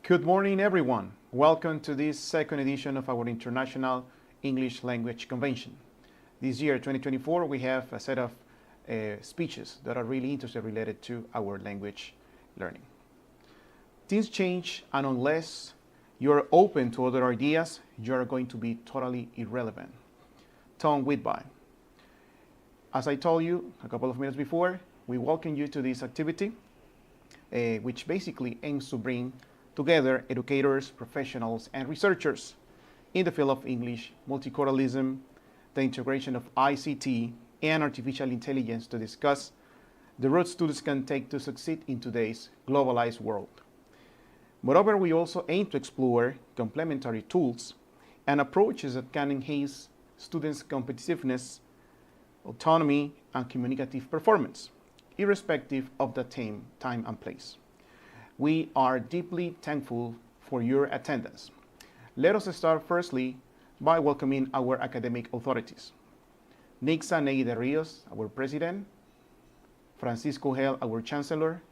Good morning, everyone. Welcome to this second edition of our International English Language Convention. This year, 2024, we have a set of speeches that are really interesting related to our language learning. Things change, and unless you're open to other ideas, you're going to be totally irrelevant. Tom Whitby. As I told you a couple of minutes before, we welcome you to this activity, which basically aims to bring together educators, professionals, and researchers in the field of English, multiculturalism, the integration of ICT, and artificial intelligence to discuss the road students can take to succeed in today's globalized world. Moreover, we also aim to explore complementary tools and approaches that can enhance students' competitiveness, autonomy, and communicative performance, irrespective of the time and place. We are deeply thankful for your attendance. Let us start firstly by welcoming our academic authorities. Nixa Ney de Rios, our president, Francisco Gel, our chancellor,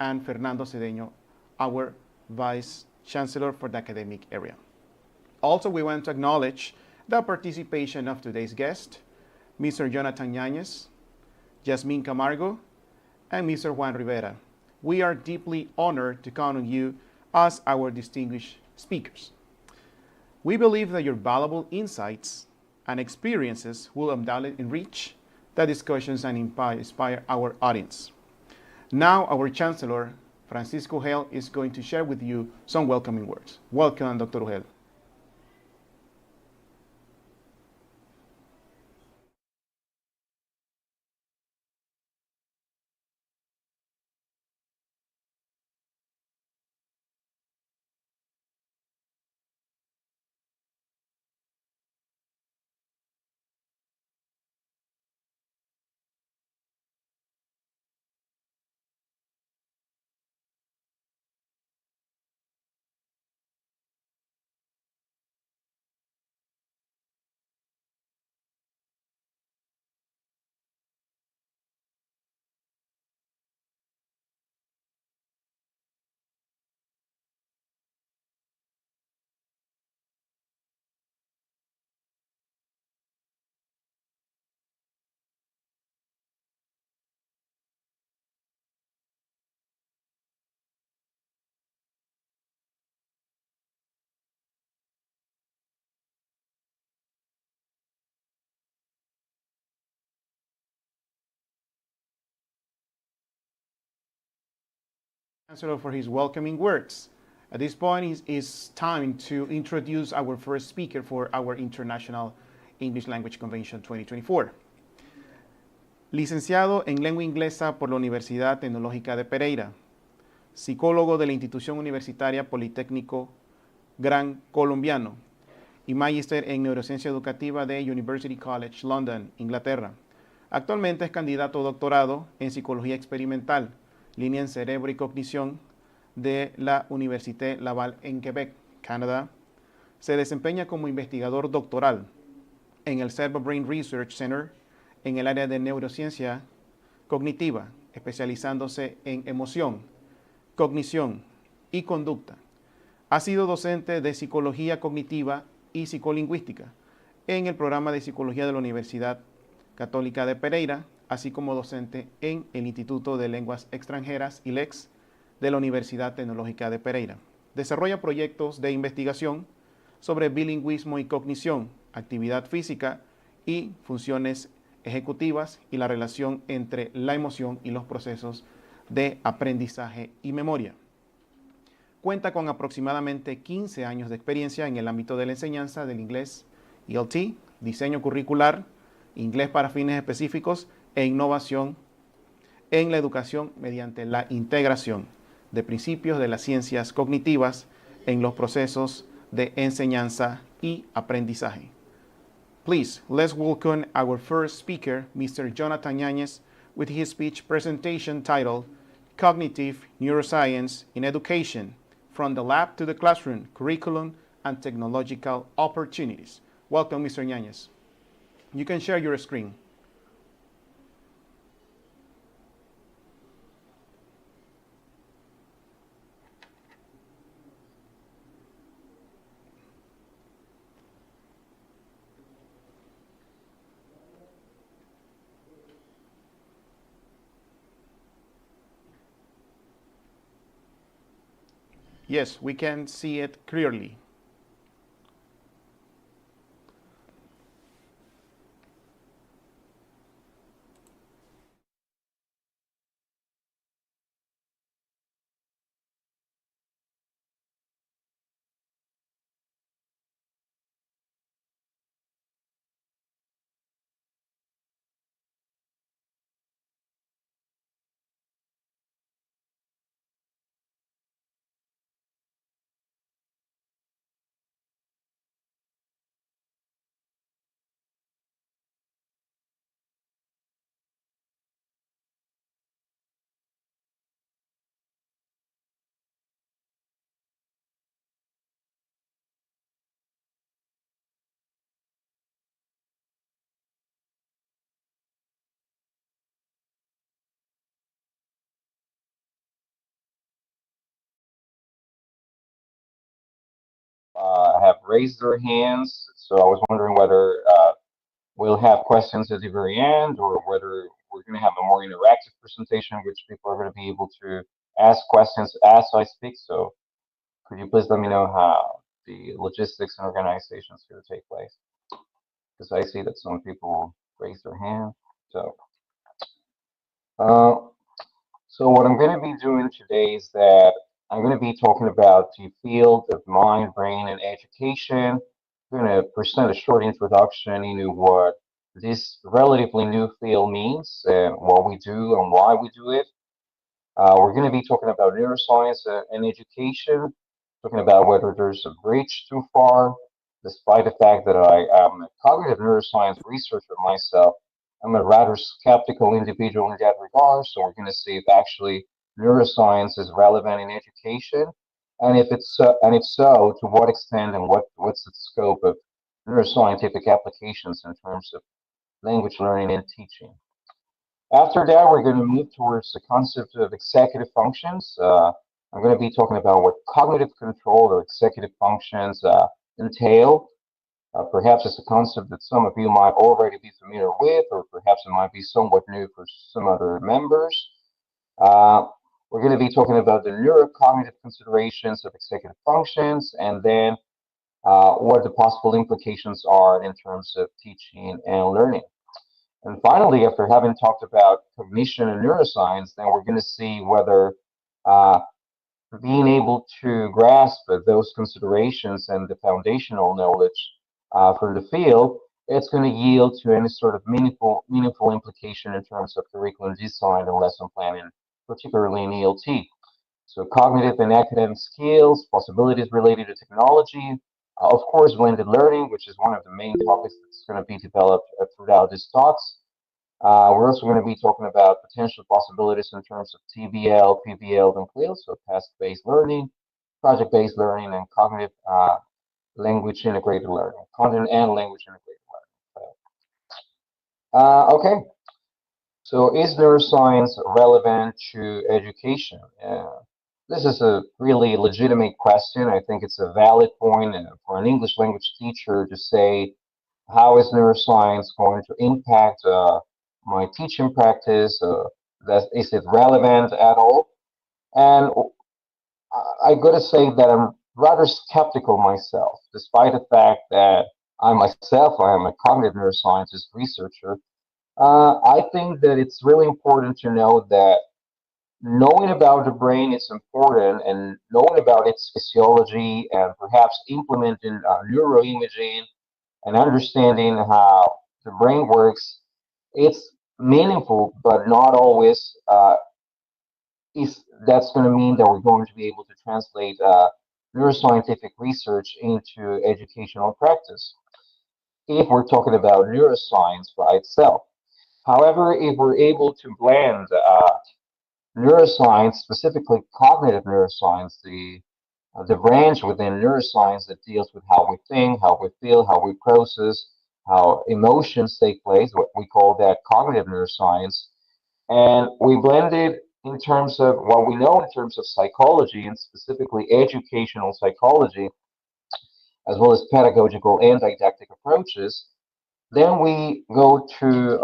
and Fernando Cedeño, our vice chancellor for the academic area. Also, we want to acknowledge the participation of today's guest, Mr. Jonathan Yañez, Yasmin Camargo, and Mr. Juan Rivera. We are deeply honored to count on you as our distinguished speakers. We believe that your valuable insights and experiences will undoubtedly enrich the discussions and inspire our audience. Now, our Chancellor, Francisco Gel, is going to share with you some welcoming words. Welcome, Dr. Gel. Chancellor, for his welcoming words. At this point, it's time to introduce our first speaker for our International English Language Convention 2024. Licenciado en Lengua Inglesa por la Universidad Tecnológica de Pereira, psicólogo de la Institución Universitaria Politécnico Gran Colombiano y magíster en Neurociencia Educativa de University College London, Inglaterra. Actualmente es candidato a doctorado en Psicología Experimental, línea en Cerebro y Cognición de la Université Laval en Quebec, Canadá. Se desempeña como investigador doctoral en el Cerebral Brain Research Center en el área de neurociencia cognitiva, especializándose en emoción, cognición y conducta. Ha sido docente de Psicología Cognitiva y Psicolingüística en el programa de Psicología de la Universidad Católica de Pereira, así como docente en el Instituto de Lenguas Extranjeras, ILEX, de la Universidad Tecnológica de Pereira. Desarrolla proyectos de investigación sobre bilingüismo y cognición, actividad física y funciones ejecutivas y la relación entre la emoción y los procesos de aprendizaje y memoria. Cuenta con aproximadamente 15 años de experiencia en el ámbito de la enseñanza del inglés ELT, diseño curricular, inglés para fines específicos e innovación en la educación mediante la integración de principios de las ciencias cognitivas en los procesos de enseñanza y aprendizaje. Please, let's welcome our first speaker, Mr. Jonathan Yañez, with his speech presentation titled Cognitive Neuroscience in Education, from the Lab to the Classroom, Curriculum and Technological Opportunities. Welcome, Mr. Yañez. You can share your screen. Yes, we can see it clearly. Have raised their hands. So I was wondering whether we'll have questions at the very end or whether we're going to have a more interactive presentation, which people are going to be able to ask questions as I speak. So could you please let me know how the logistics and organization is going to take place? Because I see that some people raise their hand. So, uh, so what I'm going to be doing today is that I'm going to be talking about the field of mind, brain, and education. I'm going to present a short introduction into what this relatively new field means and what we do and why we do it. We're going to be talking about neuroscience and education, talking about whether there's a bridge too far, despite the fact that I am a cognitive neuroscience researcher myself. I'm a rather skeptical individual in that regard, so we're going to see if actually neuroscience is relevant in education, and if so, to what extent and what's the scope of neuroscientific applications in terms of language learning and teaching. After that, we're going to move towards the concept of executive functions. I'm going to be talking about what cognitive control or executive functions entail. Perhaps it's a concept that some of you might already be familiar with, or perhaps it might be somewhat new for some other members. Uh, we're going to be talking about the neurocognitive considerations of executive functions, and then what the possible implications are in terms of teaching and learning. And finally, after having talked about cognition and neuroscience, then we're going to see whether uh, being able to grasp those considerations and the foundational knowledge from the field, it's going to yield to any sort of meaningful implication in terms of curriculum design and lesson planning, particularly in ELT. So cognitive and academic skills, possibilities related to technology, of course, blended learning, which is one of the main topics that's going to be developed throughout these talks. We're also going to be talking about potential possibilities in terms of TBL, PBL, and CLIL, so task-based learning, project-based learning, and cognitive language integrated learning, content and language integrated learning. Okay, so is neuroscience relevant to education? This is a really legitimate question. I think it's a valid point for an English language teacher to say, how is neuroscience going to impact my teaching practice? Is it relevant at all? And I got to say that I'm rather skeptical myself, despite the fact that I am a cognitive neuroscientist researcher. I think that it's really important to know that knowing about the brain is important, and knowing about its physiology and perhaps implementing neuroimaging and understanding how the brain works, it's meaningful, but not always is that's going to mean that we're going to be able to translate neuroscientific research into educational practice if we're talking about neuroscience by itself. However, if we're able to blend neuroscience, specifically cognitive neuroscience, the branch within neuroscience that deals with how we think, how we feel, how we process, how emotions take place, what we call that cognitive neuroscience. And we blend it in terms of what we know in terms of psychology, and specifically educational psychology, as well as pedagogical and didactic approaches. Then we go to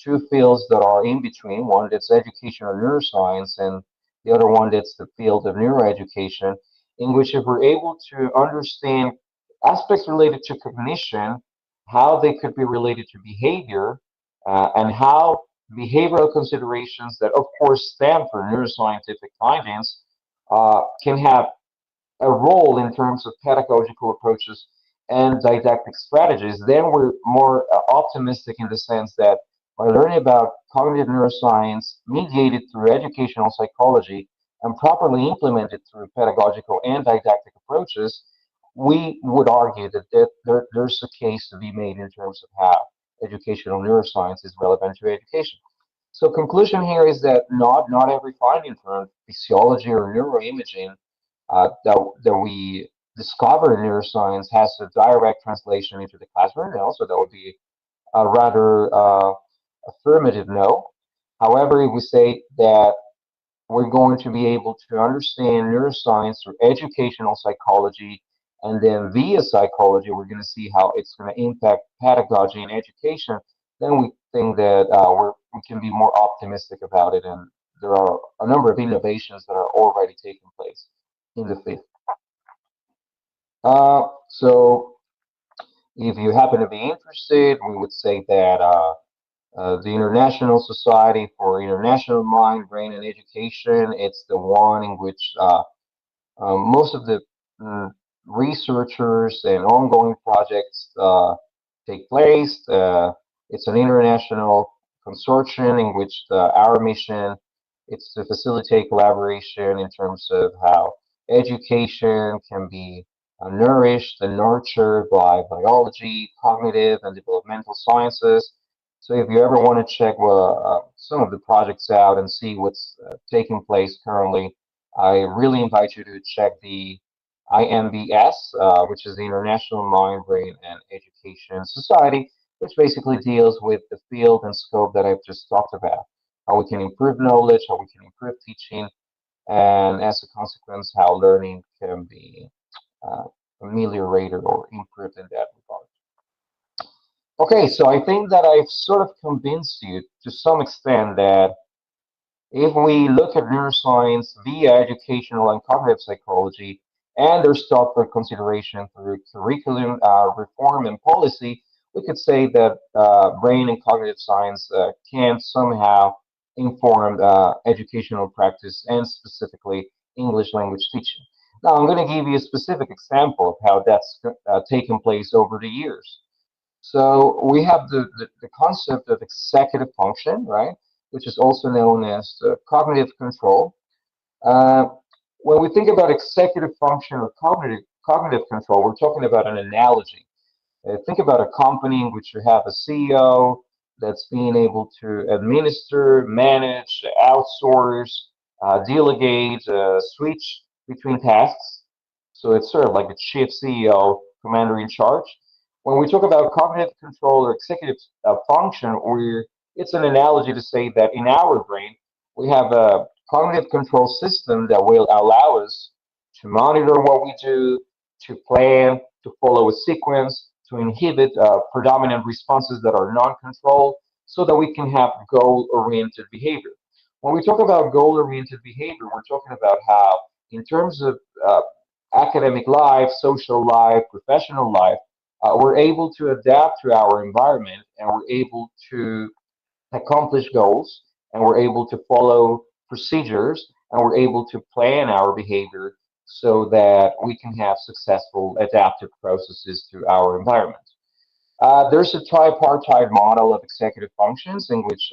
two fields that are in between, one that's educational neuroscience and the other one that's the field of neuroeducation. in which if we're able to understand aspects related to cognition, how they could be related to behavior, and how behavioral considerations that, of course, stem from neuroscientific findings can have a role in terms of pedagogical approaches and didactic strategies, then we're more optimistic in the sense that by learning about cognitive neuroscience mediated through educational psychology and properly implemented through pedagogical and didactic approaches, we would argue that there's a case to be made in terms of how educational neuroscience is relevant to education. So conclusion here is that not every finding from physiology or neuroimaging that we discover in neuroscience has a direct translation into the classroom, and also that would be a rather affirmative no. However, if we say that we're going to be able to understand neuroscience through educational psychology, and then via psychology, we're going to see how it's going to impact pedagogy and education, then we think that we can be more optimistic about it, and there are a number of innovations that are already taking place in the field. So if you happen to be interested, we would say that the International Society for International Mind, Brain, and Education, it's the one in which most of the researchers and ongoing projects take place. It's an international consortium in which our mission is to facilitate collaboration in terms of how education can be nourished and nurtured by biology, cognitive, and developmental sciences. So if you ever want to check some of the projects out and see what's taking place currently, I really invite you to check the IMBS, which is the International Mind, Brain, and Education Society, which basically deals with the field and scope that I've just talked about. How we can improve knowledge, how we can improve teaching, and as a consequence, how learning can be uh, ameliorated or improved in that regard. Okay, so I think that I've sort of convinced you to some extent that if we look at neuroscience via educational and cognitive psychology and their thoughtful consideration through curriculum reform and policy, we could say that brain and cognitive science can somehow inform educational practice and specifically English language teaching. Now, I'm going to give you a specific example of how that's taken place over the years. So we have the concept of executive function, right, which is also known as cognitive control. Uh, when we think about executive function or cognitive control, we're talking about an analogy. Think about a company in which you have a CEO that's being able to administer, manage, outsource, delegate, switch between tasks. So it's sort of like the chief CEO, commander in charge. When we talk about cognitive control or executive function, it's an analogy to say that in our brain, we have a cognitive control system that will allow us to monitor what we do, to plan, to follow a sequence, to inhibit predominant responses that are non-controlled so that we can have goal-oriented behavior. When we talk about goal-oriented behavior, we're talking about how, in terms of academic life, social life, professional life, we're able to adapt to our environment and we're able to accomplish goals and we're able to follow procedures and we're able to plan our behavior so that we can have successful adaptive processes to our environment. There's a tripartite model of executive functions in which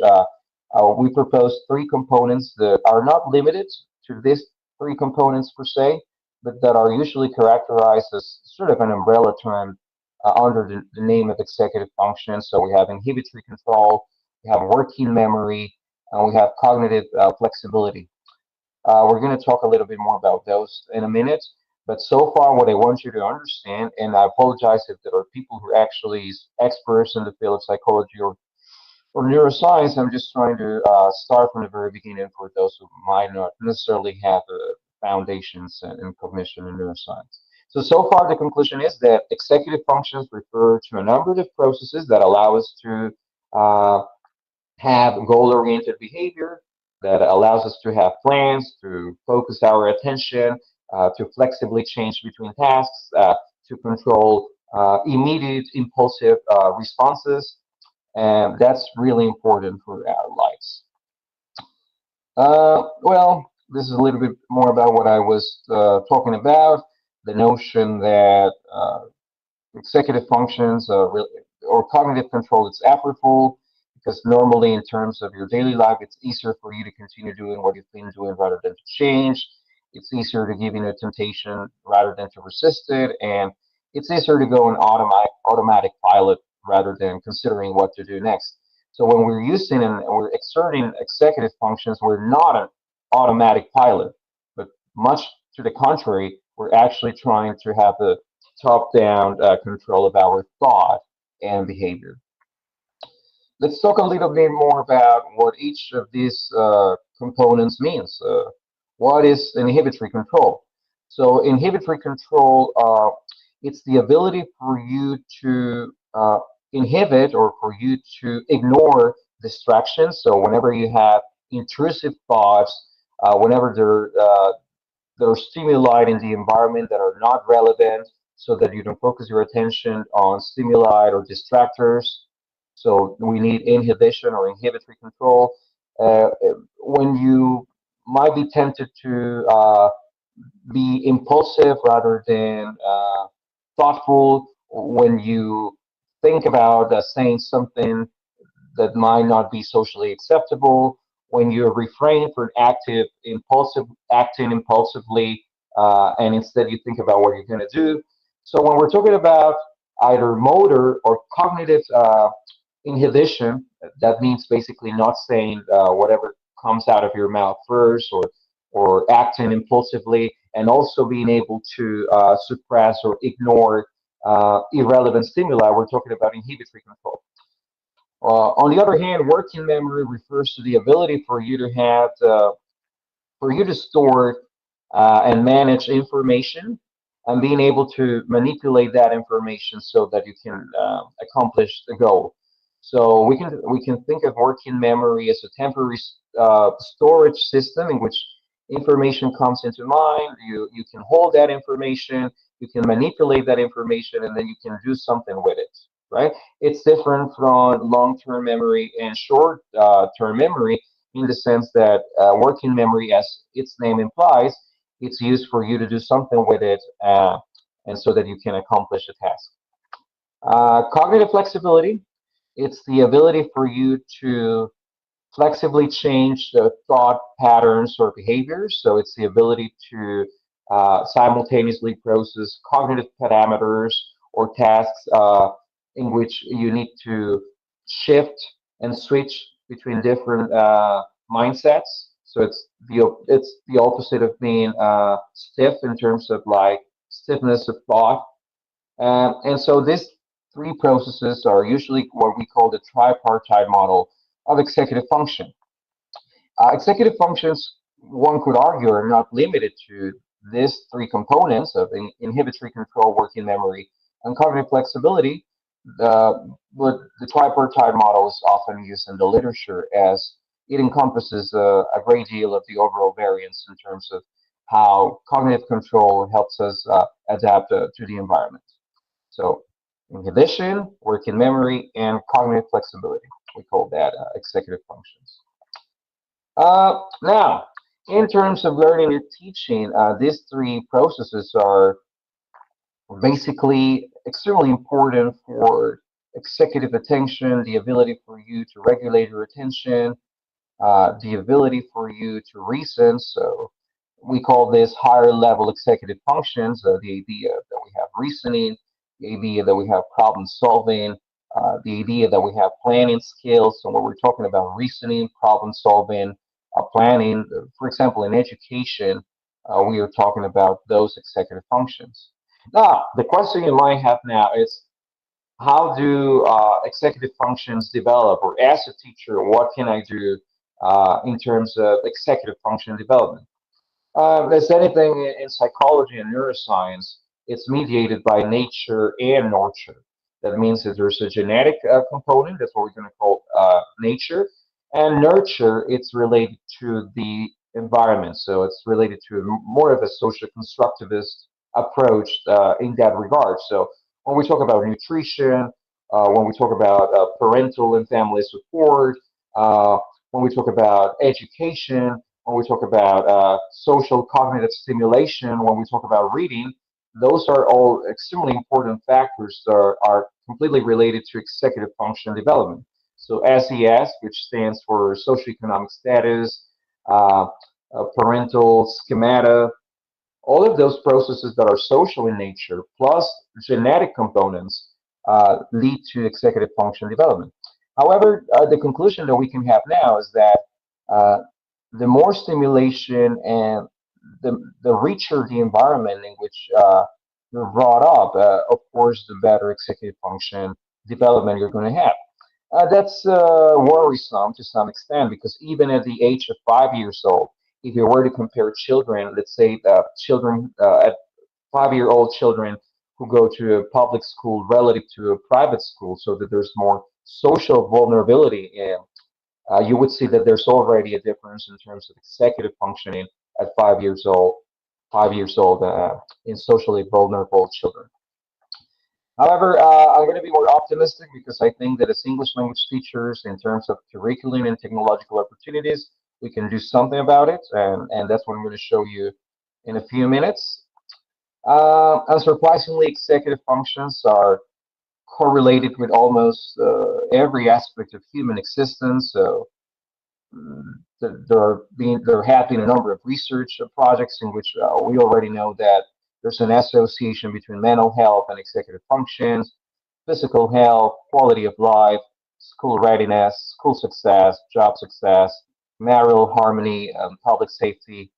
we propose three components that are not limited to these three components per se, but that are usually characterized as sort of an umbrella term under the name of executive function. So we have inhibitory control, we have working memory, and we have cognitive flexibility. We're going to talk a little bit more about those in a minute. But so far, what I want you to understand, and I apologize if there are people who are actually experts in the field of psychology or neuroscience, I'm just trying to start from the very beginning for those who might not necessarily have foundations in cognition and neuroscience. So far, the conclusion is that executive functions refer to a number of processes that allow us to have goal-oriented behavior, that allows us to have plans, to focus our attention, to flexibly change between tasks, to control immediate impulsive responses, and that's really important for our lives. Well, this is a little bit more about what I was talking about, the notion that executive functions or cognitive control is effortful, because normally in terms of your daily life, it's easier for you to continue doing what you've been doing rather than to change. It's easier to give in a temptation rather than to resist it, and it's easier to go in automatic pilot rather than considering what to do next. So when we're using and we're exerting executive functions, we're not an automatic pilot, but much to the contrary, we're actually trying to have the top-down control of our thought and behavior. Let's talk a little bit more about what each of these components means. What is inhibitory control? So inhibitory control, it's the ability for you to inhibit or for you to ignore distractions. So whenever you have intrusive thoughts, whenever there are stimuli in the environment that are not relevant, so that you don't focus your attention on stimuli or distractors. So we need inhibition or inhibitory control. When you might be tempted to be impulsive rather than thoughtful, when you think about saying something that might not be socially acceptable, when you refrain from acting impulsively, and instead you think about what you're going to do. So when we're talking about either motor or cognitive inhibition, that means basically not saying whatever comes out of your mouth first, or acting impulsively, and also being able to suppress or ignore irrelevant stimuli. We're talking about inhibitory control. On the other hand, working memory refers to the ability for you to have for you to store and manage information, and being able to manipulate that information so that you can accomplish the goal. So we can think of working memory as a temporary storage system in which information comes into mind. You can hold that information, you can manipulate that information, and then you can do something with it. Right? It's different from long-term memory and short-term memory, in the sense that working memory, as its name implies, it's used for you to do something with it, and so that you can accomplish a task. Cognitive flexibility, it's the ability for you to flexibly change the thought patterns or behaviors. So it's the ability to simultaneously process cognitive parameters or tasks in which you need to shift and switch between different mindsets. So it's the opposite of being stiff in terms of like stiffness of thought. And so these three processes are usually what we call the tripartite model of executive function. Executive functions, one could argue, are not limited to these three components of inhibitory control, working memory, and cognitive flexibility. But the tripartite model is often used in the literature, as it encompasses a great deal of the overall variance in terms of how cognitive control helps us adapt to the environment. So inhibition, working memory, and cognitive flexibility. We call that executive functions. Now, in terms of learning and teaching, these three processes are basically extremely important for executive attention, the ability for you to regulate your attention, the ability for you to reason. So we call this higher level executive functions, the idea that we have reasoning, the idea that we have problem solving, the idea that we have planning skills. So when we're talking about reasoning, problem solving, planning, for example, in education, we are talking about those executive functions. Now, the question you might have now is, how do executive functions develop? Or as a teacher, what can I do in terms of executive function development? As anything in psychology and neuroscience, it's mediated by nature and nurture. That means that there's a genetic component, that's what we're going to call nature, and nurture, it's related to the environment. So it's related to more of a social constructivist approach in that regard. So when we talk about nutrition, when we talk about parental and family support, uh, when we talk about education, when we talk about social cognitive stimulation, when we talk about reading, those are all extremely important factors that are completely related to executive function development. So SES, which stands for socioeconomic status, uh, parental schemata, all of those processes that are social in nature, plus genetic components, lead to executive function development. However, the conclusion that we can have now is that uh, the more stimulation and the richer the environment in which you're brought up, of course, the better executive function development you're going to have. That's worrisome to some extent because even at the age of 5 years old, if you were to compare children, let's say children at 5-year-old children who go to a public school relative to a private school, so that there's more social vulnerability, you would see that there's already a difference in terms of executive functioning at 5 years old, 5 years old in socially vulnerable children. However, I'm going to be more optimistic because I think that as English language teachers, in terms of curriculum and technological opportunities, we can do something about it, and that's what I'm going to show you in a few minutes. Unsurprisingly, executive functions are correlated with almost every aspect of human existence. So there have been a number of research projects in which we already know that there's an association between mental health and executive functions, physical health, quality of life, school readiness, school success, job success, marital harmony, public safety.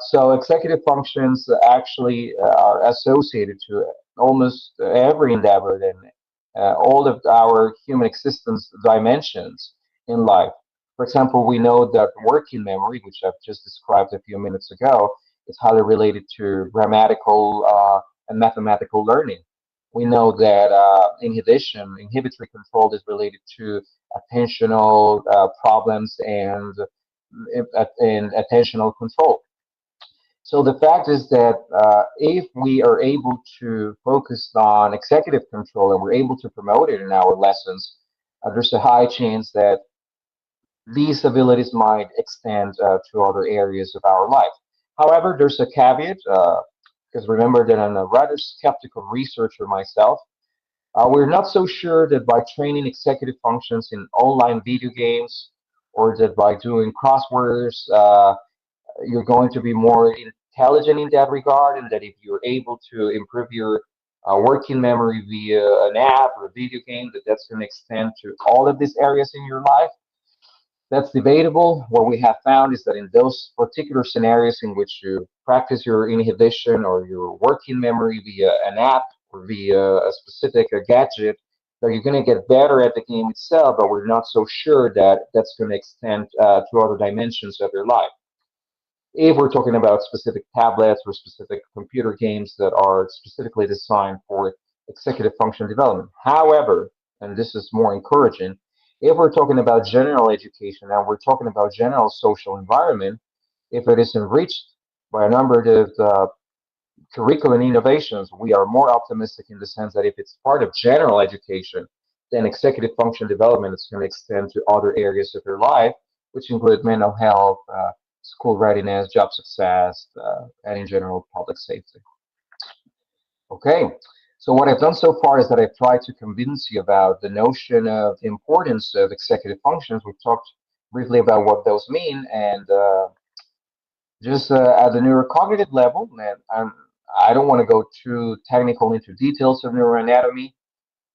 So executive functions actually are associated to almost every endeavor and all of our human existence dimensions in life. For example, we know that working memory, which I've just described a few minutes ago, is highly related to grammatical and mathematical learning. We know that inhibitory control is related to attentional problems and attentional control. So the fact is that if we are able to focus on executive control and we're able to promote it in our lessons, there's a high chance that these abilities might extend to other areas of our life. However, there's a caveat, because remember that I'm a rather skeptical researcher myself. We're not so sure that by training executive functions in online video games or that by doing crosswords, you're going to be more intelligent in that regard, and that if you're able to improve your working memory via an app or a video game, that's going to extend to all of these areas in your life. That's debatable. What we have found is that in those particular scenarios in which you practice your inhibition or your working memory via an app or via a specific gadget, that you're going to get better at the game itself, but we're not so sure that that's going to extend to other dimensions of your life. If we're talking about specific tablets or specific computer games that are specifically designed for executive function development. However, and this is more encouraging, if we're talking about general education and we're talking about general social environment, if it is enriched by a number of curriculum innovations, we are more optimistic in the sense that if it's part of general education, then executive function development is going to extend to other areas of your life, which include mental health, school readiness, job success, and in general, public safety. Okay, so what I've done so far is that I've tried to convince you about the notion of the importance of executive functions. We've talked briefly about what those mean, and just at the neurocognitive level, and I don't want to go too technical into details of neuroanatomy,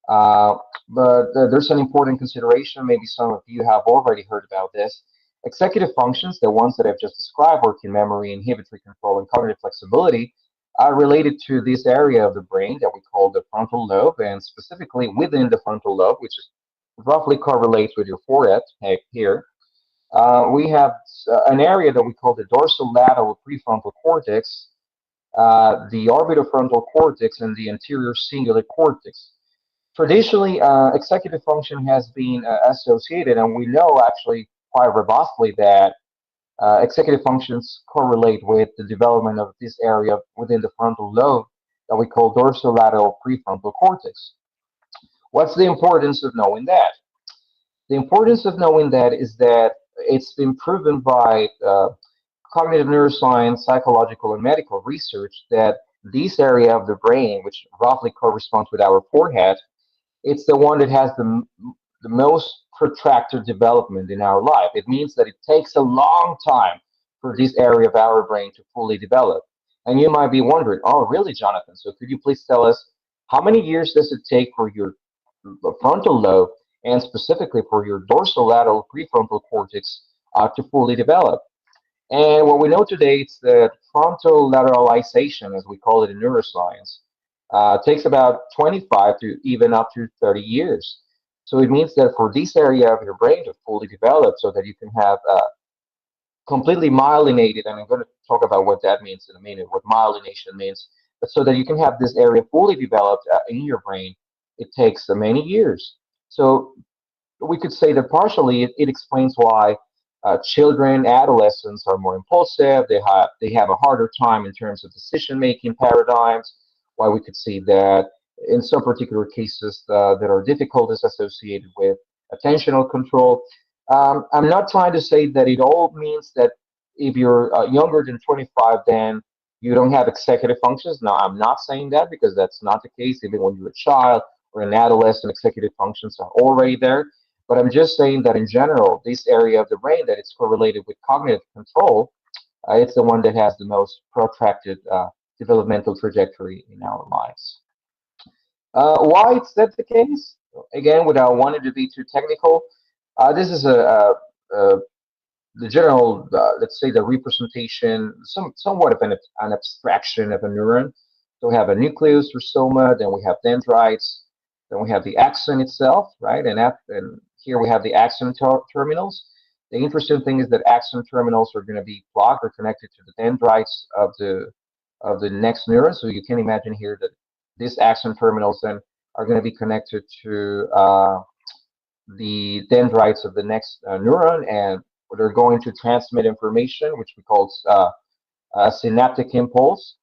uh, but there's an important consideration. Maybe some of you have already heard about this. Executive functions, the ones that I've just described, working memory, inhibitory control, and cognitive flexibility, are related to this area of the brain that we call the frontal lobe, and specifically within the frontal lobe, which is roughly correlates with your forehead here. We have an area that we call the dorsolateral prefrontal cortex, the orbitofrontal cortex, and the anterior cingulate cortex. Traditionally, executive function has been associated, and we know actually quite robustly that executive functions correlate with the development of this area within the frontal lobe that we call dorsolateral prefrontal cortex. What's the importance of knowing that? The importance of knowing that is that it's been proven by cognitive neuroscience, psychological, and medical research that this area of the brain, which roughly corresponds with our forehead, it's the one that has the most protracted development in our life. It means that it takes a long time for this area of our brain to fully develop. And you might be wondering, oh, really, Jonathan? So could you please tell us how many years does it take for your frontal lobe and specifically for your dorsolateral prefrontal cortex to fully develop? And what we know today is that frontal lateralization, as we call it in neuroscience, takes about 25 to even up to 30 years. So it means that for this area of your brain to fully develop so that you can have completely myelinated, and I'm going to talk about what that means in a minute, what myelination means, but so that you can have this area fully developed in your brain, it takes many years. So we could say that partially it explains why children, adolescents are more impulsive. They have a harder time in terms of decision-making paradigms. Why we could see that in some particular cases that are difficulties associated with attentional control. I'm not trying to say that it all means that if you're younger than 25, then you don't have executive functions. No, I'm not saying that because that's not the case. Even when you're a child or an adolescent, executive functions are already there. But I'm just saying that in general, this area of the brain that it's correlated with cognitive control, it's the one that has the most protracted developmental trajectory in our lives. Why is that the case? Again, without wanting to be too technical, this is a the general, let's say, the representation, somewhat of an abstraction of a neuron. So we have a nucleus or soma, then we have dendrites, then we have the axon itself, right? And here we have the axon terminals. The interesting thing is that axon terminals are going to be blocked or connected to the dendrites of the next neuron. So you can imagine here that these axon terminals then are going to be connected to the dendrites of the next neuron, and they're going to transmit information, which we call a synaptic impulse.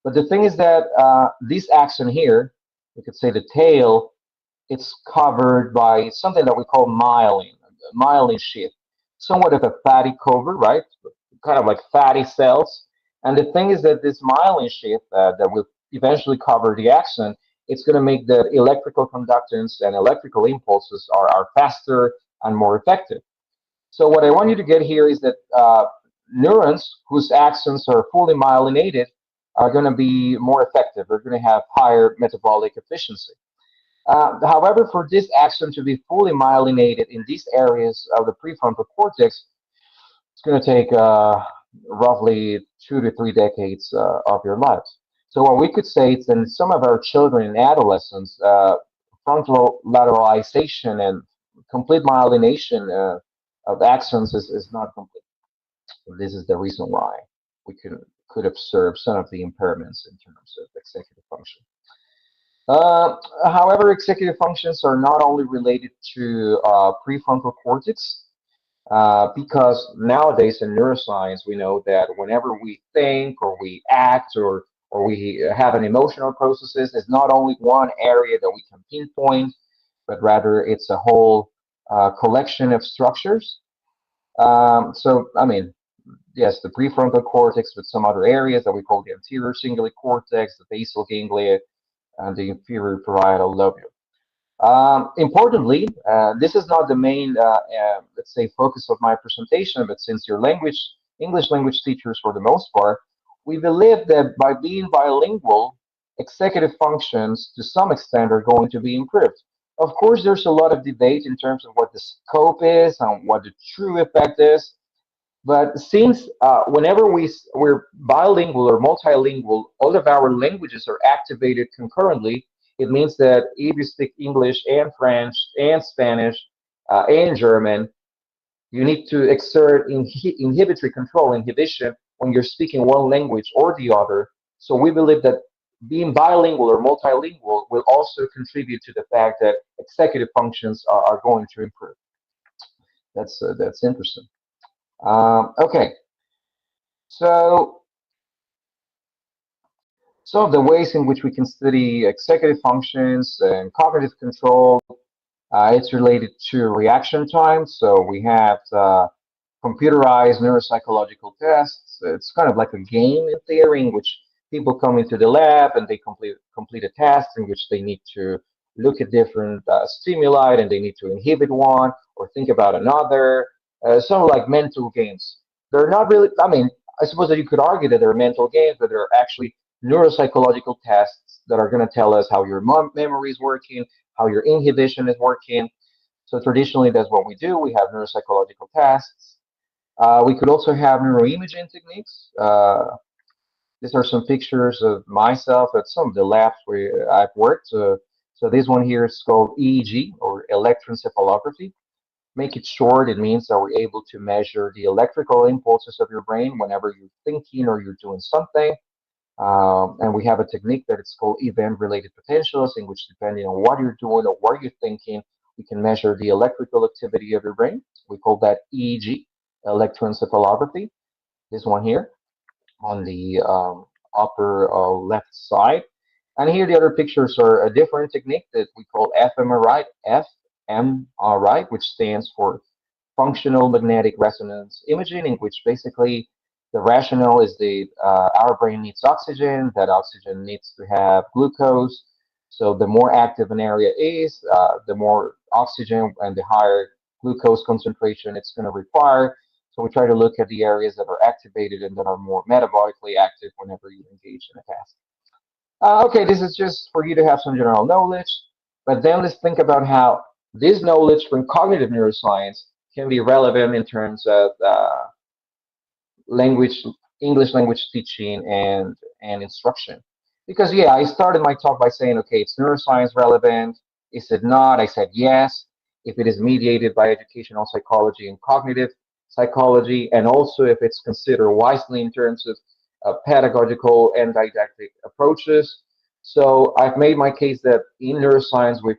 But the thing is that this axon here, we could say the tail, it's covered by something that we call myelin sheath, somewhat of a fatty cover, right? Kind of like fatty cells. And the thing is that this myelin sheath that will eventually cover the axon, it's going to make the electrical conductance and electrical impulses are faster and more effective. So what I want you to get here is that neurons whose axons are fully myelinated are going to be more effective. They're going to have higher metabolic efficiency. However, for this axon to be fully myelinated in these areas of the prefrontal cortex, it's going to take roughly 2 to 3 decades of your lives. So what we could say is that in some of our children and adolescents, frontal lateralization and complete myelination of axons is not complete. This is the reason why we could observe some of the impairments in terms of executive function. However, executive functions are not only related to prefrontal cortex, because nowadays in neuroscience we know that whenever we think or we act or we have an emotional processes, it's not only one area that we can pinpoint, but rather it's a whole collection of structures. So, I mean, yes, the prefrontal cortex, but some other areas that we call the anterior cingulate cortex, the basal ganglia, and the inferior parietal lobule. Importantly, this is not the main, let's say, focus of my presentation, but since you're English language teachers for the most part, we believe that by being bilingual, executive functions to some extent are going to be improved. Of course, there's a lot of debate in terms of what the scope is and what the true effect is. But since whenever we're bilingual or multilingual, all of our languages are activated concurrently. It means that if you speak English and French and Spanish and German, you need to exert inhibitory control, inhibition, when you're speaking one language or the other. So we believe that being bilingual or multilingual will also contribute to the fact that executive functions are going to improve. That's interesting. Okay, so some of the ways in which we can study executive functions and cognitive control, it's related to reaction time. So we have computerized neuropsychological tests. It's kind of like a game in theory in which people come into the lab and they complete a task in which they need to look at different stimuli and they need to inhibit one or think about another. Some like mental games. They're not really. I mean, I suppose that you could argue that they're mental games, but they're actually neuropsychological tests that are going to tell us how your memory is working, how your inhibition is working. So traditionally, that's what we do. We have neuropsychological tests. We could also have neuroimaging techniques. These are some pictures of myself at some of the labs where I've worked. So this one here is called EEG or electroencephalography. Make it short, it means that we're able to measure the electrical impulses of your brain whenever you're thinking or you're doing something. And we have a technique that it's called event-related potentials, in which depending on what you're doing or what you're thinking, we can measure the electrical activity of your brain. We call that EEG, electroencephalography. This one here on the upper left side. And here the other pictures are a different technique that we call fMRI, which stands for functional magnetic resonance imaging, in which basically the rationale is that our brain needs oxygen, that oxygen needs to have glucose. So the more active an area is, the more oxygen and the higher glucose concentration it's going to require. So we try to look at the areas that are activated and that are more metabolically active whenever you engage in a task. Okay, this is just for you to have some general knowledge, but then let's think about how this knowledge from cognitive neuroscience can be relevant in terms of language, English language teaching and instruction. Because yeah, I started my talk by saying, okay, it's neuroscience relevant. Is it not? I said yes. If it is mediated by educational psychology and cognitive psychology, and also if it's considered wisely in terms of pedagogical and didactic approaches. So I've made my case that in neuroscience we've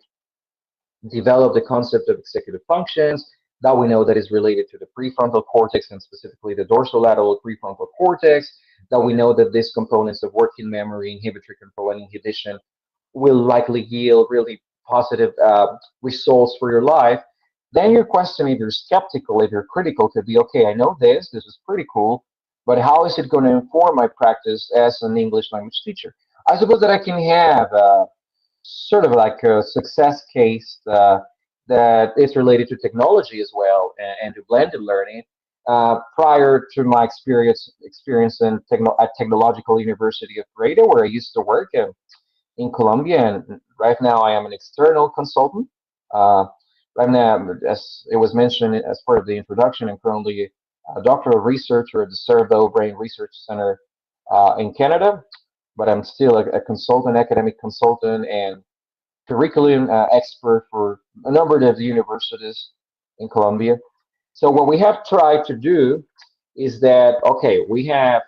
developed the concept of executive functions that we know that is related to the prefrontal cortex and specifically the dorsolateral prefrontal cortex, that we know that these components of working memory, inhibitory control, and inhibition will likely yield really positive results for your life. Then your question, if you're skeptical, if you're critical, could be, okay, I know this is pretty cool, but how is it going to inform my practice as an English language teacher? I suppose that I can have sort of like a success case that is related to technology as well and to blended learning. Prior to my experience in at Technological University of Grado, where I used to work in Colombia, and right now I am an external consultant. Right now, as it was mentioned as part of the introduction, I'm currently a doctoral researcher at the Sábado Brain Research Center in Canada, but I'm still a consultant, academic consultant, and curriculum expert for a number of universities in Colombia. So what we have tried to do is that, okay, we have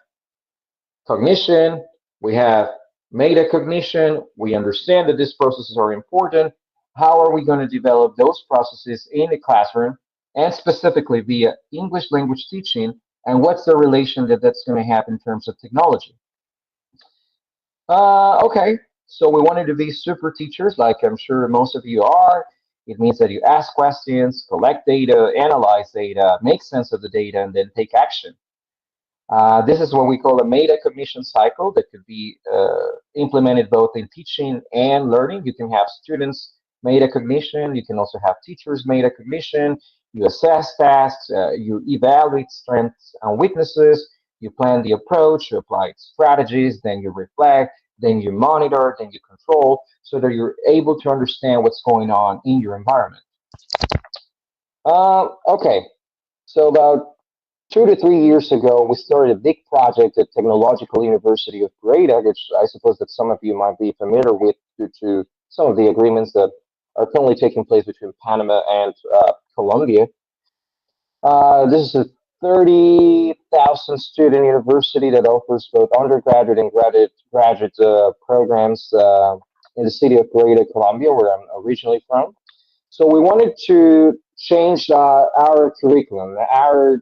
cognition, we have metacognition, we understand that these processes are important. How are we going to develop those processes in the classroom and specifically via English language teaching? And what's the relation that that's going to have in terms of technology? Okay, so we wanted to be super teachers, like I'm sure most of you are. It means that you ask questions, collect data, analyze data, make sense of the data, and then take action. This is what we call a metacognition cycle that could be implemented both in teaching and learning. You can have students metacognition, you can also have teachers metacognition. You assess tasks, you evaluate strengths and weaknesses, you plan the approach, you apply strategies, then you reflect, then you monitor, then you control, so that you're able to understand what's going on in your environment. Okay, so about 2 to 3 years ago, we started a big project at Technological University of Grado, which I suppose that some of you might be familiar with due to some of the agreements that are currently taking place between Panama and Colombia. This is a 30,000 student university that offers both undergraduate and graduate programs in the city of Grado, Colombia, where I'm originally from. So we wanted to change our curriculum, our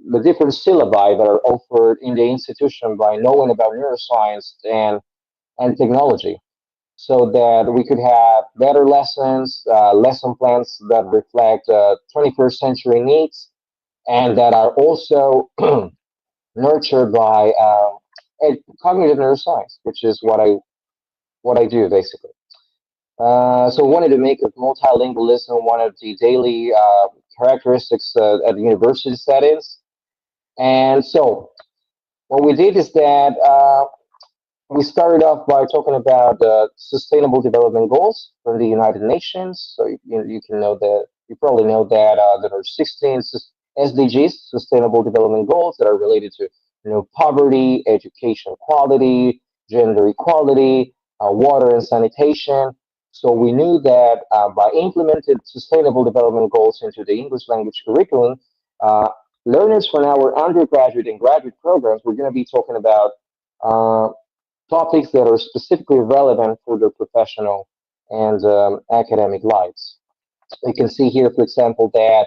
the different syllabi that are offered in the institution by knowing about neuroscience and technology, so that we could have better lessons, lesson plans that reflect 21st century needs, and that are also nurtured by cognitive neuroscience, which is what I do basically. So wanted to make of multilingualism one of the daily characteristics at the university settings. And so what we did is that we started off by talking about the Sustainable Development Goals from the United Nations. So you can know that you probably know that there are 16 SDGs, Sustainable Development Goals, that are related to poverty, education quality, gender equality, water and sanitation. So we knew that by implementing Sustainable Development Goals into the English language curriculum, uh, learners from our undergraduate and graduate programs were going to be talking about uh, topics that are specifically relevant for their professional and academic lives. You can see here, for example, that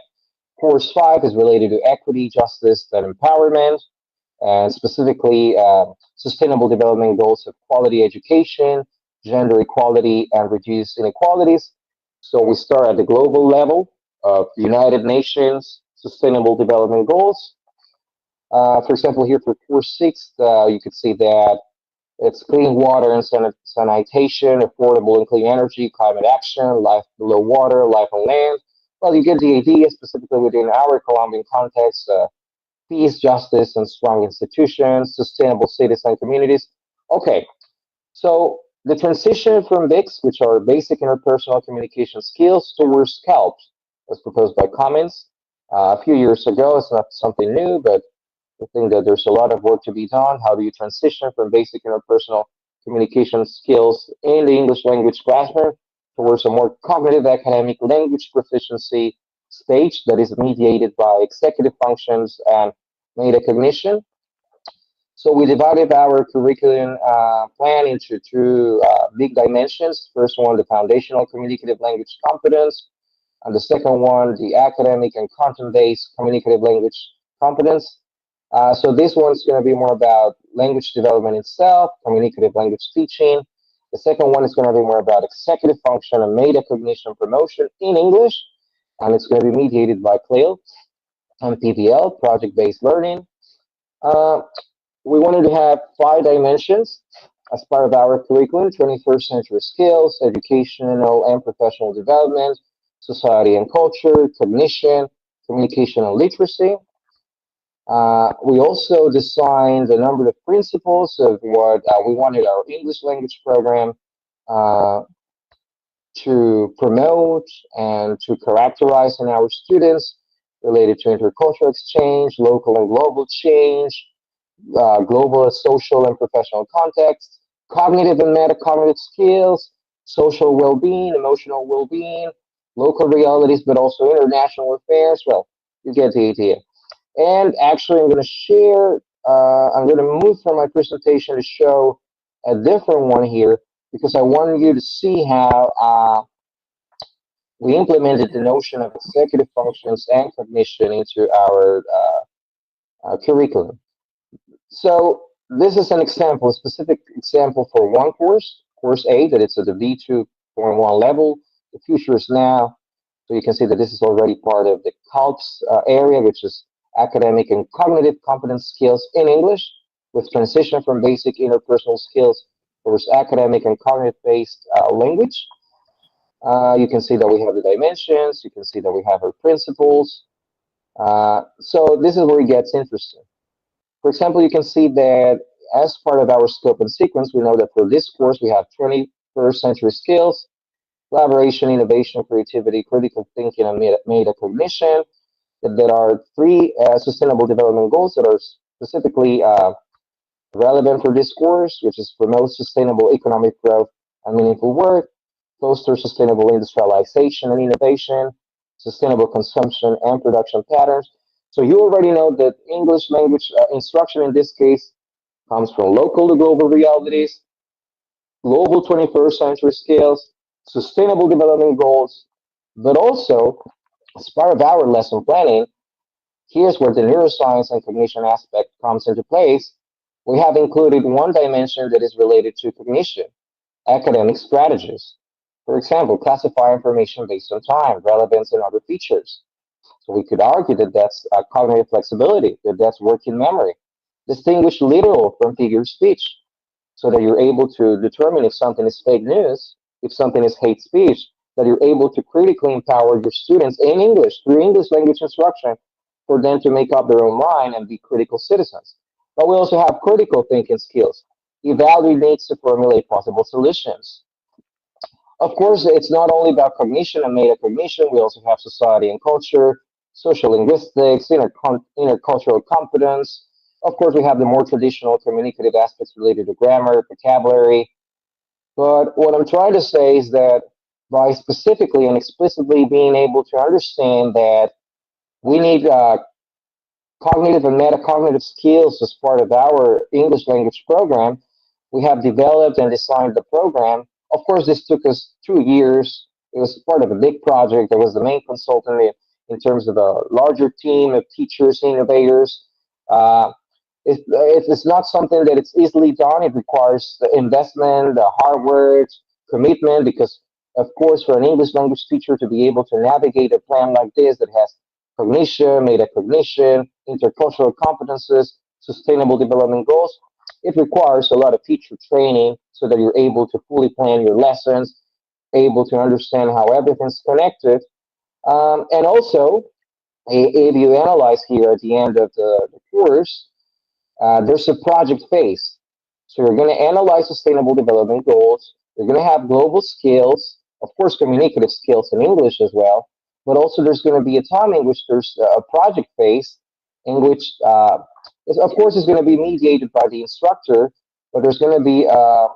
course 5 is related to equity, justice, and empowerment, and specifically sustainable development goals of quality education, gender equality, and reduce inequalities. So we start at the global level of the United Nations Sustainable Development Goals. For example, here for course 6, you could see that it's clean water and sanitation, affordable and clean energy, climate action, life below water, life on land. Well, you get the idea, specifically within our Colombian context, peace, justice, and strong institutions, sustainable cities and communities. Okay, so the transition from BICS, which are basic interpersonal communication skills, towards CALPS, was proposed by Cummins a few years ago. It's not something new, but I think that there's a lot of work to be done. How do you transition from basic interpersonal communication skills in the English language classroom towards a more cognitive academic language proficiency stage that is mediated by executive functions and metacognition? So we divided our curriculum plan into two big dimensions. First one, the foundational communicative language competence, and the second one, the academic and content-based communicative language competence. So this one's going to be more about language development itself, communicative language teaching. The second one is going to be more about executive function and metacognition promotion in English, and it's going to be mediated by CLIL and PBL, project-based learning. Uh, we wanted to have 5 dimensions as part of our curriculum: 21st century skills, educational and professional development, society and culture, cognition, communication and literacy. We also designed a number of principles of what we wanted our English language program uh, to promote and to characterize in our students, related to intercultural exchange, local and global change, global, social, and professional context, cognitive and metacognitive skills, social well-being, emotional well-being, local realities, but also international affairs. Well, you get the idea. And actually, I'm going to share, I'm going to move from my presentation to show a different one here, because I want you to see how we implemented the notion of executive functions and cognition into our curriculum. So this is an example, a specific example for one course, course A, that it's at the V2.1 level. The future is now. So you can see that this is already part of the CALPS area, which is academic and cognitive competence skills in English, with transition from basic interpersonal skills towards academic and cognitive-based language. You can see that we have the dimensions. You can see that we have our principles. So this is where it gets interesting. For example, you can see that as part of our scope and sequence, we know that for this course, we have 21st century skills, collaboration, innovation, creativity, critical thinking, and metacognition. That there are 3 sustainable development goals that are specifically relevant for this course, which is promote sustainable economic growth and meaningful work, foster sustainable industrialization and innovation, sustainable consumption and production patterns. So you already know that English language instruction in this case comes from local to global realities, global 21st century skills, sustainable development goals, but also as part of our lesson planning, Here's where the neuroscience and cognition aspect comes into place. We have included one dimension that is related to cognition, academic strategies. For example, classify information based on time, relevance, and other features. So we could argue that that's cognitive flexibility, that that's working memory. Distinguish literal from figure speech so that you're able to determine if something is fake news, if something is hate speech, that you're able to critically empower your students in English through English language instruction for them to make up their own mind and be critical citizens. But we also have critical thinking skills. Evaluate needs to formulate possible solutions. Of course, it's not only about cognition and metacognition. We also have society and culture, social linguistics, intercultural competence. Of course, we have the more traditional communicative aspects related to grammar, vocabulary. But what I'm trying to say is that by specifically and explicitly being able to understand that we need cognitive and metacognitive skills as part of our English language program, we have developed and designed the program. Of course, this took us 2 years. It was part of a big project. I was the main consultant in terms of a larger team of teachers, innovators. Uh, it's not something that it's easily done. It requires the investment, the hard work, commitment, because, of course, for an English language teacher to be able to navigate a plan like this that has cognition, metacognition, intercultural competences, sustainable development goals, it requires a lot of teacher training so that you're able to fully plan your lessons, able to understand how everything's connected. And also, if you analyze here at the end of the course, there's a project phase. So you're going to analyze sustainable development goals. You're going to have global skills, of course, communicative skills in English as well. But also, there's going to be a time in which there's a project phase, in which, of course, is going to be mediated by the instructor. But there's going to be a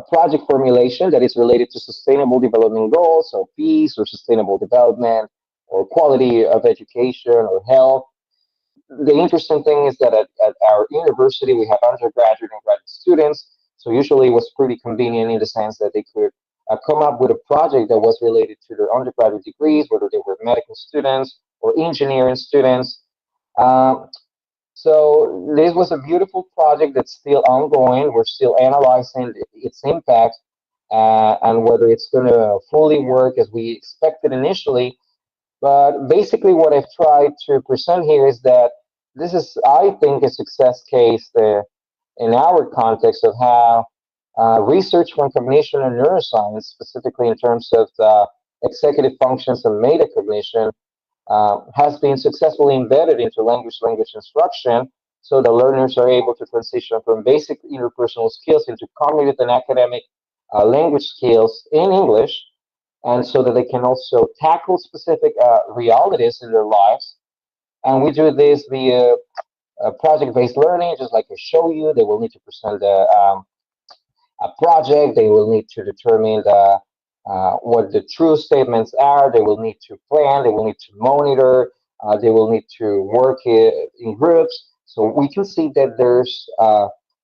project formulation that is related to sustainable development goals, so peace or sustainable development, or quality of education or health. The interesting thing is that at our university we have undergraduate and graduate students, so usually it was pretty convenient in the sense that they could come up with a project that was related to their undergraduate degrees, whether they were medical students or engineering students. Um, so this was a beautiful project that's still ongoing. We're still analyzing its impact and whether it's going to fully work as we expected initially. But basically, what I've tried to present here is that this is, I think, a success case there in our context of how research from cognition and neuroscience, specifically in terms of the executive functions and metacognition, has been successfully embedded into language instruction, so the learners are able to transition from basic interpersonal skills into cognitive and academic language skills in English, and so that they can also tackle specific realities in their lives. And we do this via project-based learning, just like I show you. They will need to present a project. They will need to determine what the true statements are. They will need to plan. They will need to monitor. They will need to work in groups. So we can see that there's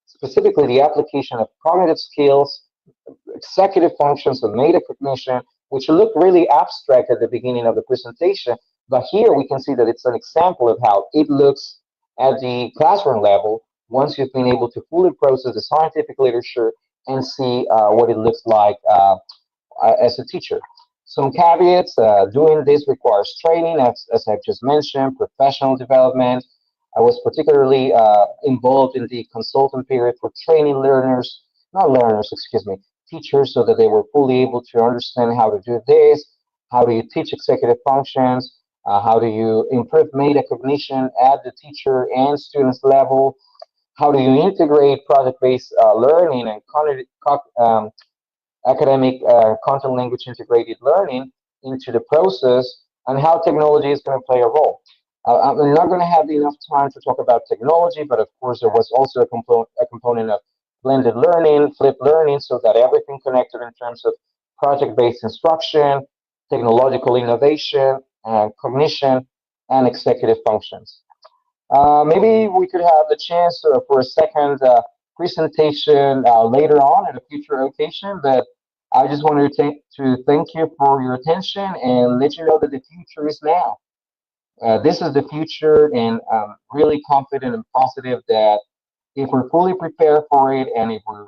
specifically the application of cognitive skills, executive functions of metacognition, which look really abstract at the beginning of the presentation. But here we can see that it's an example of how it looks at the classroom level once you've been able to fully process the scientific literature and see what it looks like as a teacher. Some caveats, doing this requires training, as I've just mentioned, professional development. I was particularly involved in the consultant period for training learners, not learners, excuse me, teachers, so that they were fully able to understand how to do this, how do you teach executive functions, how do you improve metacognition at the teacher and students level, how do you integrate project-based learning and academic content language integrated learning into the process, and how technology is going to play a role. I'm not going to have enough time to talk about technology, but of course there was also a component of blended learning, flipped learning, so that everything connected in terms of project-based instruction, technological innovation, cognition, and executive functions. Maybe we could have the chance for a second presentation later on at a future occasion, but I just wanted to thank you for your attention and let you know that the future is now. This is the future, and I'm really confident and positive that if we're fully prepared for it and if we're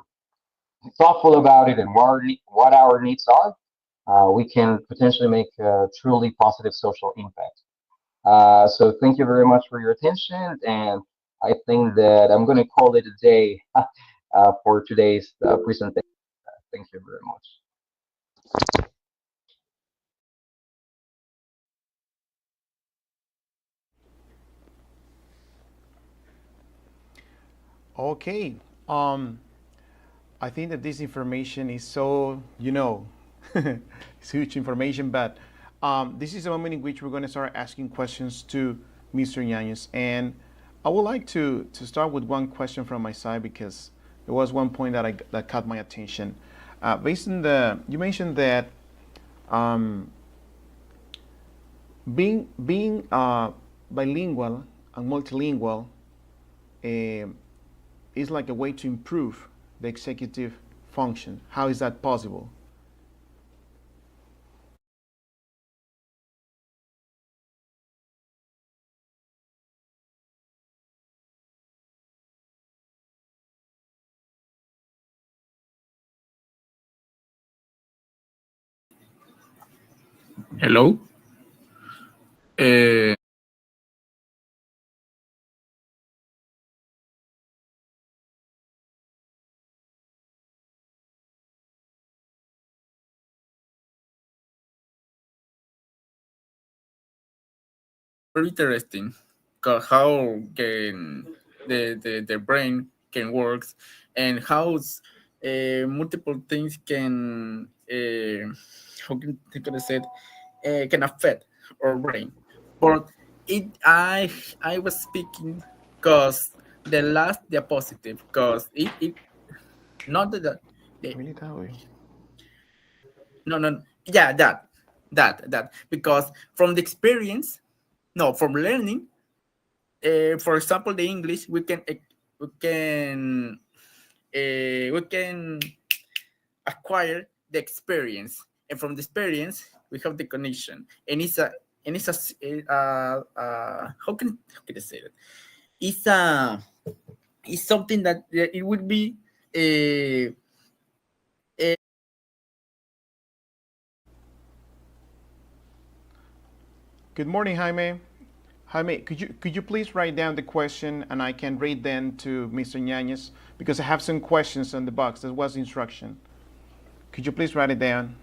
thoughtful about it and what our needs are, we can potentially make a truly positive social impact. So thank you very much for your attention, and I think that I'm going to call it a day for today's presentation. Thank you very much. Okay. I think that this information is so, it's huge information, but this is a moment in which we're going to start asking questions to Mr. Yanez. And I would like to start with one question from my side because there was one point that caught my attention. Based on you mentioned that being bilingual and multilingual is like a way to improve the executive function. How is that possible? Hello. Uh, Very interesting. How can the brain can work, and how multiple things can how can I say it, can affect our brain. But I was speaking because the last diapositive, because it not the no, yeah, that because from the experience, no, from learning, for example, the English, we can acquire the experience, and from the experience we have the connection, and it's a how can I say it, it's a it's something that it would be a Good morning, Jaime. Jaime, could you please write down the question and I can read them to Mr. Yanez because I have some questions on the box. That was the instruction. Could you please write it down?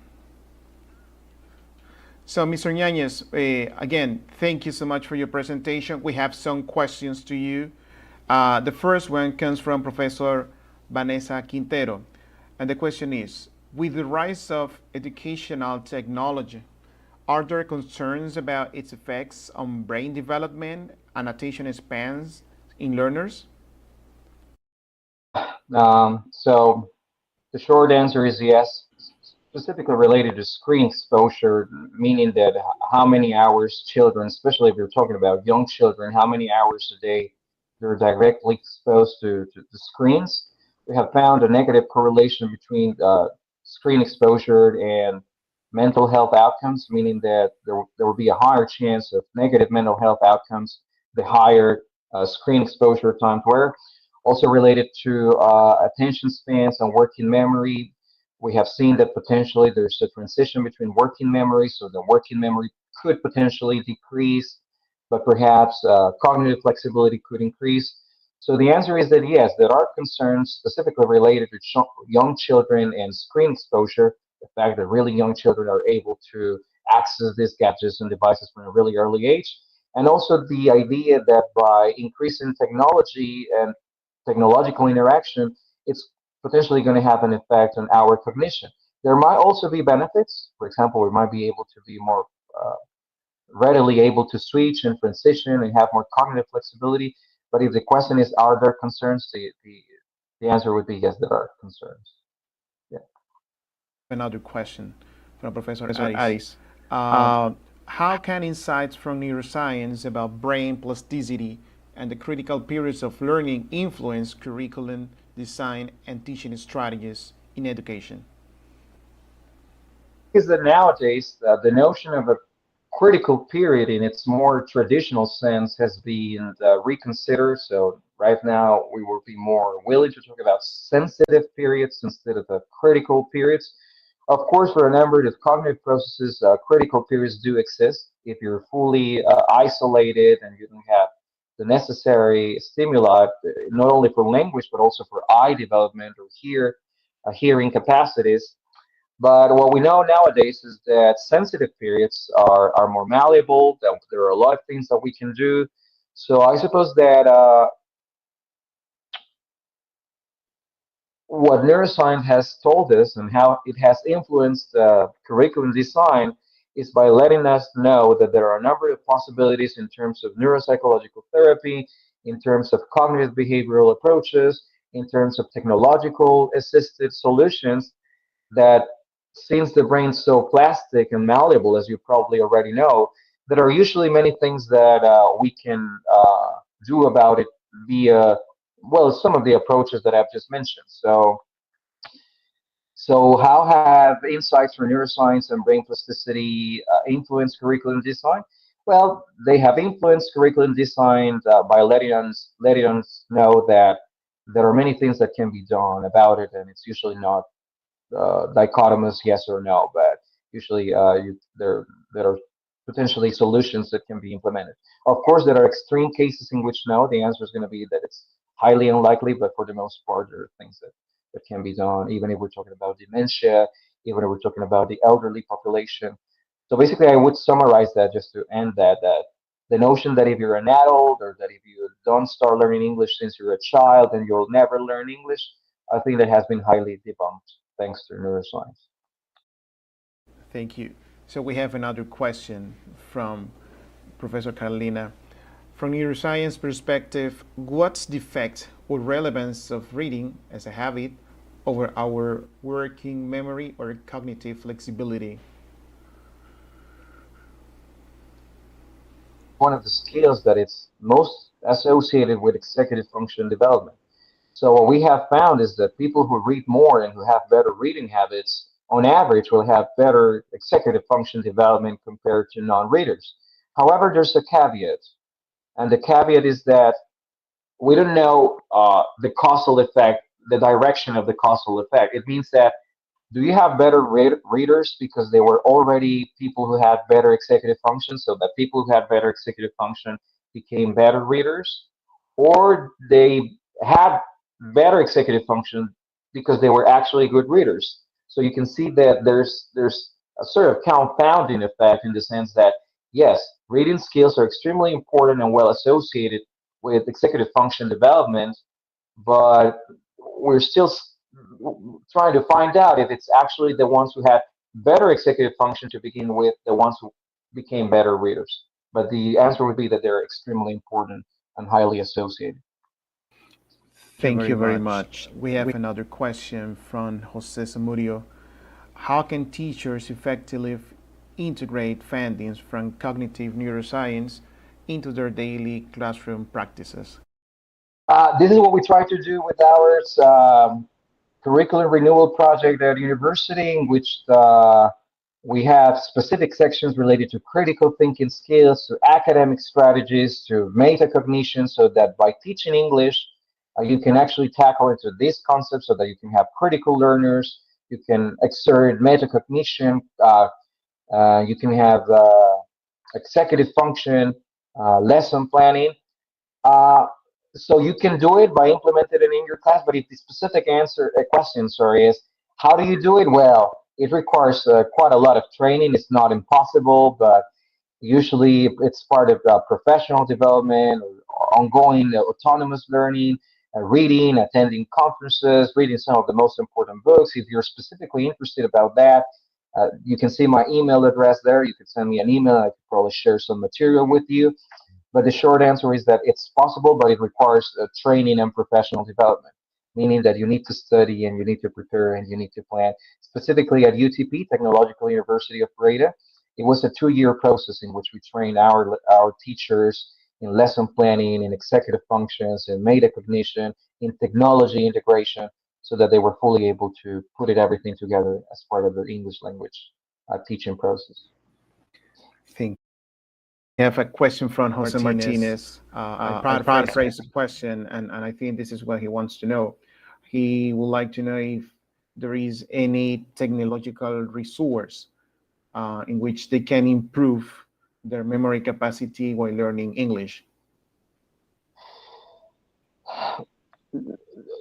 So, Mr. Yanez, again, thank you so much for your presentation. We have some questions to you. The first one comes from Professor Vanessa Quintero. And the question is, with the rise of educational technology, are there concerns about its effects on brain development and attention spans in learners? So the short answer is yes, specifically related to screen exposure, meaning that how many hours children, especially if you're talking about young children, how many hours a day they're directly exposed to screens. We have found a negative correlation between screen exposure and mental health outcomes, meaning that there will be a higher chance of negative mental health outcomes the higher screen exposure times were. Also related to attention spans and working memory, we have seen that potentially there's a transition between working memory, so the working memory could potentially decrease, but perhaps cognitive flexibility could increase. So the answer is that yes, there are concerns specifically related to young children and screen exposure, the fact that really young children are able to access these gadgets and devices from a really early age, and also the idea that by increasing technology and technological interaction, it's potentially going to have an effect on our cognition. There might also be benefits. For example, we might be able to be more uh, readily able to switch and transition and have more cognitive flexibility. But if the question is, are there concerns? The answer would be yes, there are concerns. Yeah. Another question from Professor Aris. Aris. How can insights from neuroscience about brain plasticity and the critical periods of learning influence curriculum design and teaching strategies in education? Is that nowadays the notion of a critical period in its more traditional sense has been reconsidered. So right now we will be more willing to talk about sensitive periods instead of the critical periods. Of course, for a number of cognitive processes, critical periods do exist. If you're fully isolated and you don't have the necessary stimuli, not only for language but also for eye development or hearing capacities. But what we know nowadays is that sensitive periods are more malleable, that there are a lot of things that we can do. So I suppose that what neuroscience has told us and how it has influenced curriculum design is by letting us know that there are a number of possibilities in terms of neuropsychological therapy, in terms of cognitive behavioral approaches, in terms of technological assisted solutions that, since the brain's so plastic and malleable, as you probably already know, there are usually many things that we can do about it via, well, some of the approaches that I've just mentioned. So how have insights from neuroscience and brain plasticity influenced curriculum design? Well, they have influenced curriculum design by letting us know that there are many things that can be done about it, and it's usually not dichotomous yes or no, but usually there are potentially solutions that can be implemented. Of course, there are extreme cases in which no, the answer is going to be that it's highly unlikely, but for the most part, there are things that can be done, even if we're talking about dementia, even if we're talking about the elderly population. So basically, I would summarize that just to end that the notion that if you're an adult or that if you don't start learning English since you're a child, then you'll never learn English, I think that has been highly debunked thanks to neuroscience. Thank you. So we have another question from Professor Carolina. From neuroscience perspective, what's the effect or relevance of reading as a habit over our working memory or cognitive flexibility? One of the skills that it's most associated with executive function development. So what we have found is that people who read more and who have better reading habits, on average, will have better executive function development compared to non-readers. However, there's a caveat, and the caveat is that we don't know the causal effect, the direction of the causal effect. It means that do you have better readers because they were already people who had better executive function, so that people who had better executive function became better readers, or they had better executive function because they were actually good readers? So you can see that there's a sort of compounding effect in the sense that yes, reading skills are extremely important and well associated with executive function development, but we're still trying to find out if it's actually the ones who had better executive function to begin with, the ones who became better readers. But the answer would be that they're extremely important and highly associated. Thank you very much. We have another question from Jose Zamudio. How can teachers effectively integrate findings from cognitive neuroscience into their daily classroom practices? This is what we try to do with our curriculum renewal project at university, in which we have specific sections related to critical thinking skills, to academic strategies, to metacognition, so that by teaching English, you can actually tackle into these concepts so that you can have critical learners, you can exert metacognition, you can have executive function, lesson planning. Uh, so you can do it by implementing it in your class, but if the specific question, sorry, is how do you do it? Well, it requires quite a lot of training. It's not impossible, but usually it's part of professional development or ongoing autonomous learning, reading, attending conferences, reading some of the most important books. If you're specifically interested about that, you can see my email address there. You can send me an email. I could probably share some material with you. But the short answer is that it's possible, but it requires training and professional development, meaning that you need to study and you need to prepare and you need to plan. Specifically at UTP, Technological University of Breda, it was a 2-year process in which we trained our teachers in lesson planning, in executive functions, in metacognition, in technology integration, so that they were fully able to put everything together as part of the English language teaching process. Thank We have a question from Jose Martinez. I paraphrase the question, and I think this is what he wants to know. He would like to know if there is any technological resource in which they can improve their memory capacity while learning English.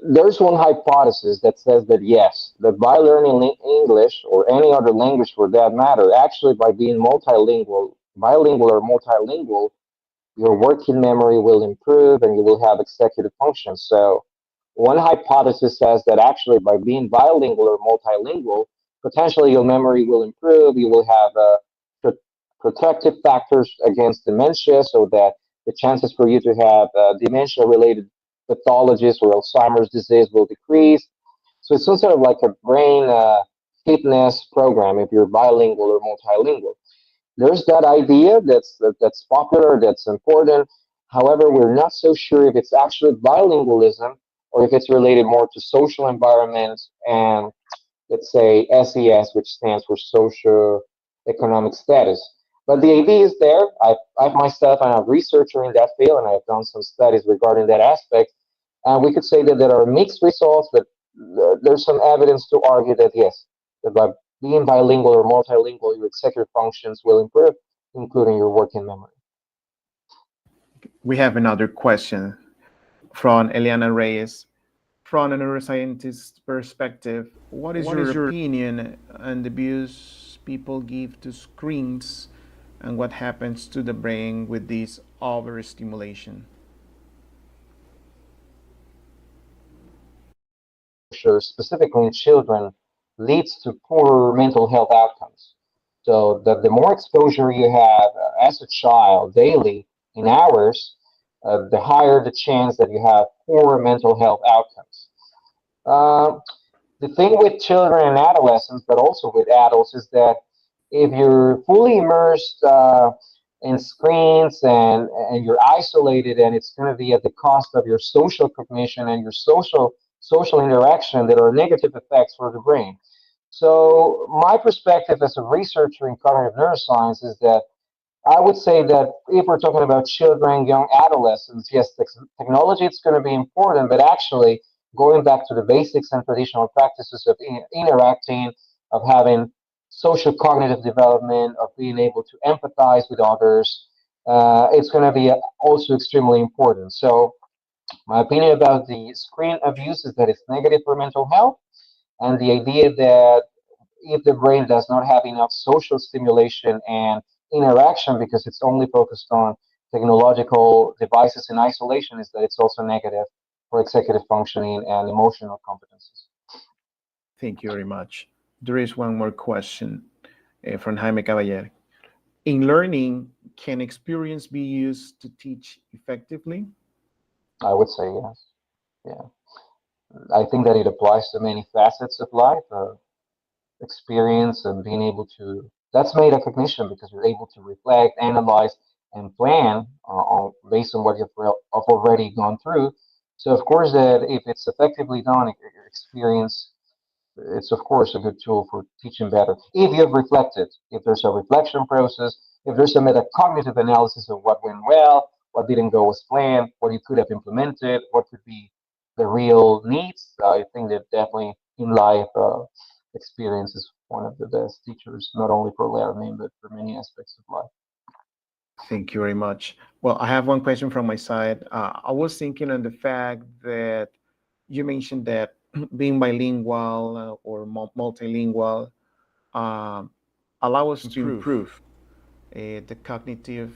There's one hypothesis that says that yes, that by learning English or any other language for that matter, actually by being multilingual, bilingual or multilingual, your working memory will improve and you will have executive functions. So one hypothesis says that actually by being bilingual or multilingual, potentially your memory will improve. You will have protective factors against dementia, so that the chances for you to have dementia-related pathologies or Alzheimer's disease will decrease. So it's some sort of like a brain fitness program if you're bilingual or multilingual. There's that idea that's popular, that's important. However, we're not so sure if it's actually bilingualism or if it's related more to social environment and, let's say, SES, which stands for socio-economic status. But the idea is there. I've myself, I'm a researcher in that field, and I've done some studies regarding that aspect. And we could say that there are mixed results, but there's some evidence to argue that yes, that by being bilingual or multilingual, your executive functions will improve, including your working memory. We have another question from Eliana Reyes. From a neuroscientist's perspective, what is your opinion on the views people give to screens and what happens to the brain with this overstimulation? Specifically in children, leads to poorer mental health outcomes. So the more exposure you have as a child daily in hours, the higher the chance that you have poorer mental health outcomes. The thing with children and adolescents, but also with adults, is that if you're fully immersed in screens and you're isolated, and it's going to be at the cost of your social cognition and your social interaction, that are negative effects for the brain. So my perspective as a researcher in cognitive neuroscience is that I would say that if we're talking about children, young adolescents, yes, technology is going to be important, but actually going back to the basics and traditional practices of interacting, of having social cognitive development, of being able to empathize with others, it's going to be also extremely important. So my opinion about the screen abuse is that it's negative for mental health, and the idea that if the brain does not have enough social stimulation and interaction because it's only focused on technological devices in isolation, is that it's also negative for executive functioning and emotional competencies. Thank you very much. There is one more question from Jaime Caballero. In learning, can experience be used to teach effectively? I would say yes. Yeah. I think that it applies to many facets of life. Experience and being able to, that's metacognition, because you're able to reflect, analyze, and plan based on what you've already gone through. So of course that if it's effectively done, your experience, it's of course a good tool for teaching better. If you've reflected, if there's a reflection process, if there's a metacognitive analysis of what went well, what didn't go as planned, what you could have implemented, what could be the real needs, I think that definitely in life, experience is one of the best teachers, not only for learning, but for many aspects of life. Thank you very much. Well, I have one question from my side. I was thinking on the fact that you mentioned that being bilingual or multilingual allow us to improve the cognitive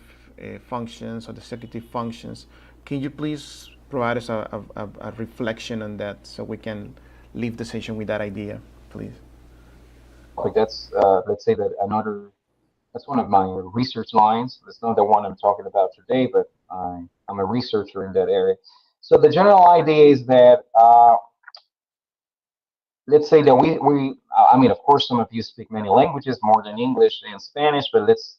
functions or the executive functions. Can you please provide us a reflection on that so we can leave the session with that idea, please? Like that's, let's say that that's one of my research lines. That's not the one I'm talking about today, but I'm a researcher in that area. So the general idea is that, let's say that I mean, of course, some of you speak many languages, more than English and Spanish, but let's,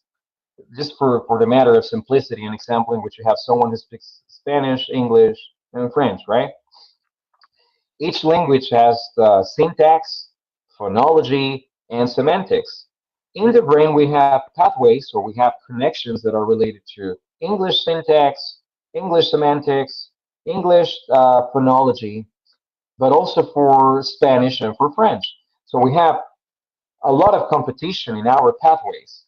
just for the matter of simplicity, an example in which you have someone who speaks Spanish, English, and French, right? Each language has the syntax, phonology, and semantics. In the brain, we have pathways, or we have connections that are related to English syntax, English semantics, English phonology, but also for Spanish and for French. So we have a lot of competition in our pathways.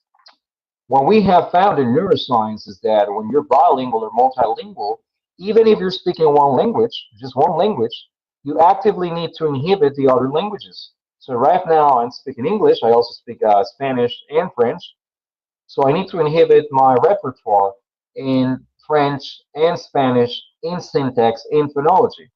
What we have found in neuroscience is that when you're bilingual or multilingual, even if you're speaking one language, just one language, you actively need to inhibit the other languages. So right now I'm speaking English. I also speak Spanish and French. So I need to inhibit my repertoire in French and Spanish, in syntax, in phonology.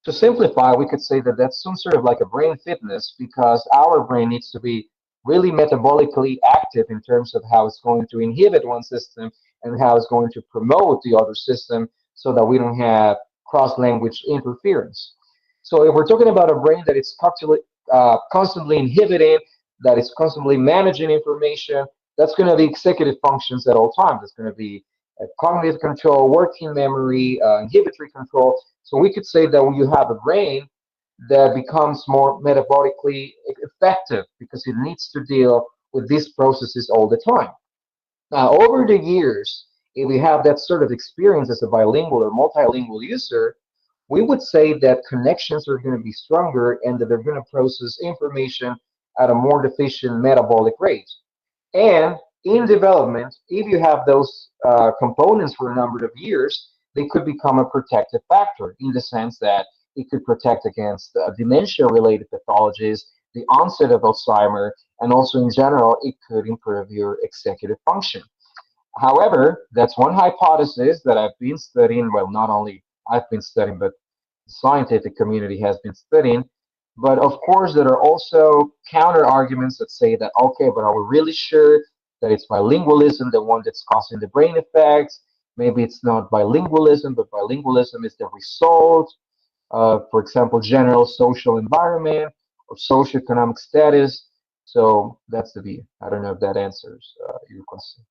To simplify, we could say that that's some sort of like a brain fitness because our brain needs to be really metabolically active in terms of how it's going to inhibit one system and how it's going to promote the other system so that we don't have cross-language interference. So if we're talking about a brain that is constantly inhibiting, that is constantly managing information, that's going to be executive functions at all times. It's going to be cognitive control, working memory, inhibitory control. So we could say that when you have a brain that becomes more metabolically effective because it needs to deal with these processes all the time. Now, over the years, if we have that sort of experience as a bilingual or multilingual user, we would say that connections are going to be stronger and that they're going to process information at a more efficient metabolic rate. And in development, if you have those components for a number of years, they could become a protective factor in the sense that it could protect against dementia-related pathologies, the onset of Alzheimer, and also in general, it could improve your executive function. However, that's one hypothesis that I've been studying. Well, not only I've been studying, but the scientific community has been studying. But of course, there are also counter arguments that say that, okay, but are we really sure that it's bilingualism, the one that's causing the brain effects? Maybe it's not bilingualism, but bilingualism is the result of, for example, general social environment or socioeconomic status. So that's the view. I don't know if that answers your question.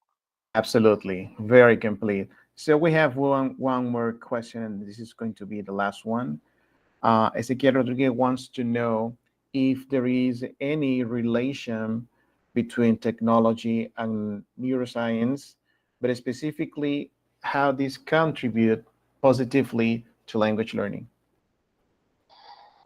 Absolutely, very complete. So we have one more question, and this is going to be the last one. Ezequiel Rodriguez wants to know if there is any relation between technology and neuroscience, but specifically how these contribute positively to language learning.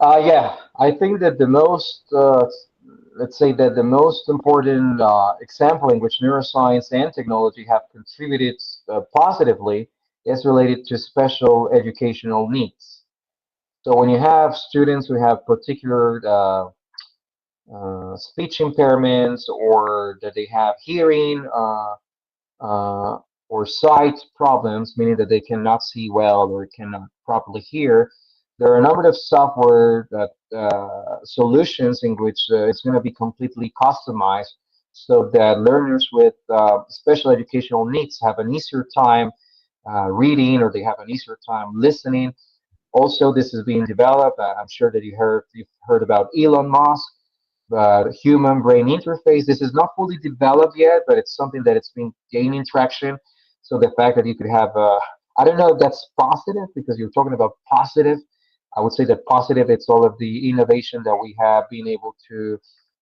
Yeah, I think that the most, let's say that the most important example in which neuroscience and technology have contributed positively is related to special educational needs. So when you have students who have particular speech impairments or that they have hearing uh, or sight problems, meaning that they cannot see well or cannot properly hear, there are a number of software that solutions in which it's going to be completely customized so that learners with special educational needs have an easier time reading or they have an easier time listening. Also, this is being developed. I'm sure that you've heard about Elon Musk, but human brain interface. This is not fully developed yet, but it's something that it's been gaining traction. So the fact that you could have, I don't know if that's positive because you're talking about positive. I would say that positive, it's all of the innovation that we have been able to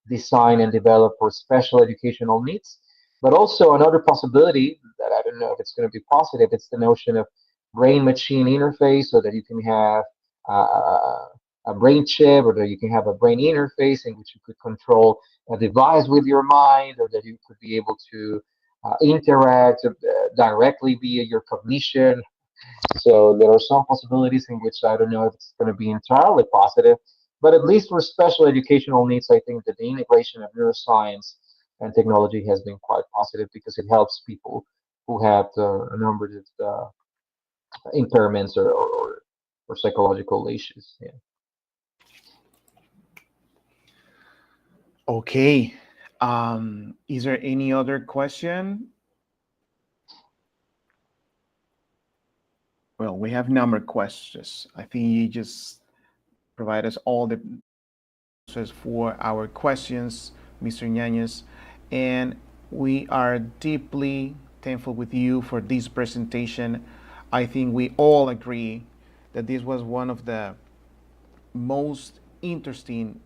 design and develop for special educational needs. But also another possibility that I don't know if it's going to be positive, it's the notion of brain-machine interface so that you can have a brain chip or that you can have a brain interface in which you could control a device with your mind or that you could be able to interact directly via your cognition. So there are some possibilities in which I don't know if it's going to be entirely positive, but at least for special educational needs, I think that the integration of neuroscience and technology has been quite positive because it helps people who have a number of impairments or psychological issues. Yeah. Okay. Is there any other question? Well, we have number of questions. I think you just provide us all the answers for our questions, Mr. Ñañez, and we are deeply thankful with you for this presentation. I think we all agree that this was one of the most interesting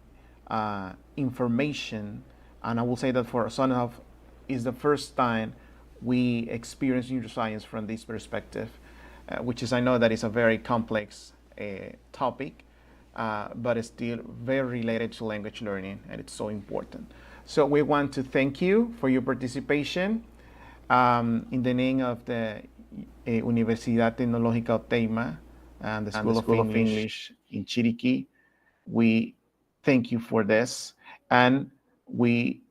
information And I will say that for some of is the first time we experience neuroscience from this perspective, which is, I know that it's a very complex topic, but it's still very related to language learning, and it's so important. So we want to thank you for your participation. In the name of the Universidad Tecnológica Edutainment and the School of English in Chiriquí, we thank you for this, and we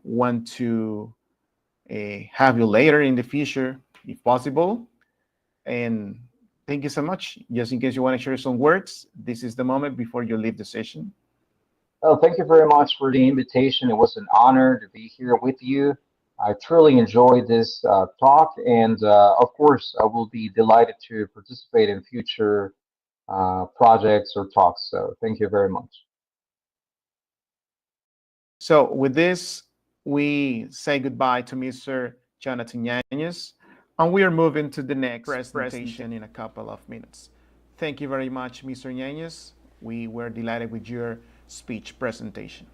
want to have you later in the future, if possible. And thank you so much. Just in case you want to share some words, this is the moment before you leave the session. Well, thank you very much for the invitation. It was an honor to be here with you. I truly enjoyed this talk, and of course, I will be delighted to participate in future projects or talks. So thank you very much. So with this, we say goodbye to Mr. Jonathan Yanez, and we are moving to the next presentation in a couple of minutes. Thank you very much, Mr. Yanez. We were delighted with your speech presentation.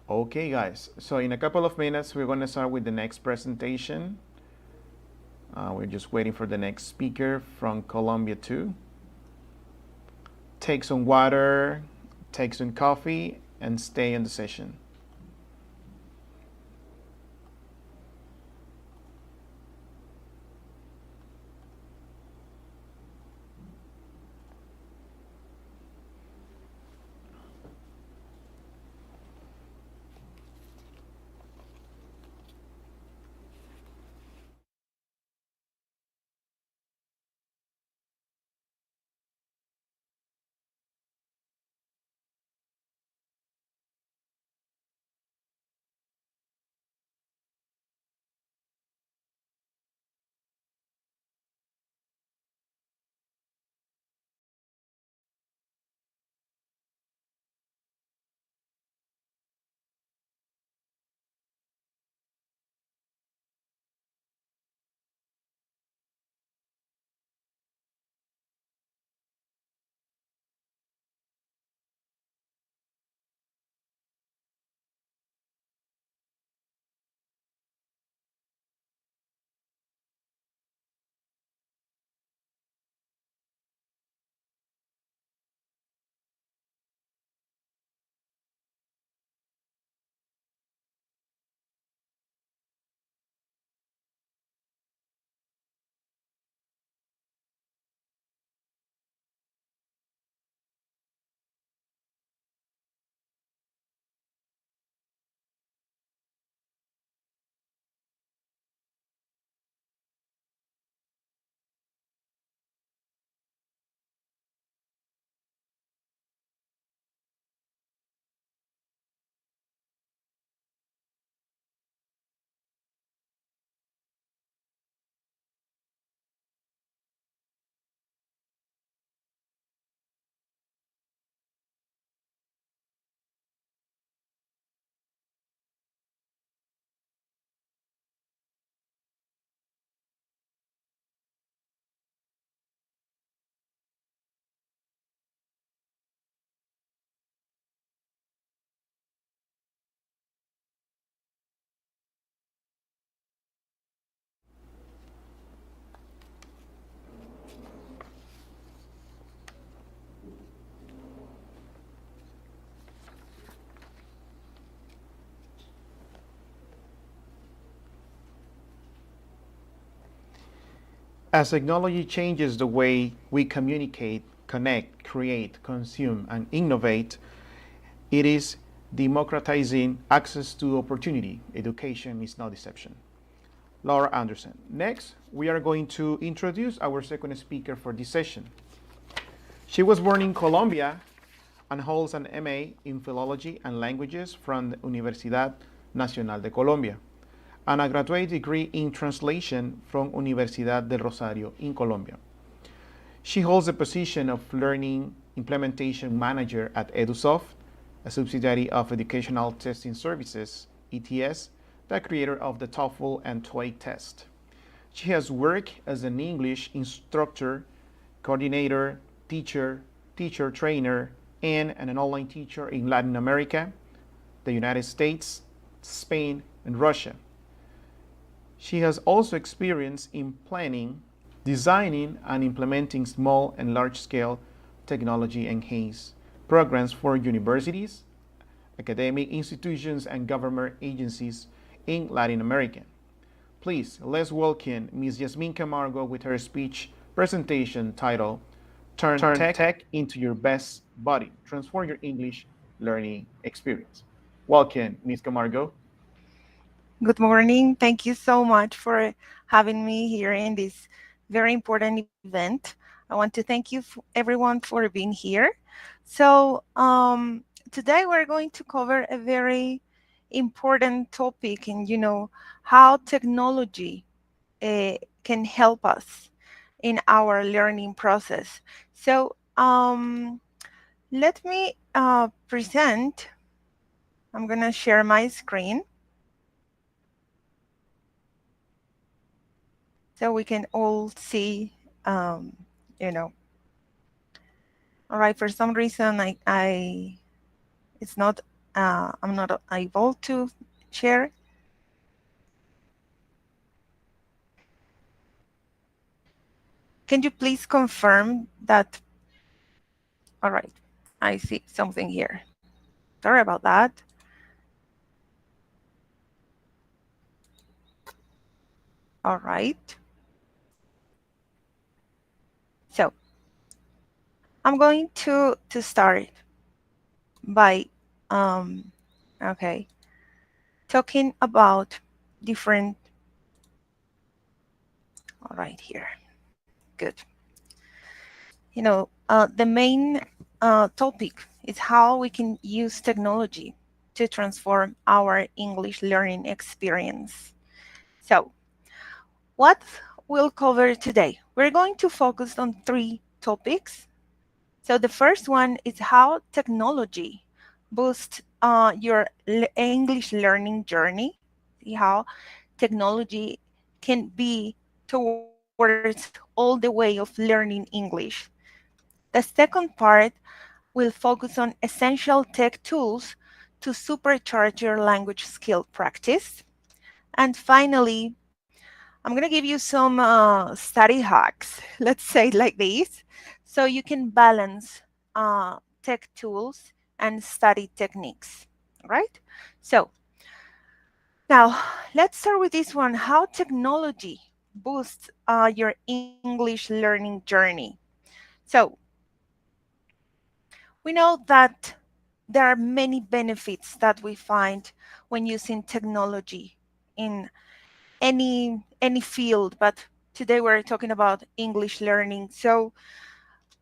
Okay, guys, so in a couple of minutes, we're going to start with the next presentation. We're just waiting for the next speaker from Colombia too. Take some water, take some coffee, and stay in the session. As technology changes the way we communicate, connect, create, consume, and innovate, it is democratizing access to opportunity. Education is no deception. Laura Anderson. Next, we are going to introduce our second speaker for this session. She was born in Colombia and holds an MA in Philology and Languages from the Universidad Nacional de Colombia, and a graduate degree in translation from Universidad del Rosario in Colombia. She holds the position of Learning Implementation Manager at EduSoft, a subsidiary of Educational Testing Services, ETS, the creator of the TOEFL and TOEIC test. She has worked as an English instructor, coordinator, teacher, teacher trainer and an online teacher in Latin America, the United States, Spain, and Russia. She has also experience in planning, designing, and implementing small and large-scale technology-enhanced programs for universities, academic institutions, and government agencies in Latin America. Please, let's welcome Ms. Yasmin Camargo with her speech presentation titled Turn Tech into Your Best Buddy, Transform Your English Learning Experience. Welcome, Ms. Camargo. Good morning. Thank you so much for having me here in this very important event. I want to thank you everyone for being here. So today we're going to cover a very important topic, and how technology can help us in our learning process. So let me present. I'm going to share my screen so we can all see, All right, for some reason, it's not, I'm not able to share. Can you please confirm that? All right, I see something here. Sorry about that. All right. So I'm going to start by, talking about different, all right, here. Good. The main topic is how we can use technology to transform our English learning experience. So, what we'll cover today? We're going to focus on 3 topics. So the first one is how technology boosts your English learning journey. See how technology can be towards all the way of learning English. The second part will focus on essential tech tools to supercharge your language skill practice. And finally, I'm going to give you some study hacks, let's say it like this, so you can balance tech tools and study techniques, right? So now let's start with this one, how technology boosts your English learning journey. So we know that there are many benefits that we find when using technology in any field, but today we're talking about English learning. So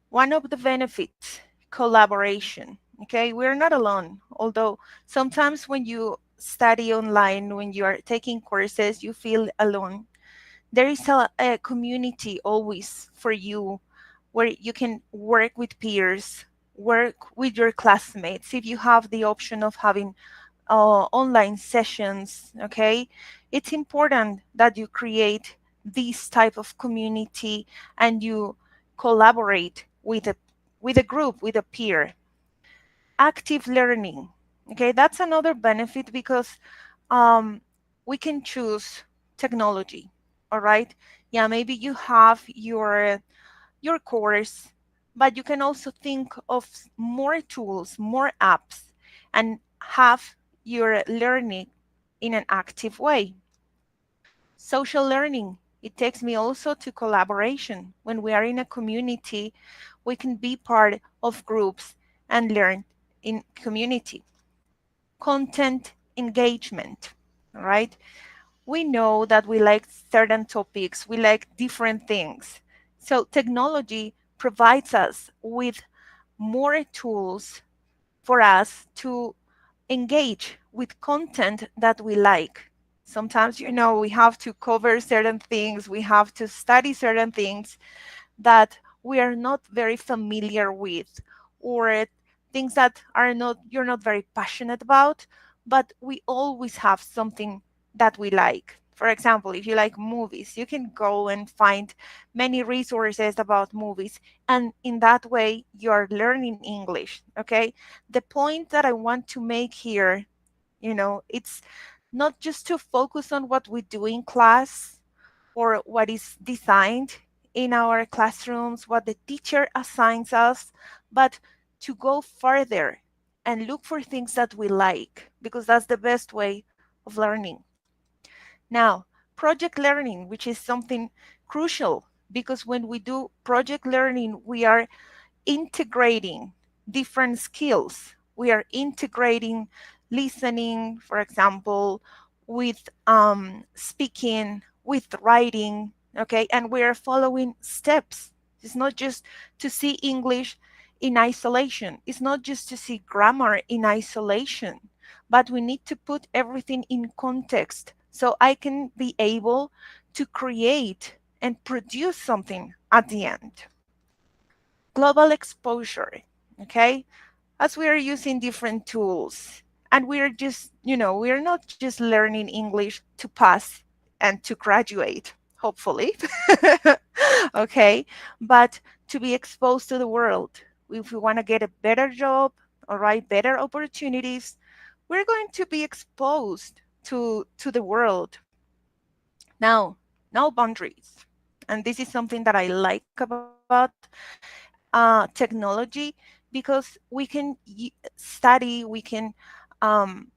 one of the benefits, collaboration. Okay, we're not alone, although sometimes when you study online, when you are taking courses, you feel alone. There is a community always for you where you can work with peers, work with your classmates. If you have the option of having online sessions, okay, it's important that you create this type of community and you collaborate with a group, with a peer. Active learning, okay, that's another benefit because we can choose technology. All right, yeah, maybe you have your course, but you can also think of more tools, more apps, and have your learning in an active way. Social learning, it takes me also to collaboration. When we are in a community, we can be part of groups and learn in community. Content engagement, all right? We know that we like certain topics, we like different things. So technology provides us with more tools for us to engage with content that we like. Sometimes, we have to cover certain things, we have to study certain things that we are not very familiar with, or things that you're not very passionate about, but we always have something that we like. For example, if you like movies, you can go and find many resources about movies, and in that way you're learning English. Okay, the point that I want to make here, it's not just to focus on what we do in class or what is designed in our classrooms, what the teacher assigns us, but to go further and look for things that we like, because that's the best way of learning. Now, project learning, which is something crucial, because when we do project learning, we are integrating different skills. We are integrating listening, for example, with speaking, with writing, okay? And we are following steps. It's not just to see English in isolation. It's not just to see grammar in isolation, but we need to put everything in context so I can be able to create and produce something at the end. Global exposure, okay? As we are using different tools and we are just, we are not just learning English to pass and to graduate, hopefully, okay? But to be exposed to the world. If we want to get a better job, all right, better opportunities, we're going to be exposed to the world. Now, no boundaries. And this is something that I like about technology, because we can study, we can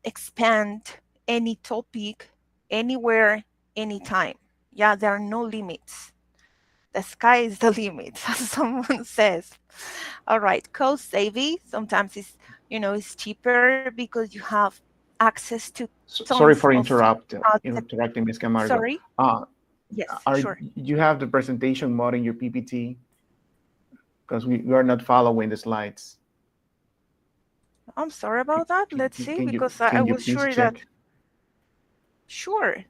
expand any topic anywhere, anytime. Yeah, there are no limits. The sky is the limit, as someone says. All right, cost saving. Sometimes it's cheaper because you have access to tons Sorry for of interrupting, Ms. Camargo. sorry. Yes, Are sure. you have the presentation mode in your PPT? Because we are not following the slides. I'm sorry about that. Let's see, because I Can you was please sure that. check? Sure.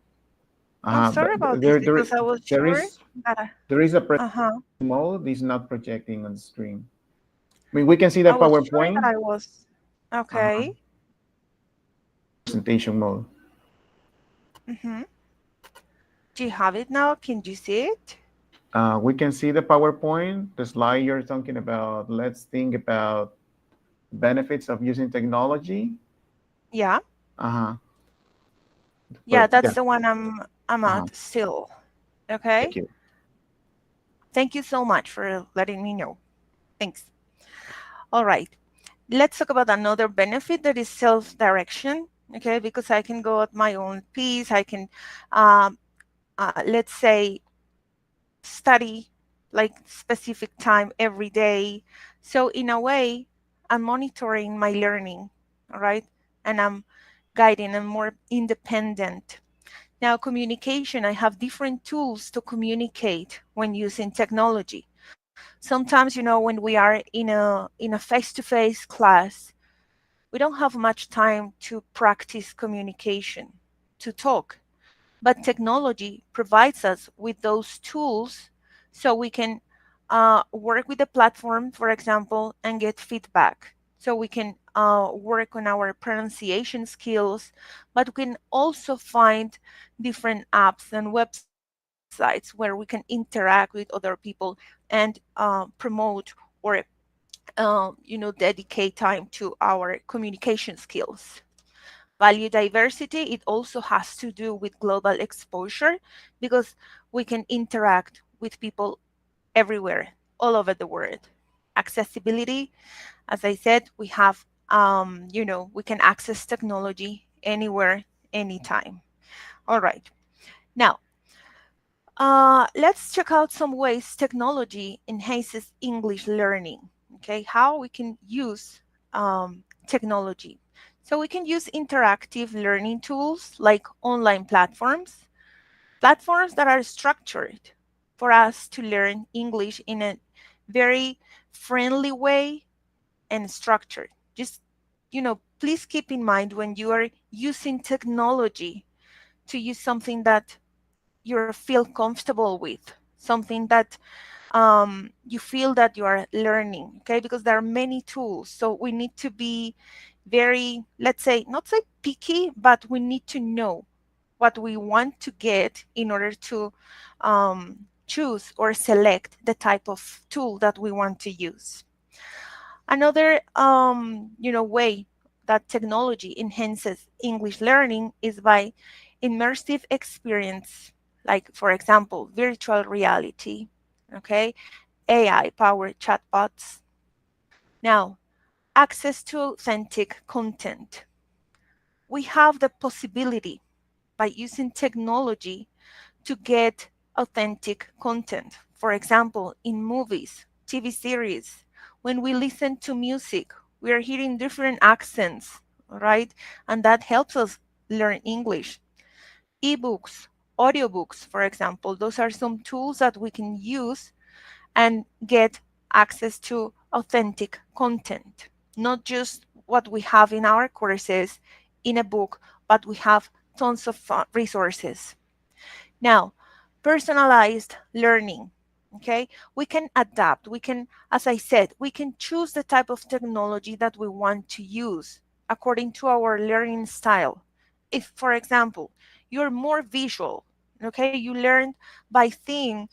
I'm sorry But about this, because I was there sure is that. there is a Uh-huh. mode is not projecting on the screen. I mean, we can see the I was sure that PowerPoint I was. Okay. presentation mode. Mm-hmm. Do you have it now? Can you see it? We can see the PowerPoint, the slide you're talking about. Let's think about benefits of using technology. Yeah. Uh-huh. Yeah, But that's yeah, the one I'm at still. Okay. thank you. Thank you so much for letting me know. Thanks. All right. Let's talk about another benefit, that is self-direction. Okay, because I can go at my own pace. I can, let's say, study like specific time every day. So in a way, I'm monitoring my learning, all right? And I'm guiding, I'm more independent. Now, communication, I have different tools to communicate when using technology. Sometimes, when we are in a face-to-face class, we don't have much time to practice communication, to talk. But technology provides us with those tools so we can work with the platform, for example, and get feedback. So we can work on our pronunciation skills, but we can also find different apps and websites where we can interact with other people and promote or dedicate time to our communication skills. Value diversity, it also has to do with global exposure, because we can interact with people everywhere, all over the world. Accessibility, as I said, we have, we can access technology anywhere, anytime. All right. Now, let's check out some ways technology enhances English learning. Okay, how we can use technology. So we can use interactive learning tools like online platforms that are structured for us to learn English in a very friendly way and structured. Just, please keep in mind when you are using technology to use something that you feel comfortable with, something that you feel that you are learning, okay? Because there are many tools. So we need to be very, let's say, not say picky, but we need to know what we want to get in order to choose or select the type of tool that we want to use. Another way that technology enhances English learning is by immersive experience, like for example, virtual reality, okay, AI powered chatbots. Now, access to authentic content. We have the possibility by using technology to get authentic content. For example, in movies, TV series, when we listen to music, we are hearing different accents, right? And that helps us learn English. Ebooks, audiobooks, for example, those are some tools that we can use and get access to authentic content, not just what we have in our courses in a book, but we have tons of resources. Now, personalized learning, okay? We can adapt, we can, as I said, we can choose the type of technology that we want to use according to our learning style. If, for example, you're more visual, okay, you learn by seeing,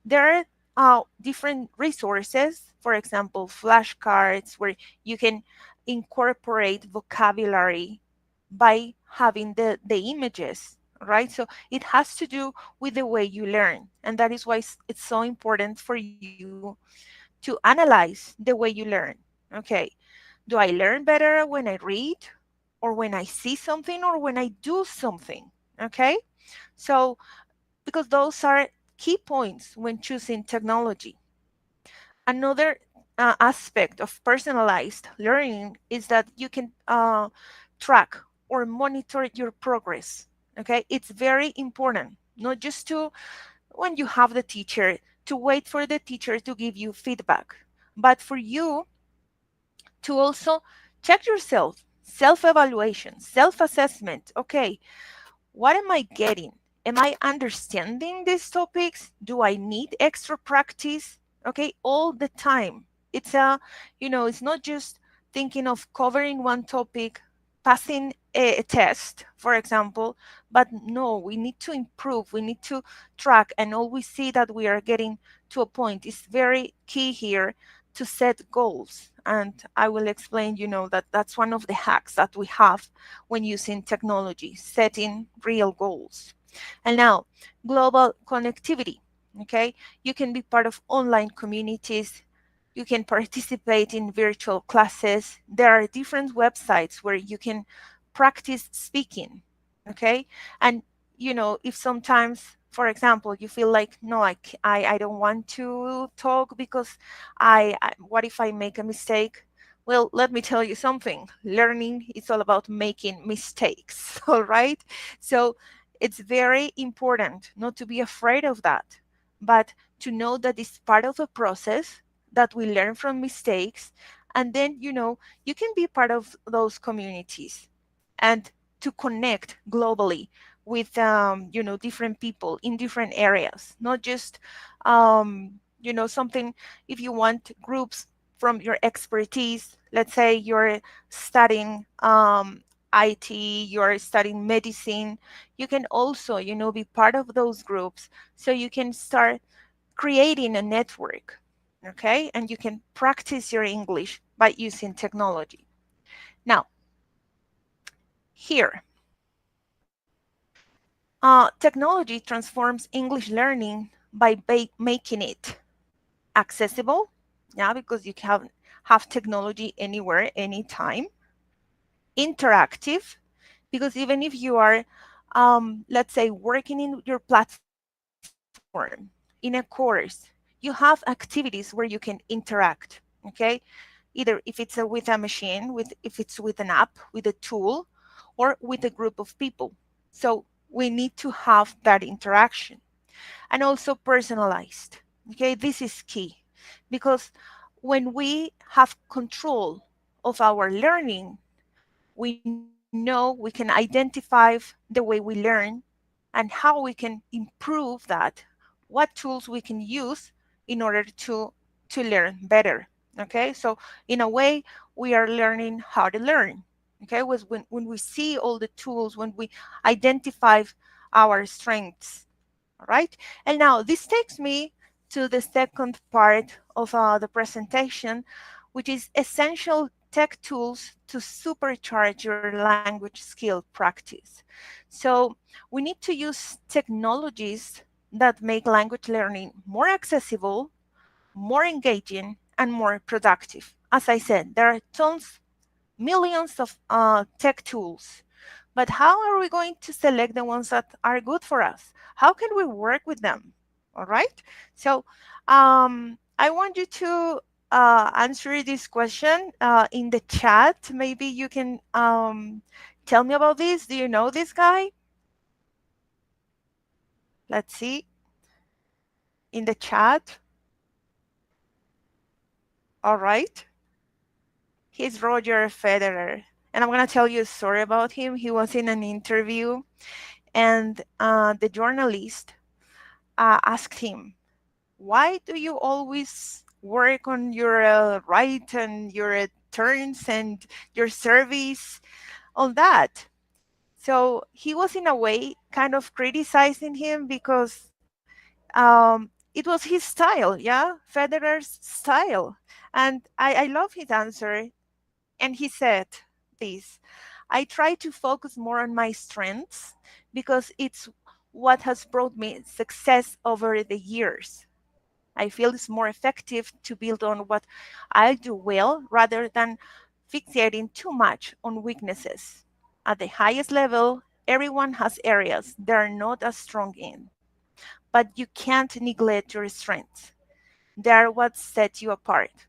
there are different resources, for example, flashcards, where you can incorporate vocabulary by having the images, right? So it has to do with the way you learn. And that is why it's so important for you to analyze the way you learn. Okay, do I learn better when I read, or when I see something, or when I do something? Okay, so because those are key points when choosing technology. Another aspect of personalized learning is that you can track or monitor your progress. Okay, it's very important, not just to, when you have the teacher, to wait for the teacher to give you feedback, but for you to also check yourself, self-evaluation, self-assessment. Okay, what am I getting? Am I understanding these topics? Do I need extra practice? Okay, all the time. It's it's not just thinking of covering one topic, passing a test, for example, but no, we need to improve, we need to track and always see that we are getting to a point. It's very key here to set goals. And I will explain, that that's one of the hacks that we have when using technology, setting real goals. And now, global connectivity. Okay, you can be part of online communities. You can participate in virtual classes. There are different websites where you can practice speaking. Okay, and if sometimes, for example, you feel like, no, I don't want to talk because what if I make a mistake? Well, let me tell you something. Learning is all about making mistakes, all right? So it's very important not to be afraid of that, but to know that it's part of a process, that we learn from mistakes, and then, you can be part of those communities and to connect globally with, different people in different areas, not just, something, if you want groups from your expertise. Let's say you're studying IT, you're studying medicine. You can also, be part of those groups, so you can start creating a network, okay? And you can practice your English by using technology. Now, here, technology transforms English learning by making it accessible, yeah, because you can have technology anywhere, anytime. Interactive, because even if you are, let's say, working in your platform, in a course, you have activities where you can interact, okay? Either if it's with a machine, if it's with an app, with a tool, or with a group of people. So we need to have that interaction. And also personalized, okay? This is key, because when we have control of our learning, we know we can identify the way we learn and how we can improve that, what tools we can use in order to learn better. Okay, so in a way, we are learning how to learn. Okay, when we see all the tools, when we identify our strengths. All right. And now this takes me to the second part of the presentation, which is essential tech tools to supercharge your language skill practice. So we need to use technologies that make language learning more accessible, more engaging, and more productive. As I said, there are millions of tech tools. But how are we going to select the ones that are good for us? How can we work with them? All right. So I want you to answer this question in the chat. Maybe you can tell me about this. Do you know this guy? Let's see in the chat. All right. He's Roger Federer. And I'm going to tell you a story about him. He was in an interview, and the journalist asked him, why do you always work on your right and your turns and your service, all that? So he was in a way kind of criticizing him because it was his style, yeah, Federer's style. And I love his answer. And he said this: I try to focus more on my strengths because it's what has brought me success over the years. I feel it's more effective to build on what I do well rather than fixating too much on weaknesses. At the highest level, everyone has areas they're not as strong in, but you can't neglect your strengths. They are what set you apart.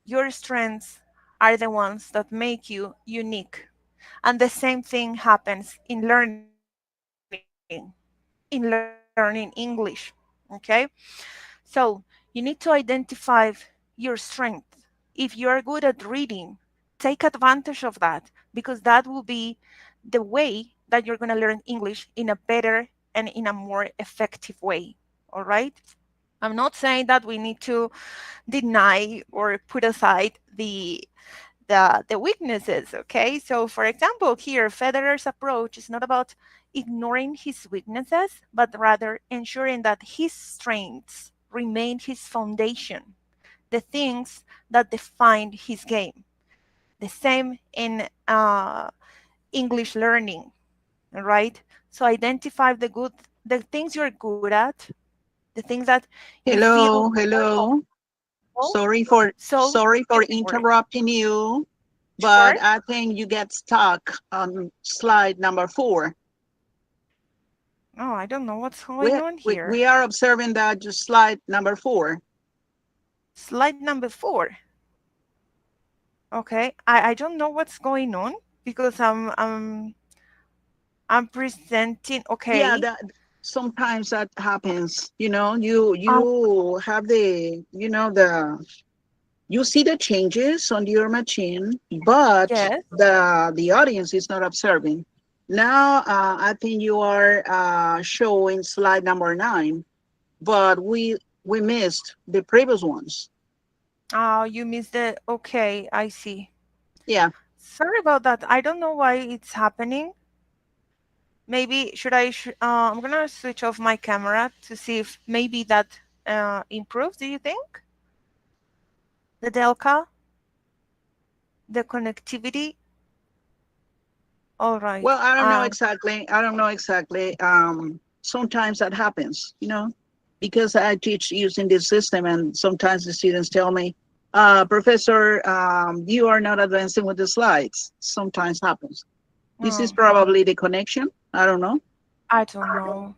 Your strengths are the ones that make you unique. And the same thing happens in learning English. Okay? So you need to identify your strength. If you are good at reading, take advantage of that, because that will be the way that you're going to learn English in a better and in a more effective way. All right? I'm not saying that we need to deny or put aside the weaknesses. Okay, so for example, here Federer's approach is not about ignoring his weaknesses, but rather ensuring that his strengths remain his foundation, the things that define his game. The same in English learning, right? So identify the things you're good at, the things that you feel Hello, more hello. comfortable. So Sorry for work. interrupting you, Sure. but I think you get stuck on slide number 4. Oh, I don't know what's We going on we, here. we are observing that just slide number 4. Slide number 4. Okay, I don't know what's going on because I'm presenting. Yeah, Okay. that sometimes that happens. You Um. you have you see the changes on your machine, but Yes. the audience is not observing. Now, I think you are showing slide number 9, but we missed the previous ones. Oh, you missed the. Okay, I see. Yeah. Sorry about that. I don't know why it's happening. Maybe should I? I'm gonna switch off my camera to see if maybe that improves. Do you think the delta, the connectivity? All right. Well, I don't know exactly. I don't know exactly. Sometimes that happens, because I teach using this system, and sometimes the students tell me, Professor, you are not advancing with the slides. Sometimes happens. This is Oh, probably the connection. I don't know. I don't know.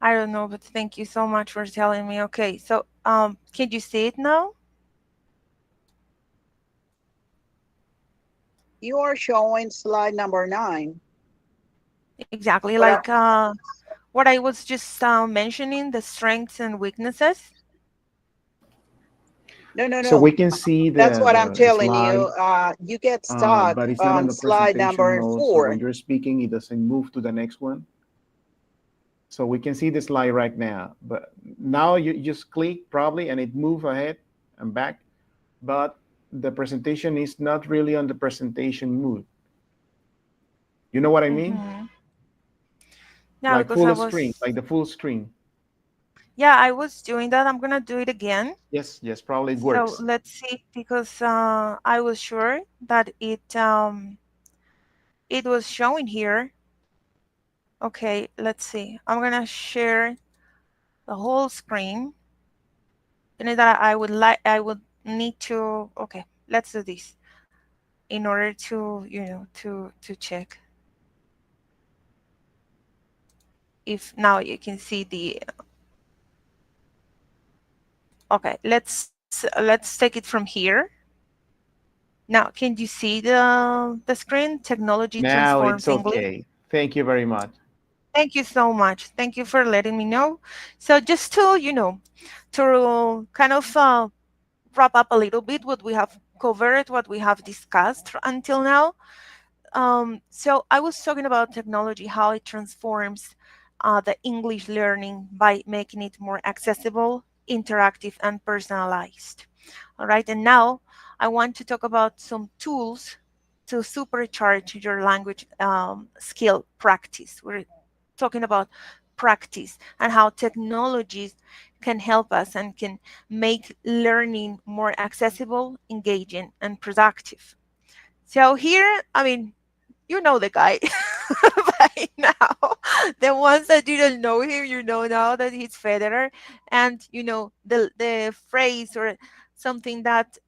I don't know, but thank you so much for telling me. Okay, so can you see it now? You are showing slide number 9. Exactly, But like what I was just mentioning, the strengths and weaknesses. no, no, So we no. can see That's what I'm the telling you. slide, You get stuck but it's not on on the slide presentation number mode. So 4. when you're speaking, it doesn't move to the next one. So we can see the slide right now, but now you just click probably and it move ahead and back, but the presentation is not really on the presentation mood. You know what I mean? Mm-hmm. Yeah, Like because I full screen, was, like the full screen. yeah, I was doing that. I'm gonna do it again. Yes, yes, probably it So works. let's see, because I was sure that it was showing here. Okay, let's see. I'm gonna share the whole screen. You know that I would need to. Okay, let's do this in order to to check if now you can see the. Okay, let's take it from here. Now, can you see the screen? Technology Now it's transforms English. okay. Thank you very much. Thank you so much. Thank you for letting me know. So just to, to kind of wrap up a little bit what we have covered, what we have discussed until now. So I was talking about technology, how it transforms the English learning by making it more accessible, interactive, and personalized. All right, and now I want to talk about some tools to supercharge your language skill practice. We're talking about practice and how technologies can help us and can make learning more accessible, engaging, and productive. So here, I mean, you know the guy by now. The ones that didn't know him, you know now that he's Federer, and you know the phrase or something that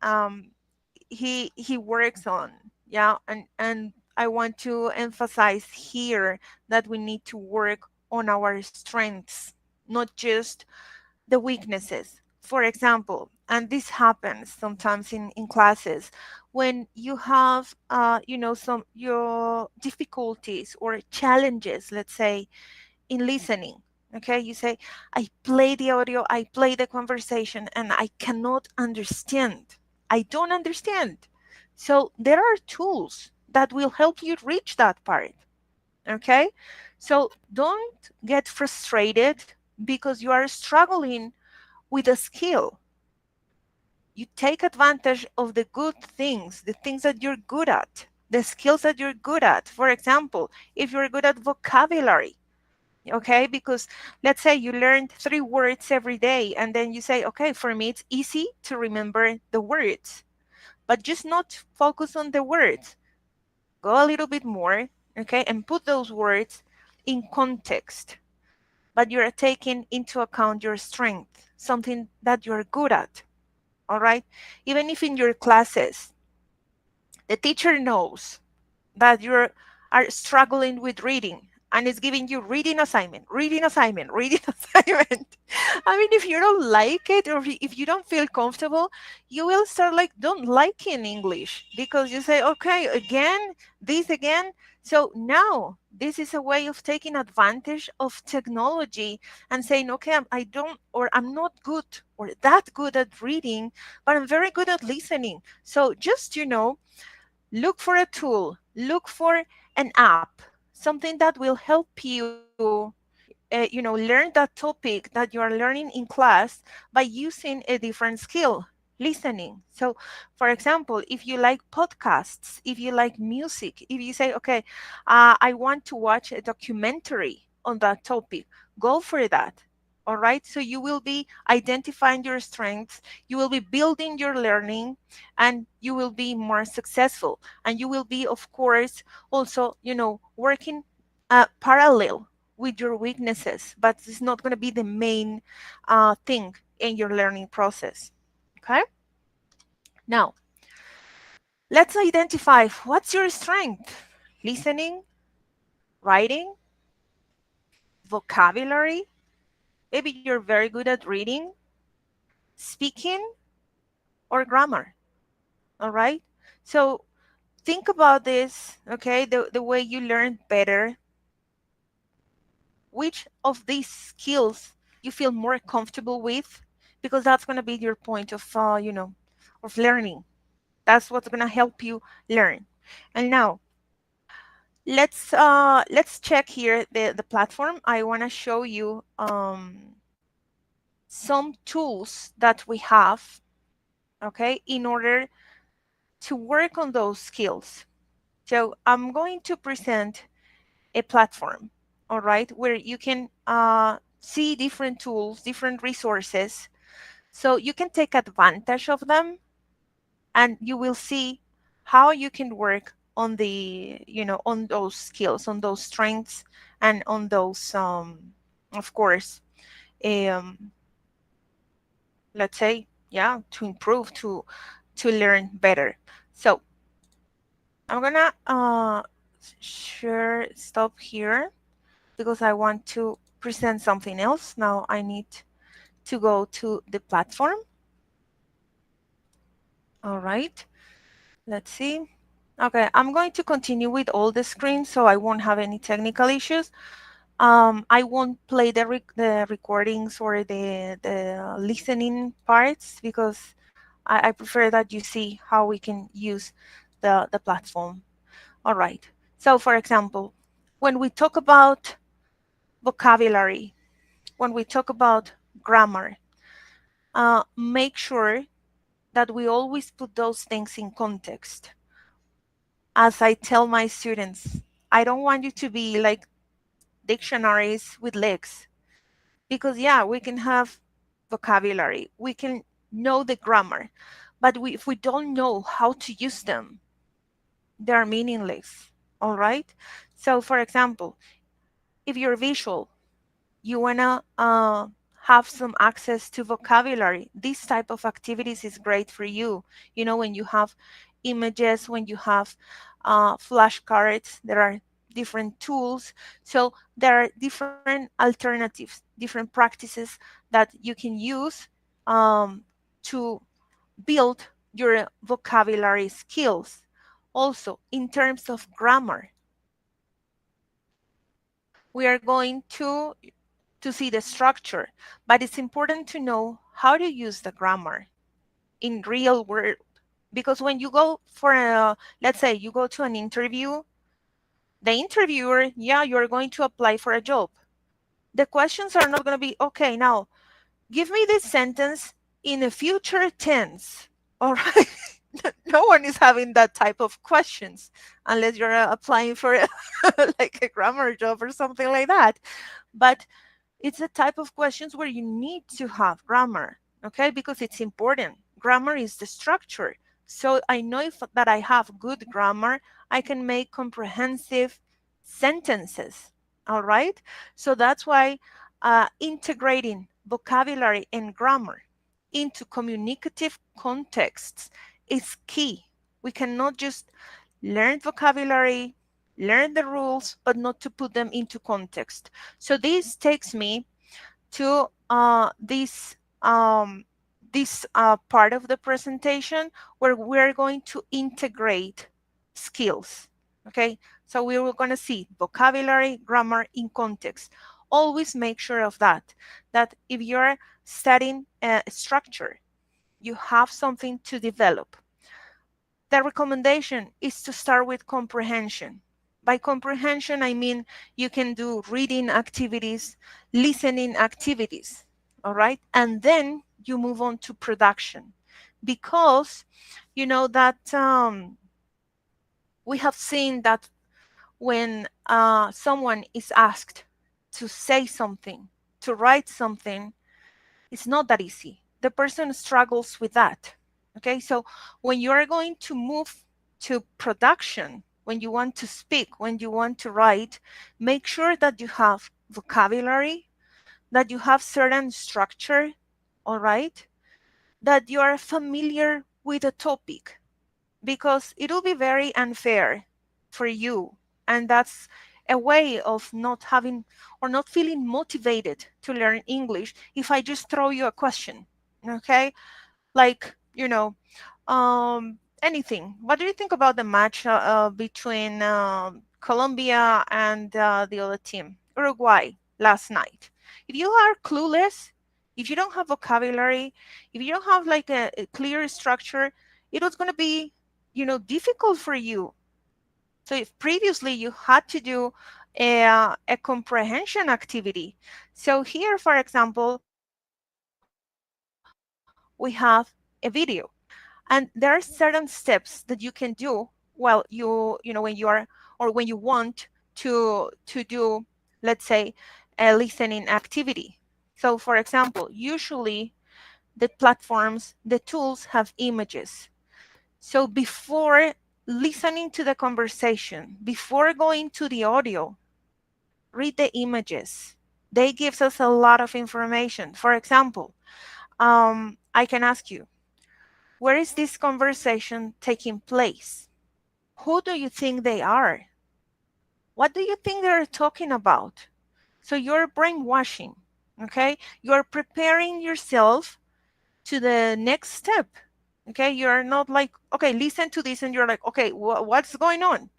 he works on. Yeah, and I want to emphasize here that we need to work on our strengths, not just the weaknesses. For example, and this happens sometimes in classes, when you have some your difficulties or challenges, let's say, in listening. Okay, you say, I play the audio, I play the conversation, and I cannot understand. I don't understand. So there are tools that will help you reach that part. Okay, so don't get frustrated because you are struggling with a skill. You take advantage of the good things, the things that you're good at, the skills that you're good at. For example, if you're good at vocabulary, okay, because let's say you learned 3 words every day, and then you say, okay, for me it's easy to remember the words, but just not focus on the words. Go a little bit more, okay, and put those words in context, but you're taking into account your strength, something that you're good at. All right, even if in your classes the teacher knows that you are struggling with reading and is giving you reading assignment, reading assignment, reading assignment. I mean, if you don't like it or if you don't feel comfortable, you will start like don't liking English because you say, okay, again, this again. So now this is a way of taking advantage of technology and saying, okay, I don't, or I'm not good or that good at reading, but I'm very good at listening. So just, look for a tool, look for an app, something that will help you learn that topic that you are learning in class by using a different skill, listening. So for example, if you like podcasts, if you like music, if you say, okay, I want to watch a documentary on that topic, go for that. All right, so you will be identifying your strengths, you will be building your learning, and you will be more successful, and you will be, of course, also working parallel with your weaknesses, but it's not going to be the main thing in your learning process. Okay, now let's identify what's your strength: listening, writing, vocabulary. Maybe you're very good at reading, speaking, or grammar. All right, so think about this, okay, the way you learn better. Which of these skills you feel more comfortable with, because that's going to be your point of of learning. That's what's going to help you learn. And now let's check here the platform. I want to show you some tools that we have, okay, in order to work on those skills. So I'm going to present a platform. all right, where you can see different tools, different resources, so you can take advantage of them, and you will see how you can work on the, on those skills, on those strengths, and on those, of course, um, let's say, yeah, to improve, to learn better. So I'm gonna stop here because I want to present something else. Now I need to go to the platform. All right, let's see. Okay, I'm going to continue with all the screens so I won't have any technical issues. I won't play the recordings or the listening parts because I prefer that you see how we can use the platform. All right. So for example, when we talk about vocabulary, when we talk about grammar, make sure that we always put those things in context. As I tell my students, I don't want you to be like dictionaries with legs, because yeah, we can have vocabulary, we can know the grammar, but if we don't know how to use them, they are meaningless. All right. So for example, if you're visual, you wanna have some access to vocabulary, this type of activities is great for you. When you have images, when you have flashcards, there are different tools. So there are different alternatives, different practices that you can use to build your vocabulary skills. Also, in terms of grammar, we are going to see the structure, but it's important to know how to use the grammar in real world. Because when you go for let's say you go to an interview, the interviewer, yeah, you're going to apply for a job. The questions are not going to be, okay, now give me this sentence in a future tense. All right. No one is having that type of questions unless you're applying for like a grammar job or something like that. But it's the type of questions where you need to have grammar, okay? Because it's important. Grammar is the structure. So I know if that I have good grammar, I can make comprehensive sentences, all right? So that's why integrating vocabulary and grammar into communicative contexts is key. We cannot just learn vocabulary, learn the rules, but not to put them into context. So this takes me to this part of the presentation where we're going to integrate skills. Okay, so we were going to see vocabulary, grammar in context. Always make sure of that if you're studying a structure, you have something to develop. The recommendation is to start with comprehension. By comprehension, I mean you can do reading activities, listening activities, all right? And then you move on to production, because you know that we have seen that when someone is asked to say something, to write something, it's not that easy. The person struggles with that. Okay, so when you are going to move to production, when you want to speak, when you want to write, make sure that you have vocabulary, that you have certain structure, all right, that you are familiar with a topic, because it will be very unfair for you. And that's a way of not having or not feeling motivated to learn English if I just throw you a question, okay? Like, anything. What do you think about the match between Colombia and the other team, Uruguay, last night? If you are clueless, if you don't have vocabulary, if you don't have like a clear structure, it was going to be, difficult for you. So if previously you had to do a comprehension activity. So here, for example, we have a video. And there are certain steps that you can do while when you are or when you want to do let's say, a listening activity. So for example, usually the platforms, the tools have images. So before listening to the conversation, before going to the audio, read the images. They gives us a lot of information. For example, I can ask you, where is this conversation taking place? Who do you think they are? What do you think they're talking about? So you're brainwashing, okay? You're preparing yourself to the next step, okay? You're not like, okay, listen to this, and you're like, okay, what's going on?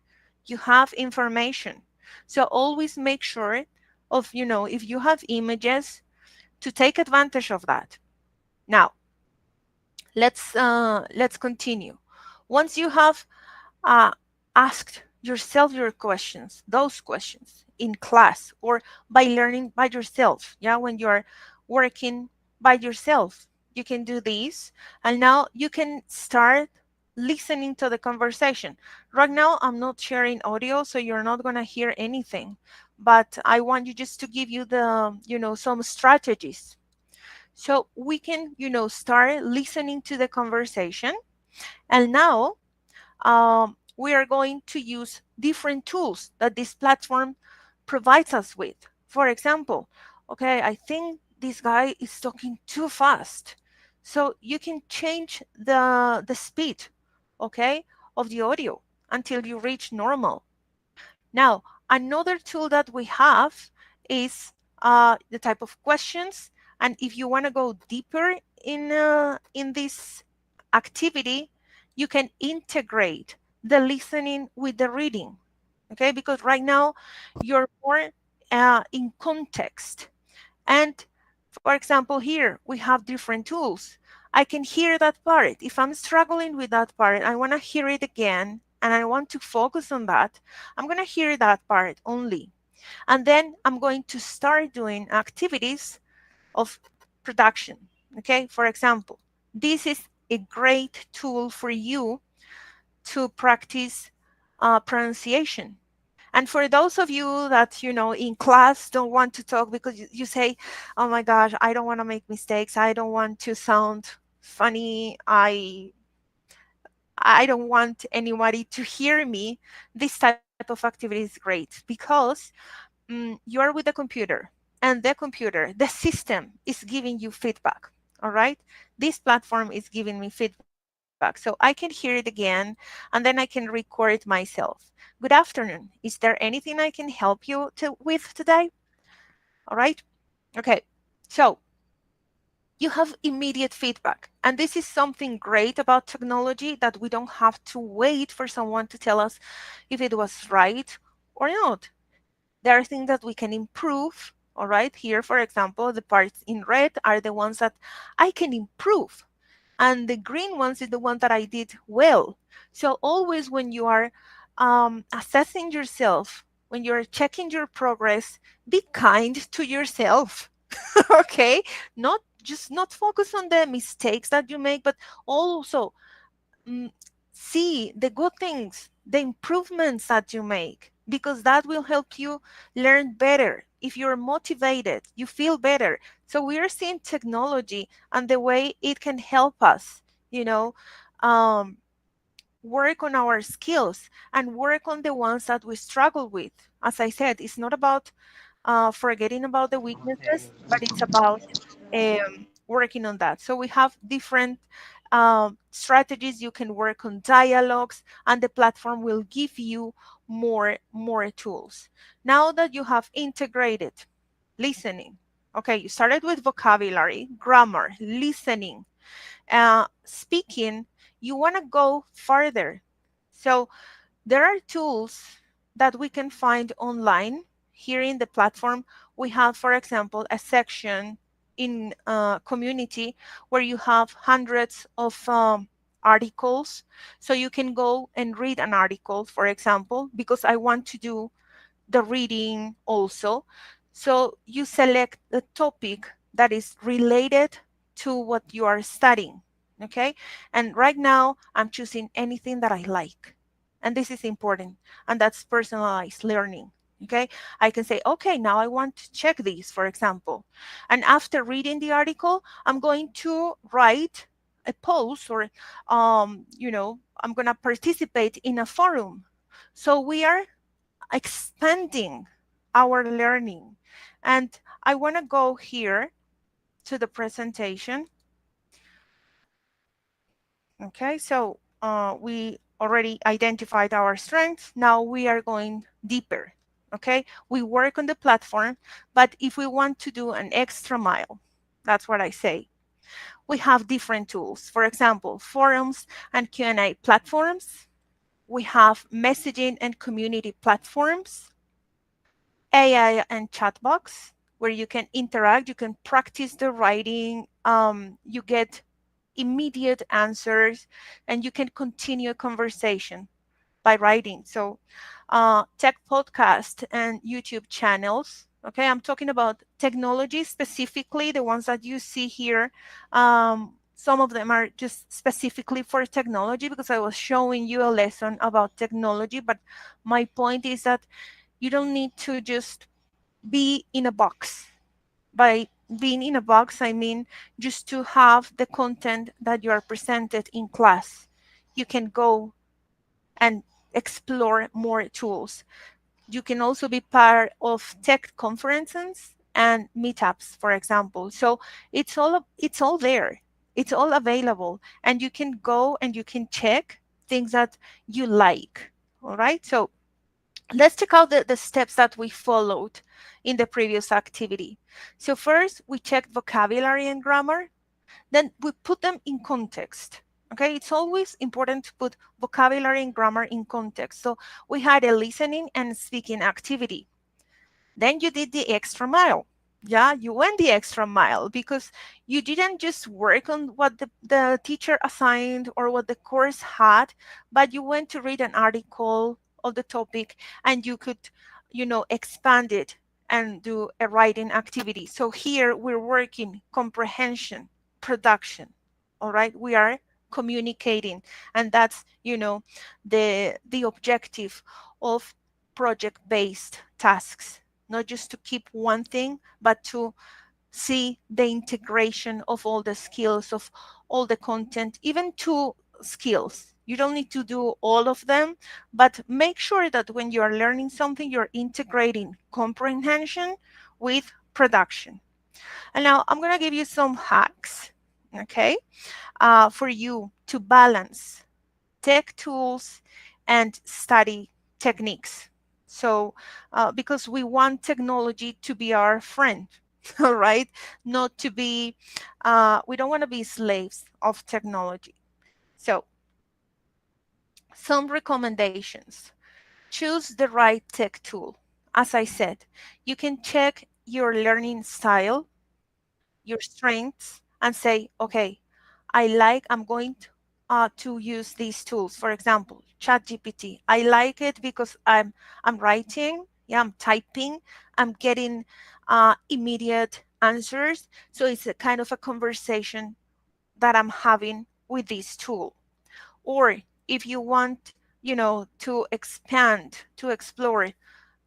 You have information. So always make sure of, if you have images, to take advantage of that. Now, let's continue. Once you have uh, asked yourself your questions, those questions in class or by learning by yourself, yeah, when you're working by yourself, you can do this, and now you can start listening to the conversation. Right now, I'm not sharing audio, so you're not going to hear anything, but I want you just to give you the, some strategies. So we can, start listening to the conversation. And now we are going to use different tools that this platform provides us with. For example, okay, I think this guy is talking too fast. So you can change the speed, okay, of the audio until you reach normal. Now, another tool that we have is the type of questions. And if you want to go deeper in this activity, you can integrate the listening with the reading, okay? Because right now you're more in context. And for example, here we have different tools. I can hear that part. If I'm struggling with that part, I want to hear it again, and I want to focus on that. I'm going to hear that part only. And then I'm going to start doing activities of production. Okay, for example, this is a great tool for you to practice pronunciation. And for those of you that, in class don't want to talk because you say, oh my gosh, I don't want to make mistakes. I don't want to sound funny. I don't want anybody to hear me. This type of activity is great because you're with the computer, and the computer, the system is giving you feedback. All right. This platform is giving me feedback. So I can hear it again, and then I can record myself. Good afternoon. Is there anything I can help you with today? All right. Okay. So you have immediate feedback. And this is something great about technology, that we don't have to wait for someone to tell us if it was right or not. There are things that we can improve. All right. Here, for example, the parts in red are the ones that I can improve. And the green ones is the one that I did well. So always when you are assessing yourself, when you're checking your progress, be kind to yourself. Okay, not focus on the mistakes that you make, but also mm, see the good things, the improvements that you make, because that will help you learn better. If you're motivated, you feel better. So we are seeing technology and the way it can help us, um, work on our skills and work on the ones that we struggle with. As I said, it's not about forgetting about the weaknesses, but it's about working on that. So we have different strategies. You can work on dialogues, and the platform will give you more tools. Now that you have integrated listening, okay, you started with vocabulary, grammar, listening, speaking, you want to go further. So there are tools that we can find online. Here in the platform, we have, for example, a section in community where you have hundreds of articles. So you can go and read an article, for example, because I want to do the reading also. So you select the topic that is related to what you are studying. Okay. And right now I'm choosing anything that I like. And this is important. And that's personalized learning. Okay, I can say, okay, now I want to check these, for example. And after reading the article, I'm going to write a post, or, you know, I'm going to participate in a forum. So we are expanding our learning. And I want to go here to the presentation. Okay, so we already identified our strengths. Now we are going deeper. Okay, we work on the platform, but if we want to do an extra mile, that's what I say, we have different tools. For example, forums and Q&A platforms. We have messaging and community platforms, AI and chat box, where you can interact, you can practice the writing, you get immediate answers, and you can continue a conversation by writing. So tech podcast and YouTube channels. Okay, I'm talking about technology specifically, the ones that you see here. Some of them are just specifically for technology because I was showing you a lesson about technology, but my point is that you don't need to just be in a box. By being in a box, I mean just to have the content that you are presented in class. You can go and explore more tools. You can also be part of tech conferences and meetups, for example. So it's all there. It's all available, and you can go and you can check things that you like. All right. So let's check out the steps that we followed in the previous activity. So first, we checked vocabulary and grammar. Then we put them in context. Okay, it's always important to put vocabulary and grammar in context. So we had a listening and speaking activity. Then you did the extra mile. Yeah, you went the extra mile because you didn't just work on what the teacher assigned or what the course had, but you went to read an article of the topic and you could, you know, expand it and do a writing activity. So here we're working comprehension, production. All right, we are communicating, and that's, you know, the objective of project-based tasks, not just to keep one thing, but to see the integration of all the skills, of all the content, even 2 skills. You don't need to do all of them, but make sure that when you are learning something, you're integrating comprehension with production. And now I'm going to give you some hacks, okay, for you to balance tech tools and study techniques. So because we want technology to be our friend, all right, not to be, we don't want to be slaves of technology. So some recommendations: choose the right tech tool. As I said, you can check your learning style, your strengths, and say, okay, I'm going to use these tools. For example, ChatGPT. I like it because I'm writing, yeah, I'm typing, I'm getting immediate answers. So it's a kind of a conversation that I'm having with this tool. Or if you want, you know, to expand, to explore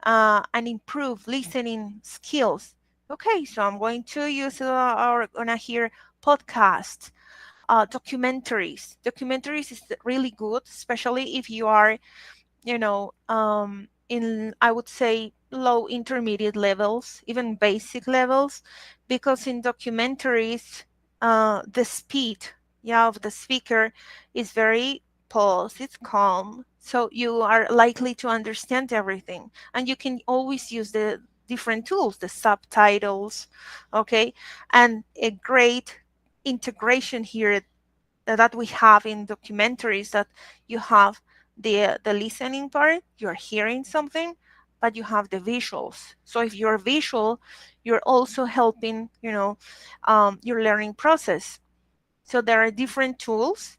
and improve listening skills, okay, so I'm going to use or gonna hear podcasts, documentaries. Documentaries is really good, especially if you are, you know, in, I would say, low intermediate levels, even basic levels, because in documentaries, the speed, yeah, of the speaker is very paused, it's calm, so you are likely to understand everything, and you can always use the different tools, the subtitles, okay, and a great integration here that we have in documentaries, that you have the listening part, you're hearing something, but you have the visuals. So if you're visual, you're also helping, you know, your learning process. So there are different tools,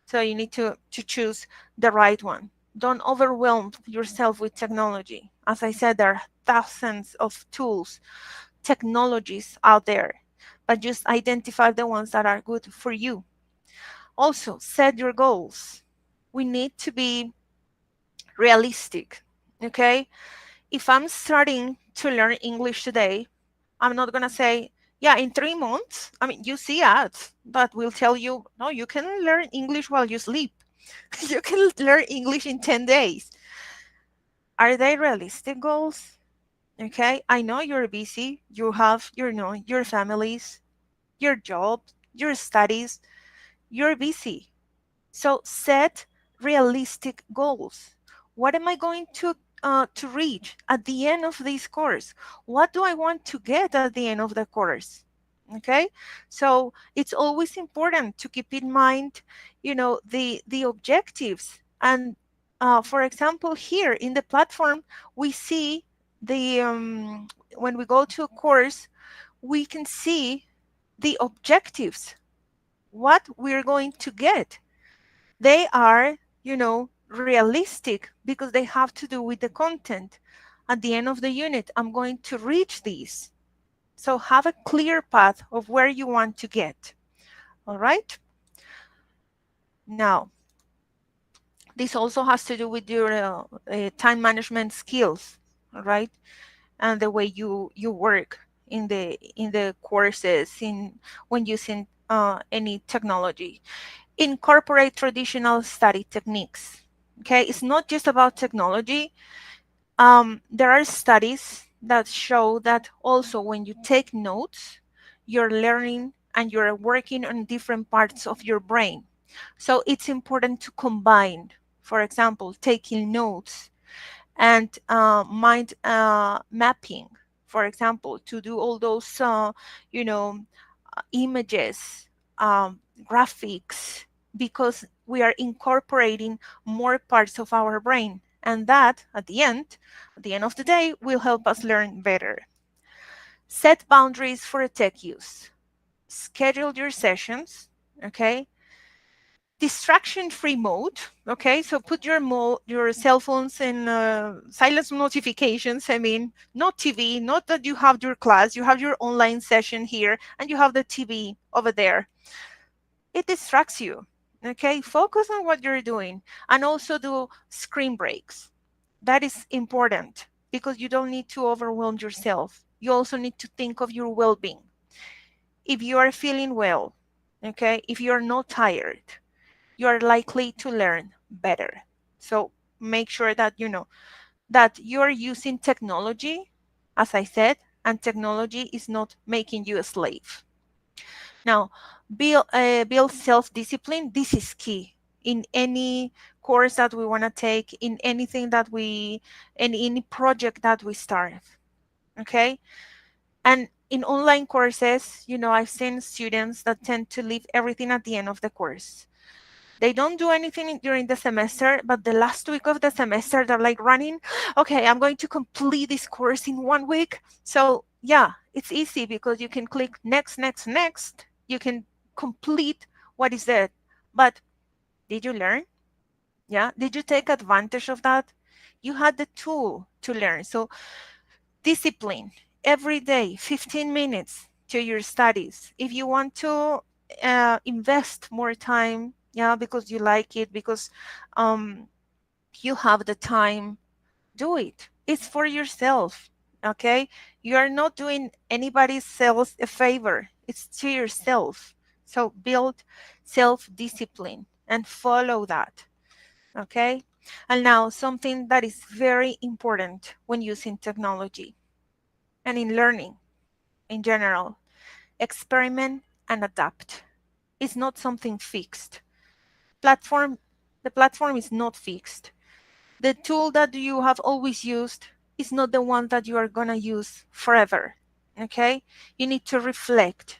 so you need to choose the right one. Don't overwhelm yourself with technology. As I said, there are thousands of tools, technologies out there, but just identify the ones that are good for you. Also, set your goals. We need to be realistic, okay? if I'm starting to learn English today, I'm not going to say, yeah, in 3 months. I mean, you see ads that will tell you, no, you can learn English while you sleep. You can learn English in 10 days. Are they realistic goals? Okay, I know you're busy. You have your families, your job, your studies. You're busy. So set realistic goals. What am I going to reach at the end of this course? What do I want to get at the end of the course? Okay, so it's always important to keep in mind, the objectives. And for example, here in the platform, we see the when we go to a course, we can see the objectives, what we're going to get. They are, realistic because they have to do with the content. At the end of the unit, I'm going to reach these. So have a clear path of where you want to get. All right. Now, this also has to do with your time management skills, all right, and the way you work in the courses, when using any technology. Incorporate traditional study techniques. Okay, it's not just about technology. There are studies that show that also when you take notes, you're learning and you're working on different parts of your brain. So it's important to combine, for example, taking notes and mind mapping, for example, to do all those, images, graphics, because we are incorporating more parts of our brain. And that, at the end of the day, will help us learn better. Set boundaries for tech use. Schedule your sessions, okay? Distraction-free mode, okay? So put your cell phones in silence notifications. I mean, not TV, not that you have your class, you have your online session here, and you have the TV over there. It distracts you, okay? Focus on what you're doing, and also do screen breaks. That is important because you don't need to overwhelm yourself. You also need to think of your well-being. If you are feeling well, okay, if you're not tired, you are likely to learn better. So make sure that that you're using technology, as I said, and technology is not making you a slave. Now, build self-discipline. This is key in any course that we want to take, in anything that in any project that we start. Okay, and in online courses, I've seen students that tend to leave everything at the end of the course. They don't do anything during the semester, but the last week of the semester, they're like running, okay, I'm going to complete this course in 1 week. So yeah, it's easy because you can click next, next, next. You can complete what is there. But did you learn? Yeah. Did you take advantage of that? You had the tool to learn. So discipline every day, 15 minutes to your studies. If you want to invest more time, yeah, because you like it, because you have the time, do it. It's for yourself, okay? You are not doing anybody else a favor. It's to yourself. So build self-discipline and follow that, okay? And now something that is very important when using technology and in learning in general, experiment and adapt. It's not something fixed. The platform is not fixed. The tool that you have always used is not the one that you are going to use forever. Okay? You need to reflect.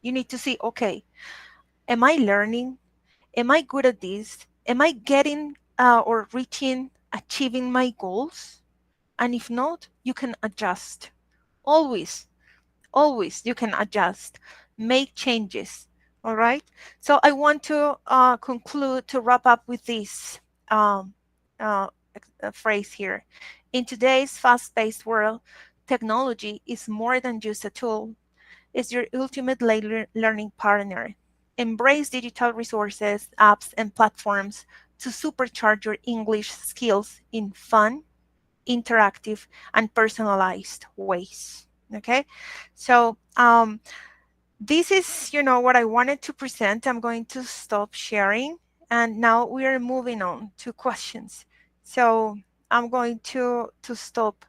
You need to see, okay, am I learning? Am I good at this? Am I getting or reaching, achieving my goals? And if not, you can adjust. Always you can adjust, make changes. All right. So I want to conclude, to wrap up with this phrase here. In today's fast-paced world, technology is more than just a tool. It's your ultimate learning partner. Embrace digital resources, apps, and platforms to supercharge your English skills in fun, interactive and personalized ways. Okay, so this is, what I wanted to present. I'm going to stop sharing, and now we are moving on to questions. So I'm going to stop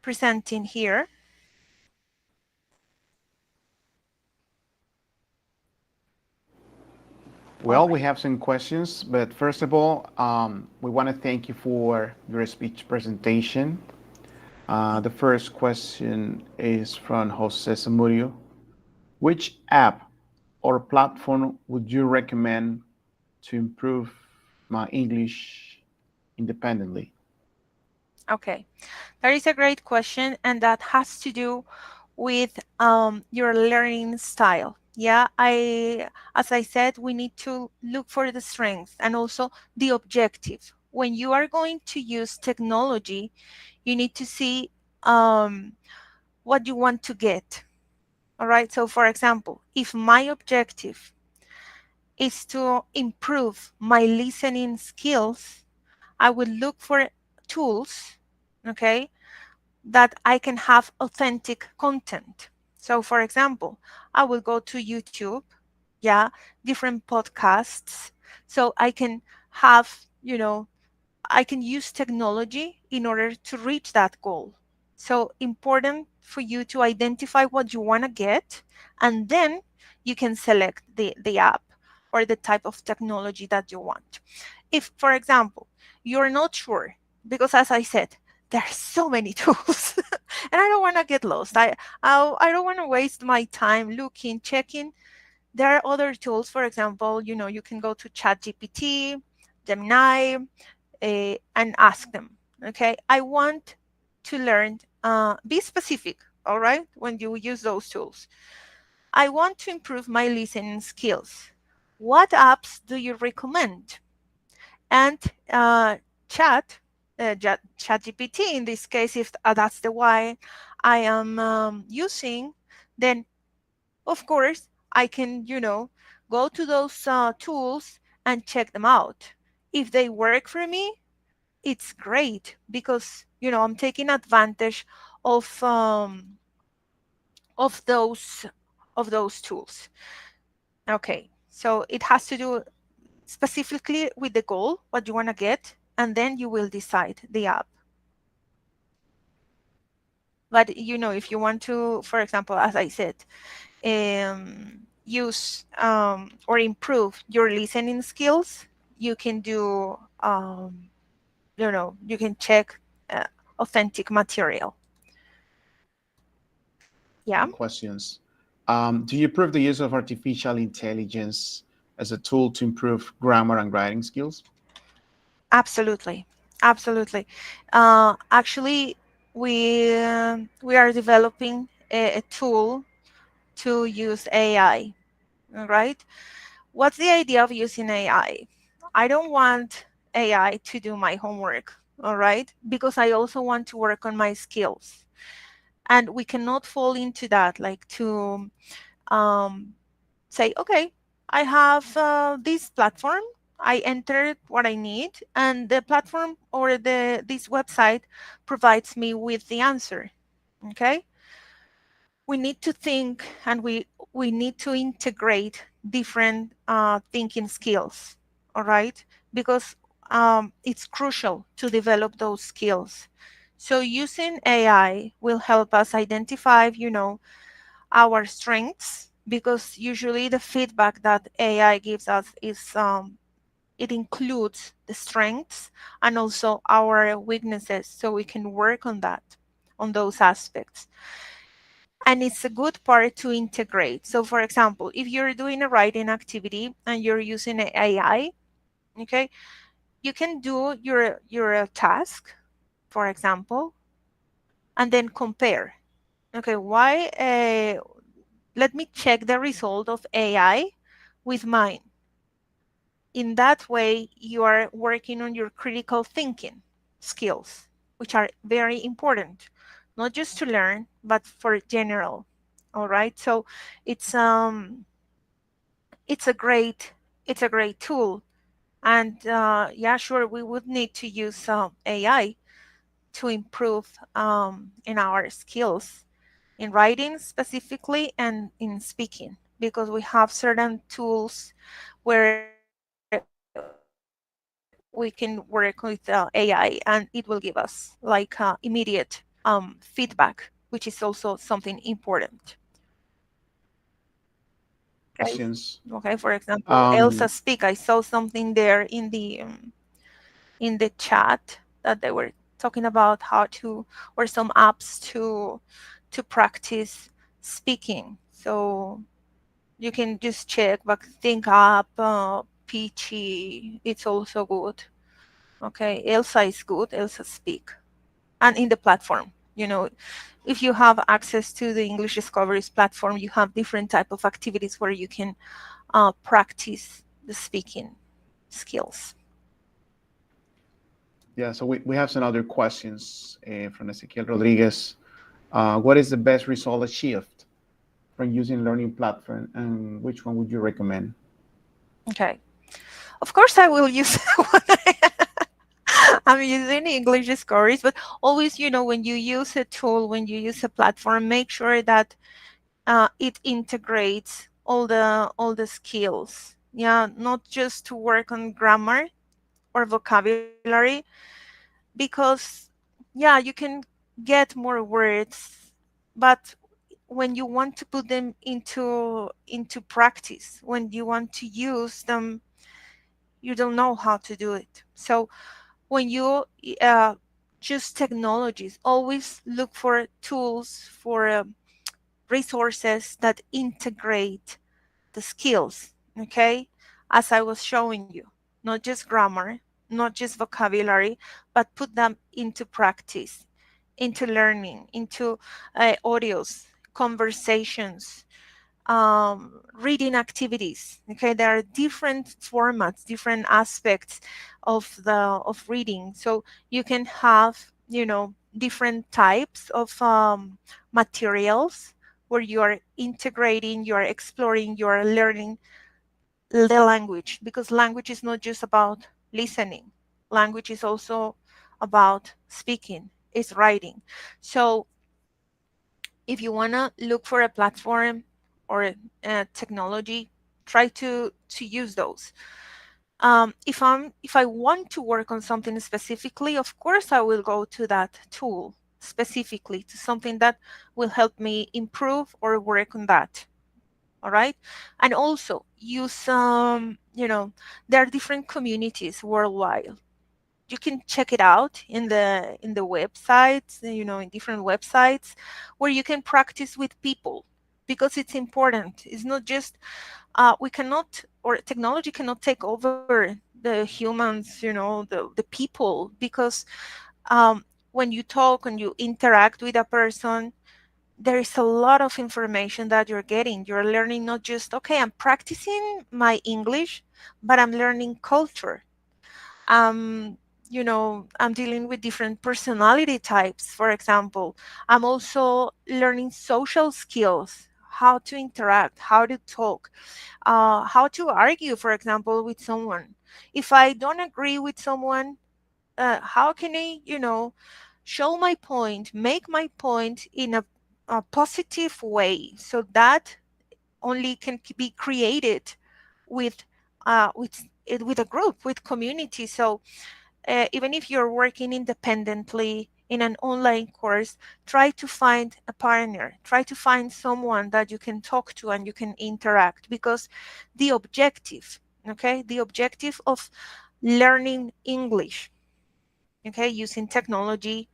presenting here. Well, we have some questions, but first of all, we want to thank you for your speech presentation. The first question is from Jose Zamudio. Which app or platform would you recommend to improve my English independently? Okay, that is a great question, and that has to do with your learning style. Yeah, as I said, we need to look for the strengths and also the objective. When you are going to use technology, you need to see what you want to get. All right, so for example, if my objective is to improve my listening skills, I will look for tools, okay, that I can have authentic content. So for example, I will go to YouTube, yeah, different podcasts, so I can have, I can use technology in order to reach that goal. So important for you to identify what you want to get, and then you can select the app or the type of technology that you want. If, for example, you're not sure, because as I said, there are so many tools and I don't want to get lost. I don't want to waste my time looking, checking. There are other tools. For example, you can go to ChatGPT, Gemini, and ask them, okay, I want to learn, be specific, all right, when you use those tools. I want to improve my listening skills. What apps do you recommend? And ChatGPT, in this case, if that's the one I am using, then of course I can, go to those tools and check them out. If they work for me, it's great, because I'm taking advantage of of those of those tools. Okay, so it has to do specifically with the goal, what you want to get, and then you will decide the app. But if you want to, for example, as I said, use or improve your listening skills, you can do you can check authentic material. Yeah. Questions. Do you approve the use of artificial intelligence as a tool to improve grammar and writing skills? Absolutely. Absolutely. Actually, we are developing a tool to use AI, right? What's the idea of using AI? I don't want AI to do my homework, all right? Because I also want to work on my skills. And we cannot fall into that, like to say, okay, I have this platform. I entered what I need, and the platform or this website provides me with the answer. Okay, we need to think, and we need to integrate different thinking skills. All right, because it's crucial to develop those skills. So using AI will help us identify, our strengths, because usually the feedback that AI gives us is it includes the strengths and also our weaknesses, so we can work on that, on those aspects. And it's a good part to integrate. So for example, if you're doing a writing activity and you're using AI, okay, you can do your task, for example, and then compare. Okay, why let me check the result of AI with mine. In that way, you are working on your critical thinking skills, which are very important, not just to learn, but for general. All right. So it's it's a great tool, and yeah, sure, we would need to use AI, to improve in our skills in writing specifically and in speaking, because we have certain tools where we can work with AI and it will give us like immediate feedback, which is also something important. Okay. Questions. Okay. For example, Elsa Speak. I saw something there in the chat that they were talking about how to, or some apps to practice speaking. So you can just check, but Think Up, Peachy, it's also good. Okay, Elsa is good, Elsa Speak. And in the platform, if you have access to the English Discoveries platform, you have different type of activities where you can practice the speaking skills. Yeah, so we have some other questions from Ezequiel Rodriguez. What is the best result achieved from using learning platform, and which one would you recommend? Okay. Of course, I will use I'm using English Discoveries, but always, when you use a tool, when you use a platform, make sure that it integrates all the skills. Yeah, not just to work on grammar or vocabulary, because yeah, you can get more words, but when you want to put them into practice, when you want to use them, you don't know how to do it. So when you choose technologies, always look for tools, for resources that integrate the skills, okay? As I was showing you, not just grammar, not just vocabulary, but put them into practice, into learning, into audios, conversations, reading activities. Okay, there are different formats, different aspects of reading. So you can have, different types of materials where you are integrating, you are exploring, you are learning the language, because language is not just about listening. Language is also about speaking, it's writing. So if you want to look for a platform or a technology, try to use those. If I want to work on something specifically, of course I will go to that tool specifically, to something that will help me improve or work on that. All right. And also use there are different communities worldwide. You can check it out in the websites, in different websites where you can practice with people, because it's important. It's not just we cannot, or technology cannot take over the humans, the people, because when you talk and you interact with a person, there is a lot of information that you're getting. You're learning not just, okay, I'm practicing my English, but I'm learning culture. I'm dealing with different personality types, for example. I'm also learning social skills, how to interact, how to talk, how to argue, for example, with someone. If I don't agree with someone, how can I, show my point, make my point in a positive way, so that only can be created with with a group, with community. So even if you're working independently in an online course, try to find a partner, try to find someone that you can talk to and you can interact, because the objective, okay, the objective of learning English, okay, using technology,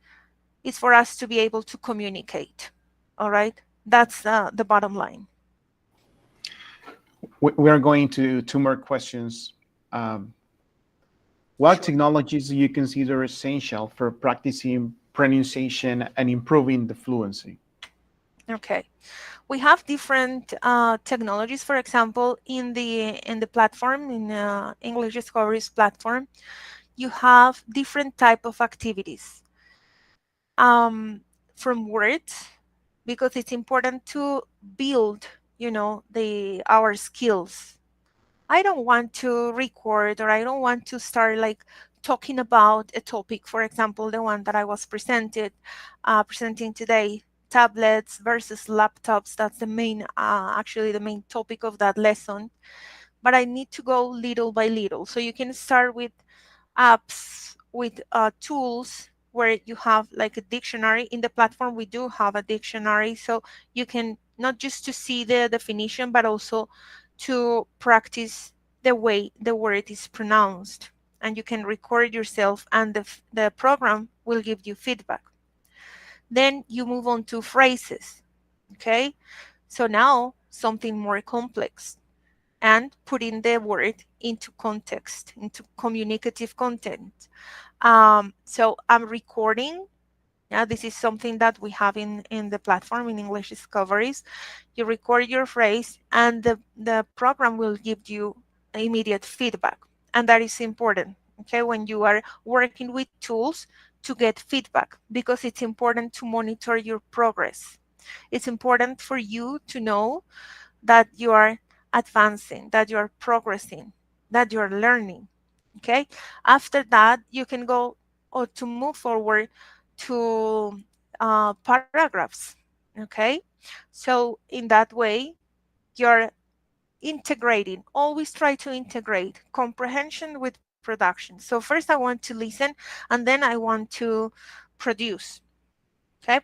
is for us to be able to communicate. All right, that's the bottom line. We are going to two more questions. What technologies do you consider essential for practicing pronunciation and improving the fluency? Okay, we have different technologies. For example, in the platform, in English Discoveries platform, you have different type of activities, from words, because it's important to build, our skills. I don't want to record, or I don't want to start like talking about a topic, for example, the one that I was presenting today, tablets versus laptops. That's the main, actually the main topic of that lesson. But I need to go little by little. So you can start with apps, with tools where you have like a dictionary. In the platform, we do have a dictionary. So you can not just to see the definition, but also to practice the way the word is pronounced. And you can record yourself, and the program will give you feedback. Then you move on to phrases. Okay. So now something more complex, and putting the word into context, into communicative content. So I'm recording. Yeah, this is something that we have in the platform in English Discoveries. You record your phrase, and the program will give you immediate feedback. And that is important, okay, when you are working with tools to get feedback, because it's important to monitor your progress. It's important for you to know that you are advancing, that you are progressing, that you are learning. Okay. After that, you can go or to move forward to paragraphs. Okay. So in that way, you're integrating. Always try to integrate comprehension with production. So first I want to listen, and then I want to produce. Okay.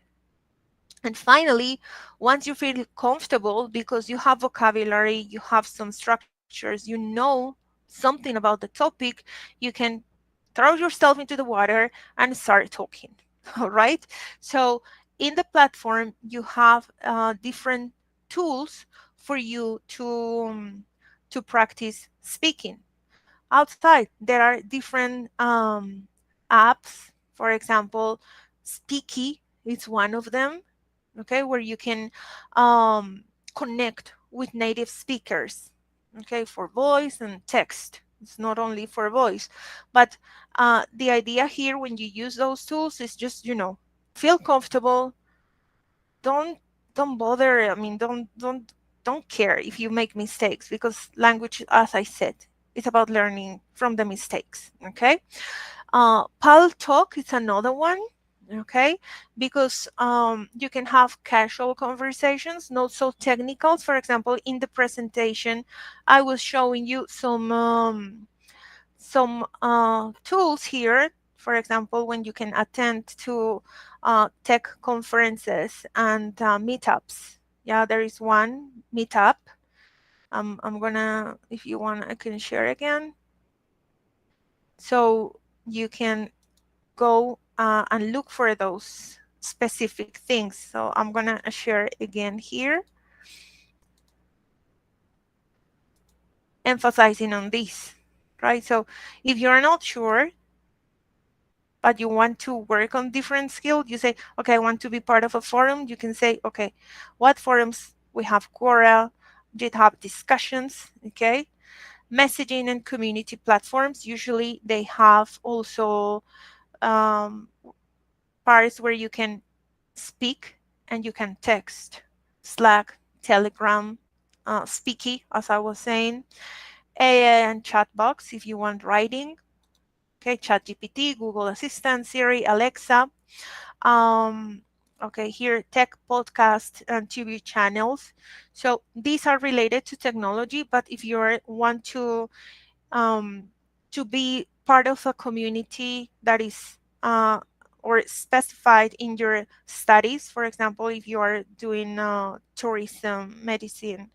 And finally, once you feel comfortable because you have vocabulary, you have some structures, you know something about the topic, you can throw yourself into the water and start talking. All right. So in the platform, you have different tools for you to practice speaking. Outside, there are different apps. For example, Speaky is one of them, okay, where you can connect with native speakers, okay, for voice and text. It's not only for voice, but the idea here when you use those tools is just, feel comfortable. Don't don't bother. I mean, don't care if you make mistakes, because language, as I said, is about learning from the mistakes. Okay. Pal Talk is another one, okay, because you can have casual conversations, not so technical. For example, in the presentation, I was showing you some tools here. For example, when you can attend to tech conferences and meetups. Yeah, there is one meetup. I'm gonna, if you want, I can share again. So you can go and look for those specific things. So I'm gonna share again here, emphasizing on this, right? So if you're not sure, but you want to work on different skills, you say, okay, I want to be part of a forum. You can say, okay, what forums? We have Quora, GitHub discussions, okay? Messaging and community platforms, usually they have also parts where you can speak and you can text. Slack, Telegram, Speaky, as I was saying, AI and chat box if you want writing. Okay, ChatGPT, Google Assistant, Siri, Alexa. Okay, here tech podcast and TV channels. So these are related to technology, but if you want to be part of a community that is or specified in your studies, for example, if you are doing tourism, medicine,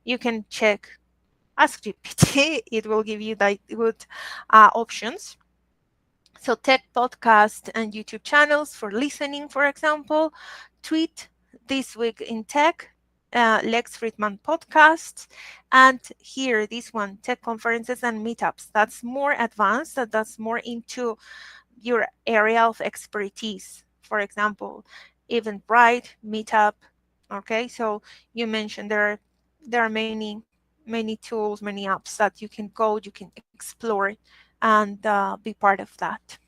you can check Ask GPT. It will give you the good options. So tech podcast and YouTube channels for listening, for example, Tweet, This Week in Tech, Lex Friedman podcasts, and here, this one, tech conferences and meetups. That's more advanced, that's more into your area of expertise. For example, Eventbrite, Meetup. Okay, so you mentioned there are many tools, many apps that you can go, you can explore, and be part of that.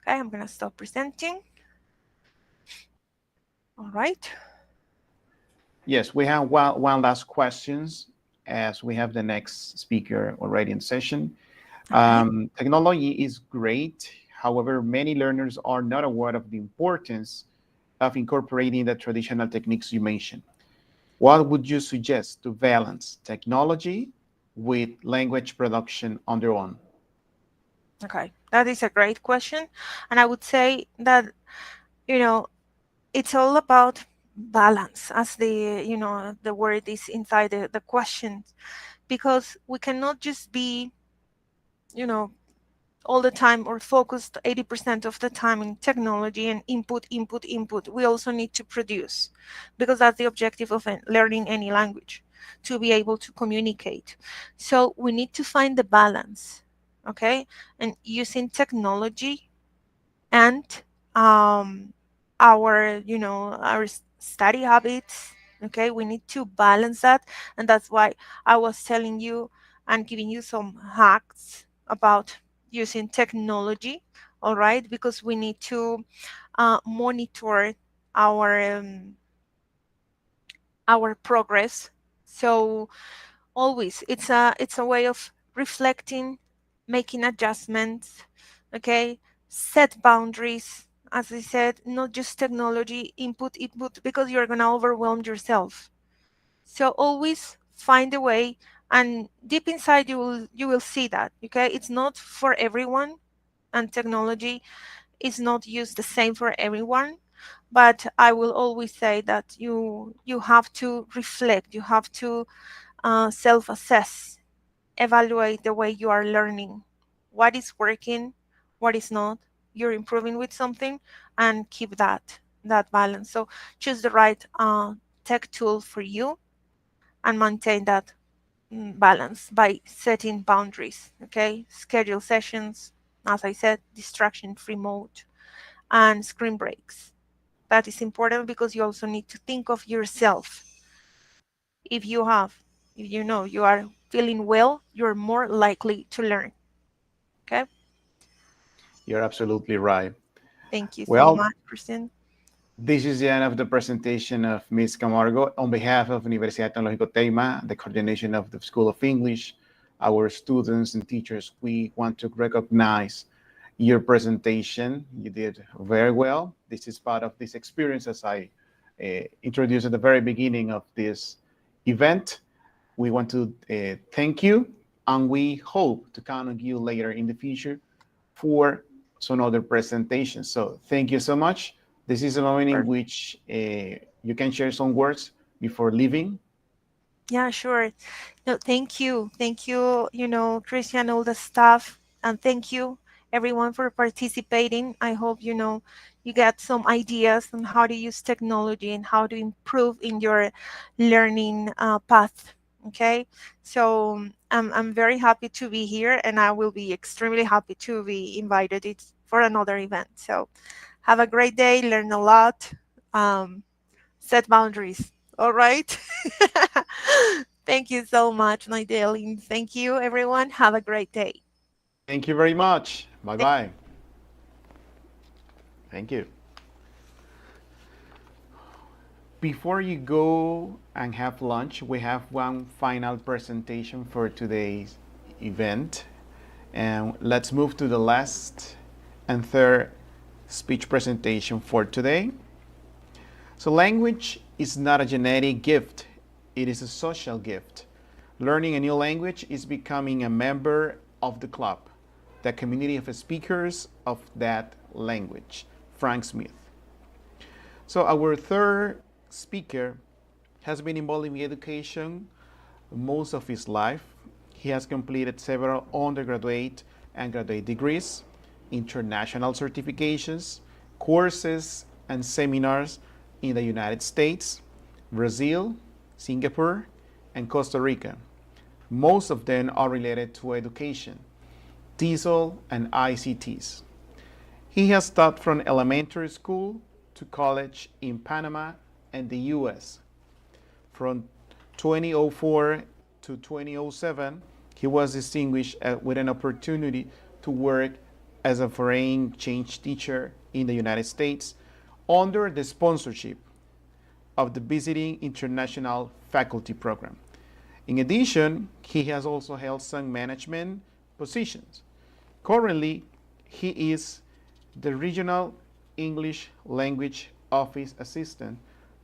Okay, I'm gonna stop presenting. All right. Yes, we have one last questions as we have the next speaker already in session. Okay. Technology is great. However, many learners are not aware of the importance of incorporating the traditional techniques you mentioned. What would you suggest to balance technology with language production on their own? Okay, that is a great question. And I would say that, you know, it's all about balance, as the word is inside the question, because we cannot just be, you know, all the time or focused 80% of the time in technology and input, input, input. We also need to produce, because that's the objective of learning any language, to be able to communicate. So we need to find the balance, okay? And using technology and um, our study habits, okay? We need to balance that. And that's why I was telling you and giving you some hacks about using technology, all right? Because we need to monitor our um, our progress. So always it's a way of reflecting, making adjustments, okay? Set boundaries, as I said, not just technology input, because you're going to overwhelm yourself. So always find a way, and deep inside you will see that, okay? It's not for everyone, and technology is not used the same for everyone. But I will always say that you have to reflect, you have to self-assess, evaluate the way you are learning, what is working, what is not, you're improving with something, and keep that balance. So choose the right tech tool for you and maintain that balance by setting boundaries, okay? Schedule sessions, as I said, distraction free mode, and screen breaks. That is important, because you also need to think of yourself. If you know you are feeling well, you're more likely to learn. Okay. You're absolutely right. Thank you so Well, much, Christian. this is the end of the presentation of Ms. Camargo. On behalf of Universidad Tecnológico Teima, the coordination of the School of English, our students and teachers, we want to recognize your presentation. You did very well. This is part of this experience, as I introduced at the very beginning of this event. We want to thank you, and we hope to count on you later in the future for some other presentations. So thank you so much. This is a moment in Sure. which you can share some words before leaving. Yeah, sure. No, thank you. Christian, all the staff, and thank you everyone for participating. I hope you get some ideas on how to use technology and how to improve in your learning path. Okay, so I'm very happy to be here, and I will be extremely happy to be invited for another event. So have a great day, learn a lot, set boundaries. All right. Thank you so much, Naidelin. Thank you, everyone. Have a great day. Thank you very much. Bye bye. Thank you. Before you go and have lunch, we have one final presentation for today's event. And let's move to the last and third speech presentation for today. So language is not a genetic gift, it is a social gift. Learning a new language is becoming a member of the club, the community of speakers of that language. Frank Smith. So our third speaker has been involved in education most of his life. He has completed several undergraduate and graduate degrees, international certifications, courses, and seminars in the United States, Brazil, Singapore, and Costa Rica. Most of them are related to education, TESOL, and ICTs. He has taught from elementary school to college in Panama and the US. From 2004 to 2007, he was distinguished with an opportunity to work as a foreign exchange teacher in the United States under the sponsorship of the Visiting International Faculty Program. In addition, he has also held some management, positions. Currently, he is the Regional English Language Office Assistant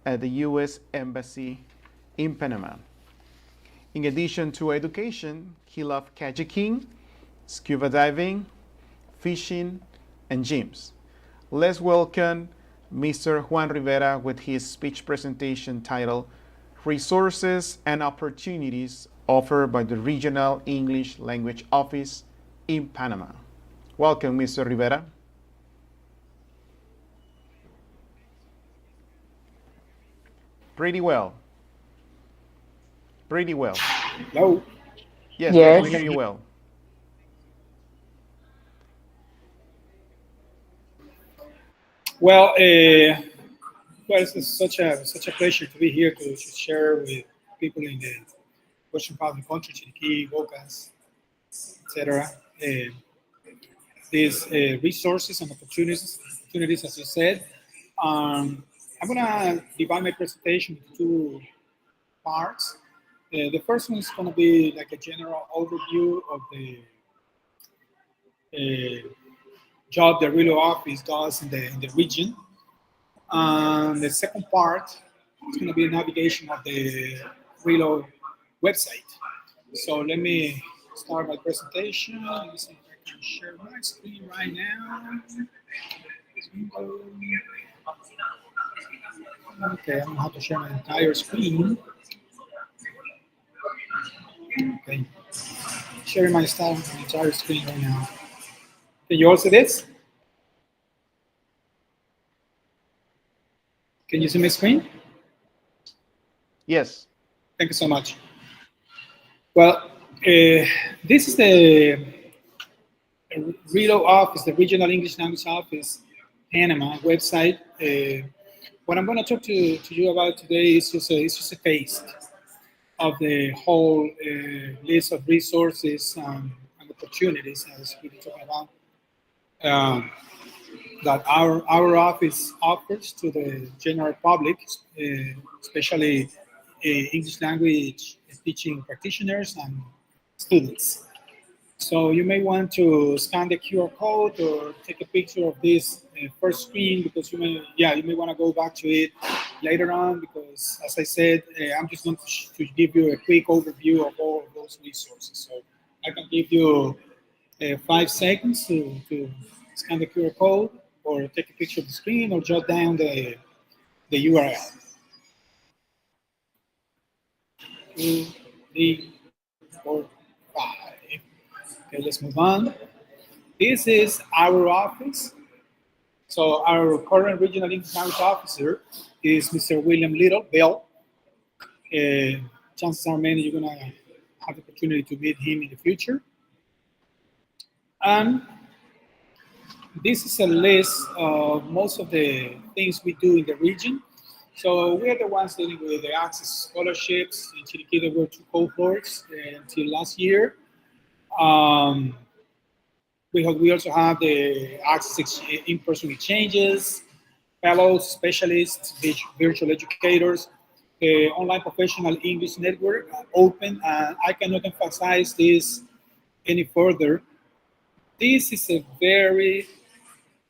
at the U.S. Embassy in Panama. In addition to education, he loves kayaking, scuba diving, fishing, and gyms. Let's welcome Mr. Juan Rivera with his speech presentation titled Resources and Opportunities Offered by the Regional English Language Office in Panama. Welcome, Mr. Rivera. Pretty well. Pretty well. Hello. Yes, Yes. we hear you well. Well, it's such a pleasure to be here to share with people in the Western part of the country, Chiriquí, Bocas, etc. These resources and opportunities, as you said. I'm gonna divide my presentation into two parts. The first one is gonna be like a general overview of the job the RELO office does in the region. The second part is going to be a navigation of the RELO website. So let me start my presentation. Let me see if I can share my screen right now. Okay, I don't have to share my entire screen. Okay, sharing my entire screen right now. Can you all see this? Can you see my screen? Yes. Thank you so much. Well, this is the RELO office, the Regional English Language Office, Panama website. What I'm going to talk to you about today is just a taste of the whole list of resources and opportunities as we've been talking about. That our office offers to the general public, especially English language teaching practitioners and students. So you may want to scan the QR code or take a picture of this first screen because you may want to go back to it later on because, as I said, I'm just going to give you a quick overview of all of those resources. So I can give you 5 seconds to scan the QR code or take a picture of the screen or jot down the URL. 2, 3, 4, 5. Okay, let's move on. This is our office. So our current regional English language officer is Mr. William Bell. Chances are many you're gonna have the opportunity to meet him in the future. And this is a list of most of the things we do in the region. So we're the ones dealing with the Access scholarships. In Chiriquí, there were 2 cohorts until last year. We also have the Access in-person exchanges, fellows, specialists, virtual educators, the online professional English network, open. And I cannot emphasize this any further. This is a very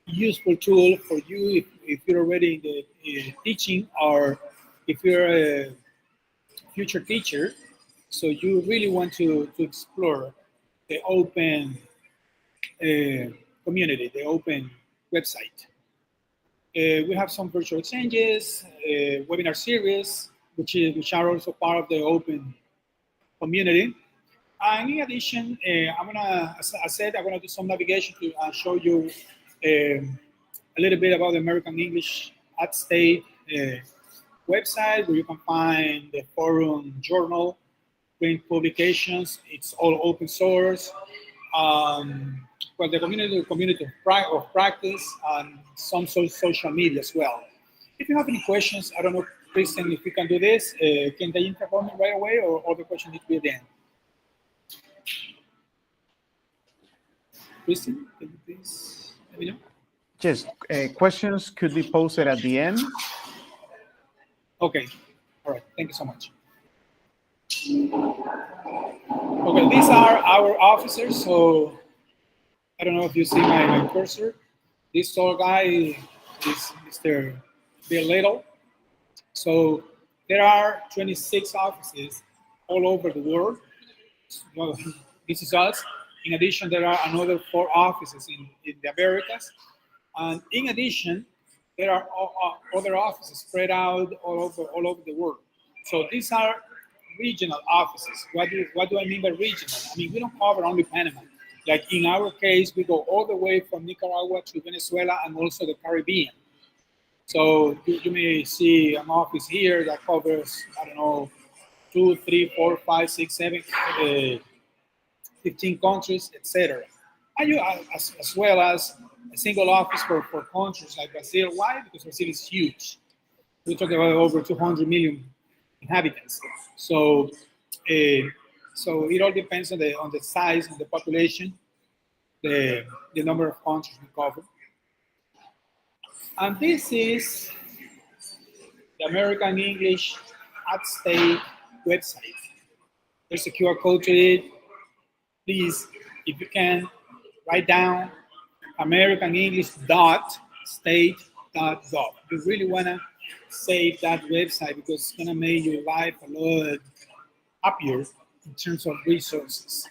useful tool for you if you're already in the teaching or if you're a future teacher. So you really want to explore the open community, the open website. We have some virtual exchanges, webinar series, which are also part of the open community. And in addition, as I said, I'm gonna do some navigation to show you a little bit about the American English at State website, where you can find the forum journal, print publications. It's all open source. Well, the community of practice, and some social media as well. If you have any questions, I don't know, Kristen, if you can do this, can they interrupt me right away, or the question needs to be at the end? Kristen, can you please let me know? Yes, questions could be posted at the end. Okay, all right, thank you so much. Okay, these are our officers. So I don't know if you see my cursor. This tall guy is Mr. Bill Little. So there are 26 offices all over the world. Well, this is us. In addition, there are another 4 offices in the Americas. And in addition, there are other offices spread out all over the world. So these are regional offices. What do I mean by regional? I mean, we don't cover only Panama. Like in our case, we go all the way from Nicaragua to Venezuela and also the Caribbean. So you may see an office here that covers, I don't know, 2, 3, 4, 5, 6, 7, 15 countries, etc. And you, as well as a single office for countries like Brazil. Why? Because Brazil is huge. We're talking about over 200 million inhabitants. So it all depends on the size of the population, the number of countries we cover. And this is the American English at Stake website. There's a QR code to it. Please, if you can, write down americanenglish.state.gov. You really want to save that website because it's going to make your life a lot happier in terms of resources.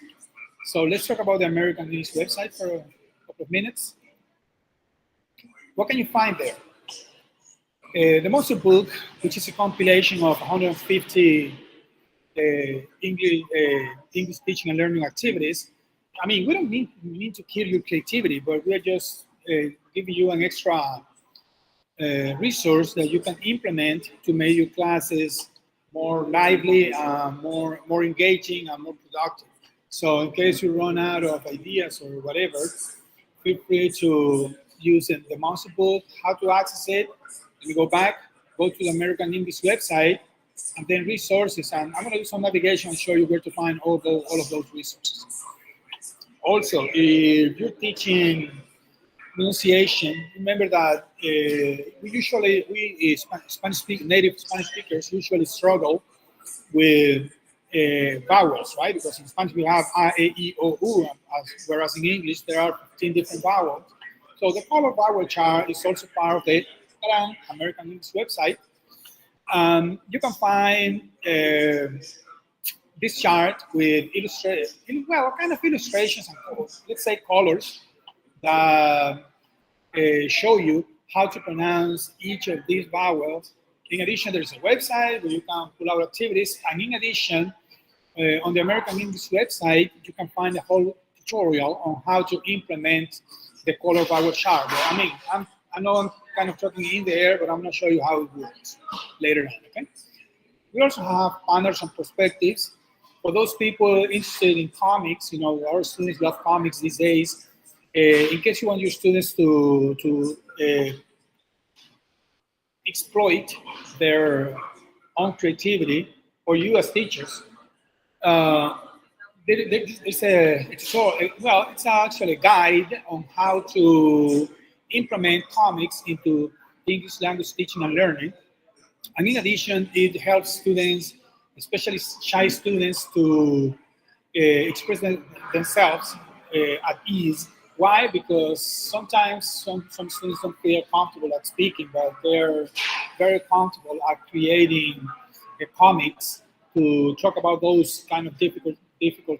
So let's talk about the American English website for a couple of minutes. What can you find there? The Monster Book, which is a compilation of 150 English teaching and learning activities. I mean, we don't mean to kill your creativity, but we're just giving you an extra resource that you can implement to make your classes more lively, more engaging, and more productive. So in case you run out of ideas or whatever, feel free to use the Monster Book. How to access it? Let me go back, go to the American English website, and then resources. And I'm going to do some navigation and show you where to find all of those resources. Also, if you're teaching pronunciation, remember that native Spanish speakers usually struggle with vowels, right? Because in Spanish we have A, E, I, O, U, whereas in English there are 15 different vowels. So the color vowel chart is also part of the American English website. You can find this chart with kind of illustrations and let's say colors that show you how to pronounce each of these vowels. In addition, there's a website where you can pull out activities. And in addition, on the American English website, you can find a whole tutorial on how to implement the color vowel chart. I mean, I know I'm kind of talking in the air, but I'm going to show you how it works later on, okay? We also have panels and perspectives. For those people interested in comics, our students love comics these days. In case you want your students to exploit their own creativity, or you as teachers, it's actually a guide on how to implement comics into English language teaching and learning. And in addition, it helps students, especially shy students, to express themselves at ease. Why? Because sometimes some students don't feel comfortable at speaking, but they're very comfortable at creating comics to talk about those kind of difficult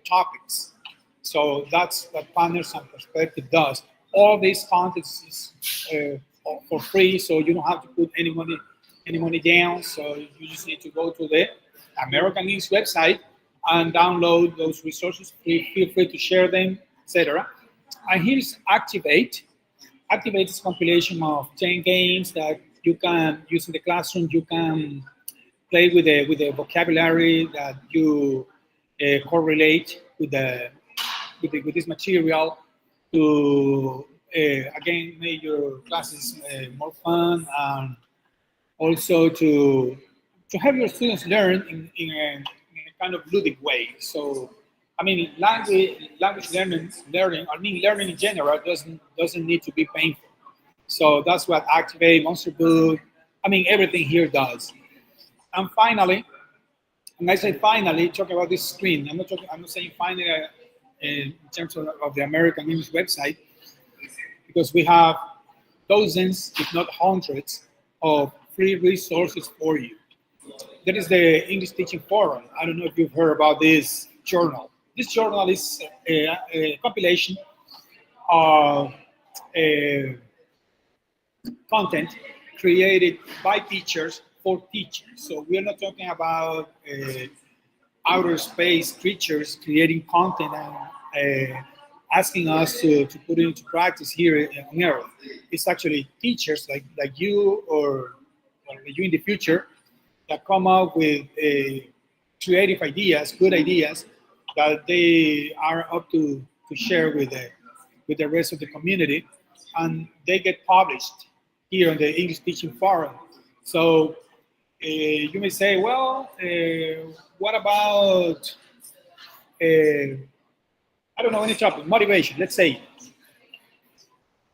topics. So that's what Panels and Perspective does. All this content is for free, so you don't have to put any money down. So you just need to go to the American English website and download those resources. Feel free to share them, etc. And here's Activate. Activate is a compilation of 10 games that you can use in the classroom. You can play with the vocabulary that you correlate with this material to again make your classes more fun, and also to have your students learn in a kind of ludic way. So, I mean, language learning, learning in general doesn't need to be painful. So that's what Activate, Monster Book, I mean, everything here does. And finally, When I say finally, talking about this screen, I'm not saying finally in terms of the American English website, because we have dozens, if not hundreds, of free resources for you. There is the English Teaching Forum. I don't know if you've heard about this journal. This journal is a compilation of content created by teachers for teachers. So we're not talking about outer space creatures creating content and asking us to put it into practice here on Earth. It's actually teachers like you or you in the future that come up with creative ideas, good ideas that they are up to share with the rest of the community, and they get published here on the English Teaching Forum. So you may say, well, what about, I don't know, any topic, motivation, let's say.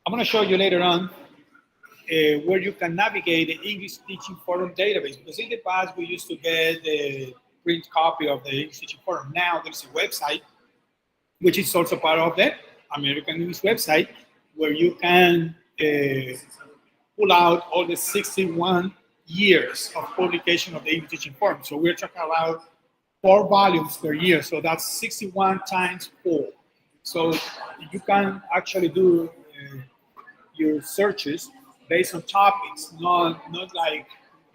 I'm going to show you later on where you can navigate the English Teaching Forum database, because in the past we used to get the print copy of the English Teaching Forum. Now there's a website, which is also part of the American English website, where you can pull out all the 61 years of publication of the English Teaching Forum. So we're talking about 4 volumes per year. So that's 61 times 4. So you can actually do your searches based on topics, not like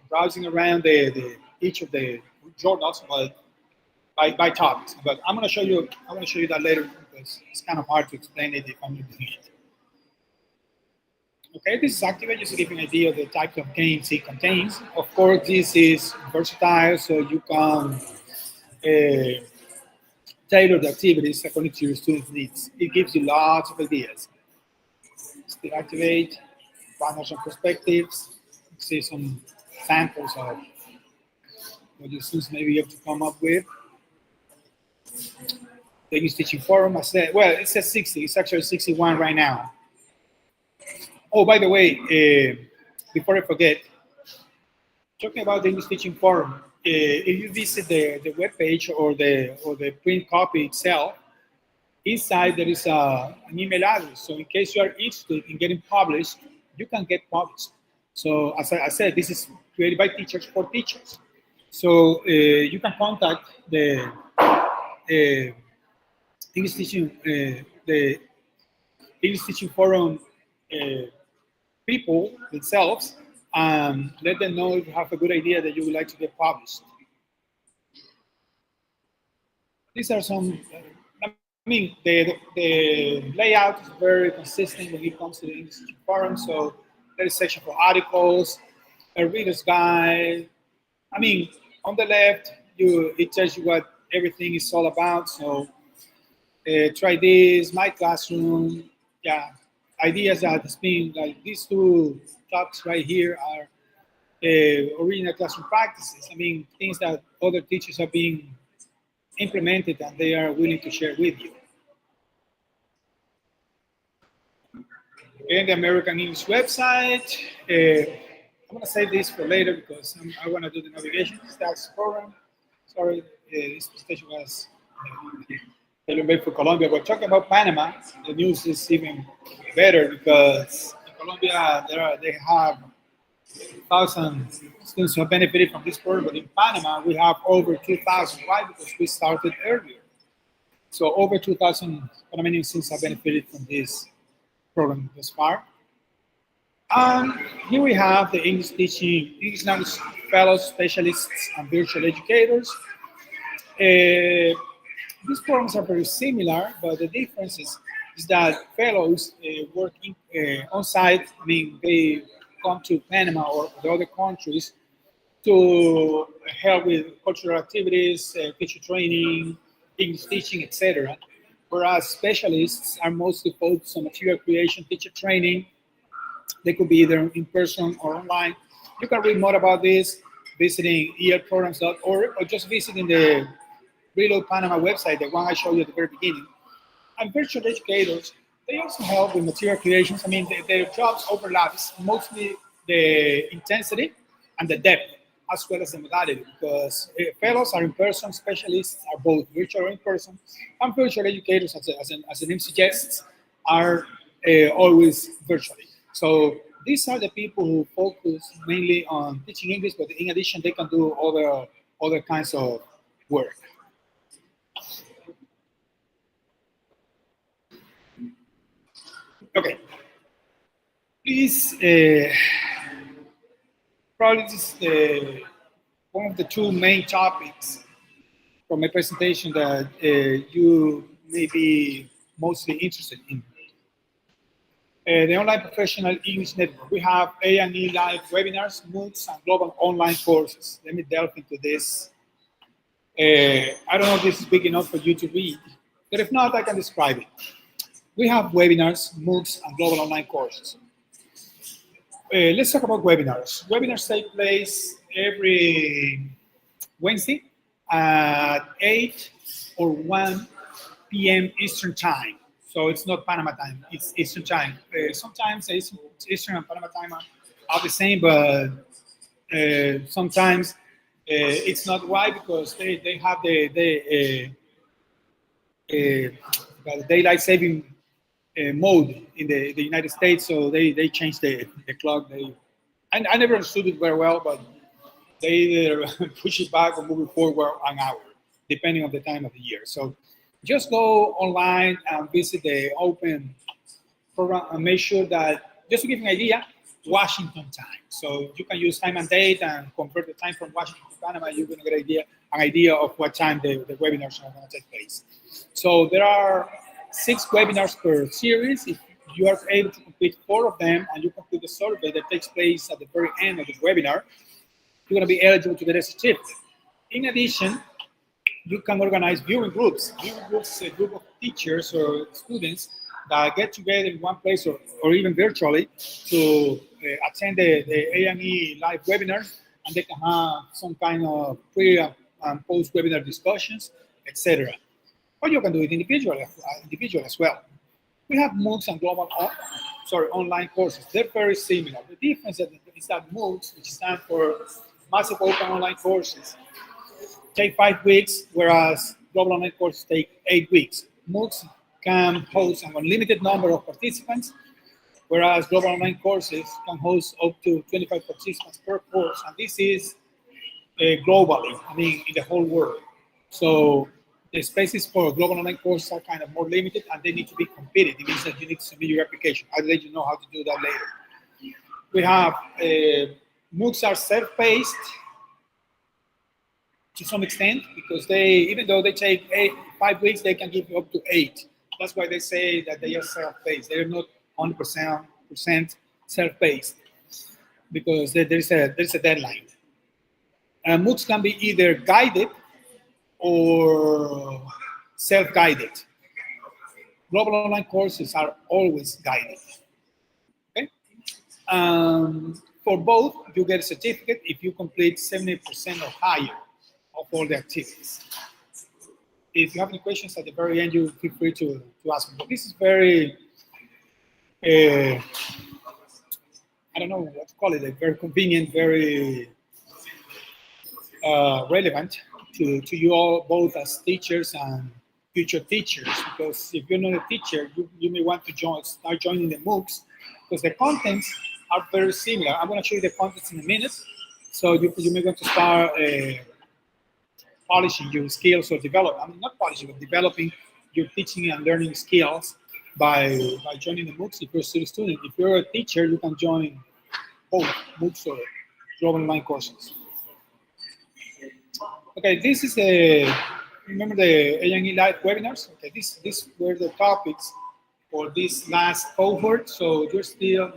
browsing around each of the journals, but by topics. But I'm going to show you that later, because it's kind of hard to explain it if I'm not doing it. Okay, this is Activate, just to give you an idea of the types of games it contains. Of course, this is versatile, so you can tailor the activities according to your students' needs. It gives you lots of ideas. Still Activate, partners and perspectives. See some samples of what your students may be able to come up with. The English Teaching Forum, I said, well, it says 60. It's actually 61 right now. Oh, by the way, before I forget, talking about the English Teaching Forum, if you visit the webpage or the print copy itself, inside there is an email address. So in case you are interested in getting published, you can get published. So as I said, this is created by teachers for teachers. So you can contact the English Teaching Forum people themselves, and let them know if you have a good idea that you would like to get published. These are some, I mean, the layout is very consistent when it comes to the English Teaching Forum. So there is a section for articles, a reader's guide. I mean, on the left, it tells you what everything is all about. So try this, my classroom, yeah. Ideas that has been, like these 2 topics right here are original classroom practices. I mean, things that other teachers are being implemented and they are willing to share with you. Again, the American English website. I'm going to save this for later because I want to do the navigation stats program. Sorry, this presentation was tailor-made for Colombia. But talking about Panama, the news is even better because in Colombia they have 1,000 students who have benefited from this program, but in Panama we have over 2,000. Why? Because we started earlier. So over 2,000 Panamanian students have benefited from this program thus far. Here we have the English language fellows, specialists, and virtual educators. These programs are very similar, but the difference is that fellows work on site. I mean, they come to Panama or the other countries to help with cultural activities, teacher training, English teaching, etc. Whereas specialists are mostly focused on material creation, teacher training. They could be either in person or online. You can read more about this visiting elprograms.org or just visiting the RELO Panama website, the one I showed you at the very beginning. And virtual educators, they also help with material creations. I mean, their jobs overlap. It's mostly the intensity and the depth. as well as the modality, because fellows are in person, specialists are both virtual or in person, and virtual educators, as the name suggests, are always virtually. So these are the people who focus mainly on teaching English, but in addition, they can do other kinds of work. Okay. Please, probably this is one of the two main topics from my presentation that you may be mostly interested in. The Online Professional English Network. We have A&E live webinars, MOOCs, and global online courses. Let me delve into this. I don't know if this is big enough for you to read, but if not, I can describe it. We have webinars, MOOCs, and global online courses. Let's talk about webinars. Webinars take place every Wednesday at 8 or 1 p.m. Eastern time. So it's not Panama time, it's Eastern time. Sometimes Eastern and Panama time are the same, but sometimes it's not. Why? Because they have the daylight saving mode in the United States, so they change the clock. I never understood it very well, but they either push it back or move it forward an hour, depending on the time of the year. So just go online and visit the open program and make sure that, just to give you an idea, Washington time. So you can use time and date and convert the time from Washington to Panama. You're going to get an idea of what time the webinars are going to take place. So there are 6 webinars per series. If you are able to complete 4 of them and you complete the survey that takes place at the very end of the webinar, you're going to be eligible to get a certificate. In addition, you can organize viewing groups. Viewing groups is a group of teachers or students that get together in one place or even virtually to attend the A&E live webinars, and they can have some kind of pre and post webinar discussions, etc. Or you can do it individually as well. We have MOOCs and global online courses. They're very similar. The difference is that MOOCs, which stand for Massive Open Online Courses, take 5 weeks, whereas global online courses take 8 weeks. MOOCs can host an unlimited number of participants, whereas global online courses can host up to 25 participants per course. And this is globally, in the whole world. So the spaces for global online courses are kind of more limited, and they need to be competitive. It means that you need to submit your application. I'll let you know how to do that later. We have MOOCs are self-paced to some extent, because even though they take 5 weeks, they can give you up to 8. That's why they say that they are self-paced. They're not 100% self-paced, because there's a deadline. MOOCs can be either guided or self-guided. Global online courses are always guided. Okay. For both, you get a certificate if you complete 70% or higher of all the activities. If you have any questions at the very end, you feel free to ask me. But this is very, I don't know what to call it, a very convenient, very relevant to you all, both as teachers and future teachers. Because if you're not a teacher, you may want to start joining the MOOCs, because the contents are very similar. I'm going to show you the contents in a minute. So you may want to start polishing your skills or not polishing, but developing your teaching and learning skills by joining the MOOCs if you're still a student. If you're a teacher, you can join both MOOCs or global online courses. Okay, this is remember the A&E Live webinars? Okay, these were the topics for this last cohort. So you're still,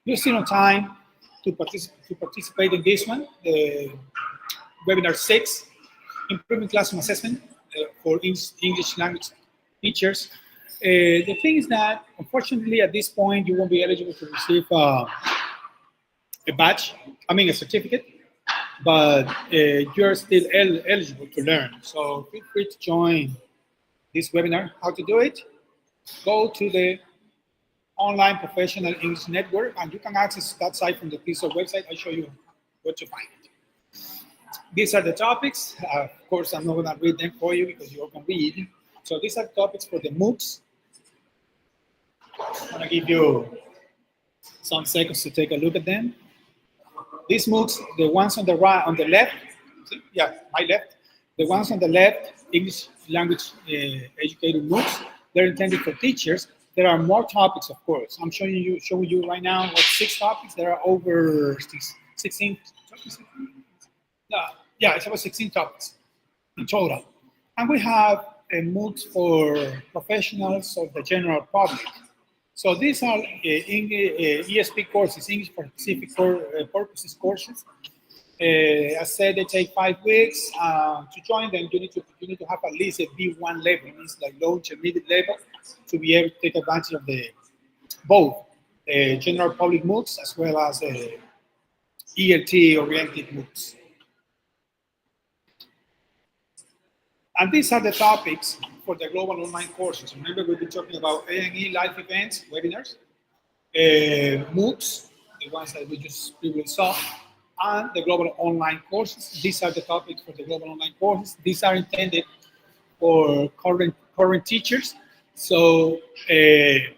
you're still on time to participate in this one, the webinar 6, improving classroom assessment for English language teachers. The thing is that, unfortunately, at this point, you won't be eligible to receive a certificate, but you're still eligible to learn. So feel free to join this webinar. How to do it? Go to the Online Professional English Network, and you can access that site from the TESOL website. I'll show you where to find it. These are the topics. Of course, I'm not going to read them for you because you all can read. So these are topics for the MOOCs. I'm going to give you some seconds to take a look at them. These MOOCs, the ones on the right, on the left, yeah, my left, the ones on the left, English language educated MOOCs, they're intended for teachers. There are more topics, of course. I'm showing you right now what 6 topics. There are over 16 topics. Yeah, it's about 16 topics in total. And we have MOOCs for professionals of the general public. So these are ESP courses, English for Specific Purposes courses. As I said, they take 5 weeks. To join them, you need to have at least a B1 level, it means like low intermediate level, to be able to take advantage of both general public MOOCs as well as ELT-oriented MOOCs. And these are the topics for the global online courses. Remember, we've been talking about A&E live events, webinars, MOOCs, the ones that we just previously saw, and the global online courses. These are the topics for the global online courses. These are intended for current teachers, so they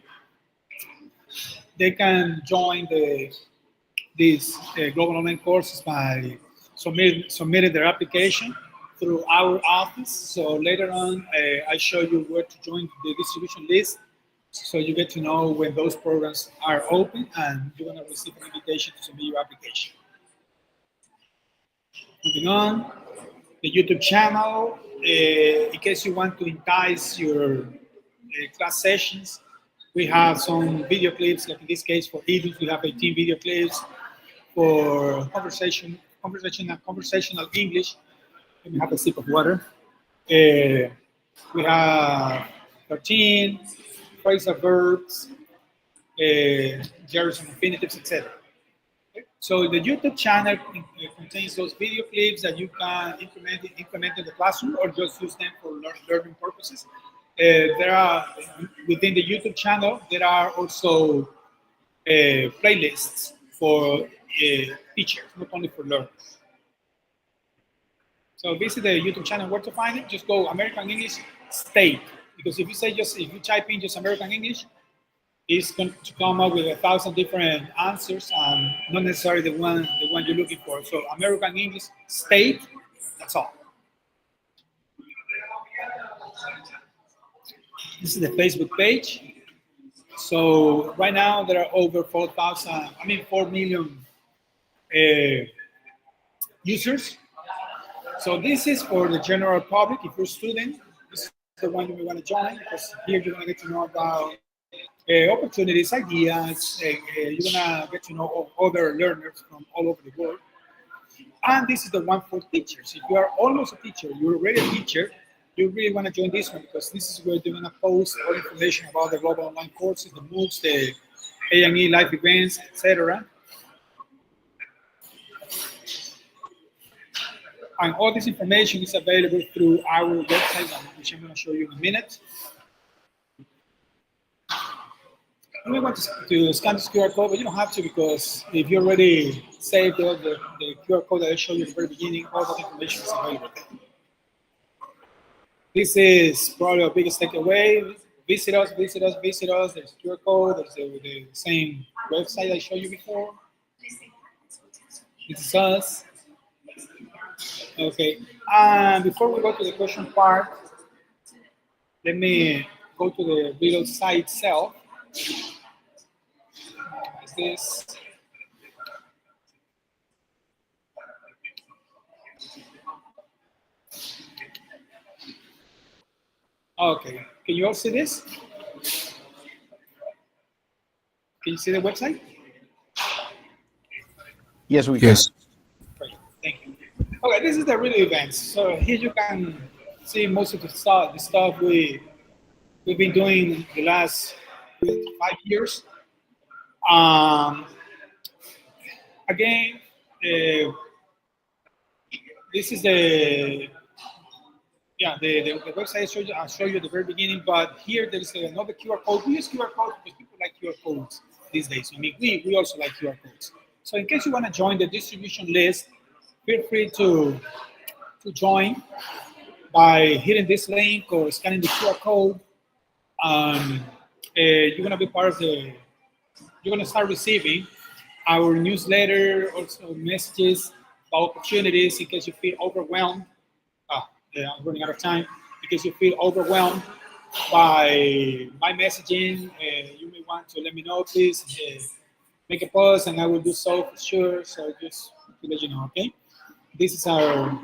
can join these global online courses by submitting their application through our office. So later on, I show you where to join the distribution list, so you get to know when those programs are open and you're going to receive an invitation to submit your application. Moving on, the YouTube channel, in case you want to entice your class sessions, we have some video clips, like in this case for Edus, we have 18 video clips. For conversational English, let me have a sip of water. We have 13 phrasal verbs, gerunds and infinitives, etc. So the YouTube channel contains those video clips that you can implement in the classroom or just use them for learning purposes. There are, within the YouTube channel, there are also playlists for teachers, not only for learners. So visit the YouTube channel. Where to find it? Just go American English State, because if you type in just American English, it's going to come up with 1,000 different answers and not necessarily the one you're looking for. So American English State, that's all. This is the Facebook page. So right now there are over 4 million users. So this is for the general public. If you're a student, this is the one you want to join, because here you're going to get to know about opportunities, ideas. You're going to get to know other learners from all over the world. And this is the one for teachers. If you are almost a teacher, you're already a teacher, you really want to join this one, because this is where you're going to post all information about the global online courses, the MOOCs, the A&E live events, etc. And all this information is available through our website, which I'm going to show you in a minute. You may want to scan this QR code, but you don't have to, because if you already saved the QR code that I showed you at the very beginning, all that information is available there. This is probably our biggest takeaway. Visit us, visit us, visit us. There's QR code, there's the same website I showed you before. This is us. Okay, and before we go to the question part, let me go to the RELO site itself. Is this? Okay, can you all see this? Can you see the website? Yes, we can. Great, thank you. Okay, this is the RELO events. So here you can see most of the stuff we've been doing the last 5 years. Again, this is the website I showed you at the very beginning, but here there is another QR code. We use QR codes because people like QR codes these days. I mean, we also like QR codes. So in case you want to join the distribution list, feel free to join by hitting this link or scanning the QR code. You're going to be part of you're going to start receiving our newsletter, also messages about opportunities in case you feel overwhelmed. I'm running out of time. In case you feel overwhelmed by my messaging, you may want to let me know, please. Make a post and I will do so for sure. So just to let you know, okay? This is our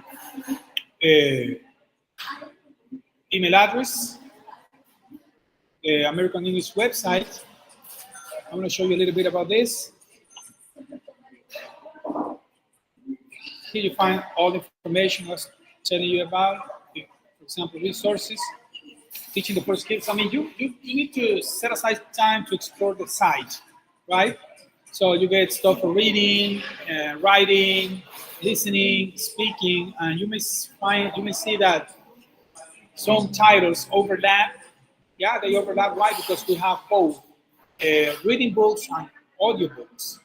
email address, the American English website. I'm going to show you a little bit about this. Here you find all the information I was telling you about. For example, resources, teaching the first skills. I mean, you need to set aside time to explore the site, right? So you get stuff for reading, writing, listening, speaking, and you may see that some titles overlap. Yeah, they overlap. Why? Because we have both reading books and audiobooks.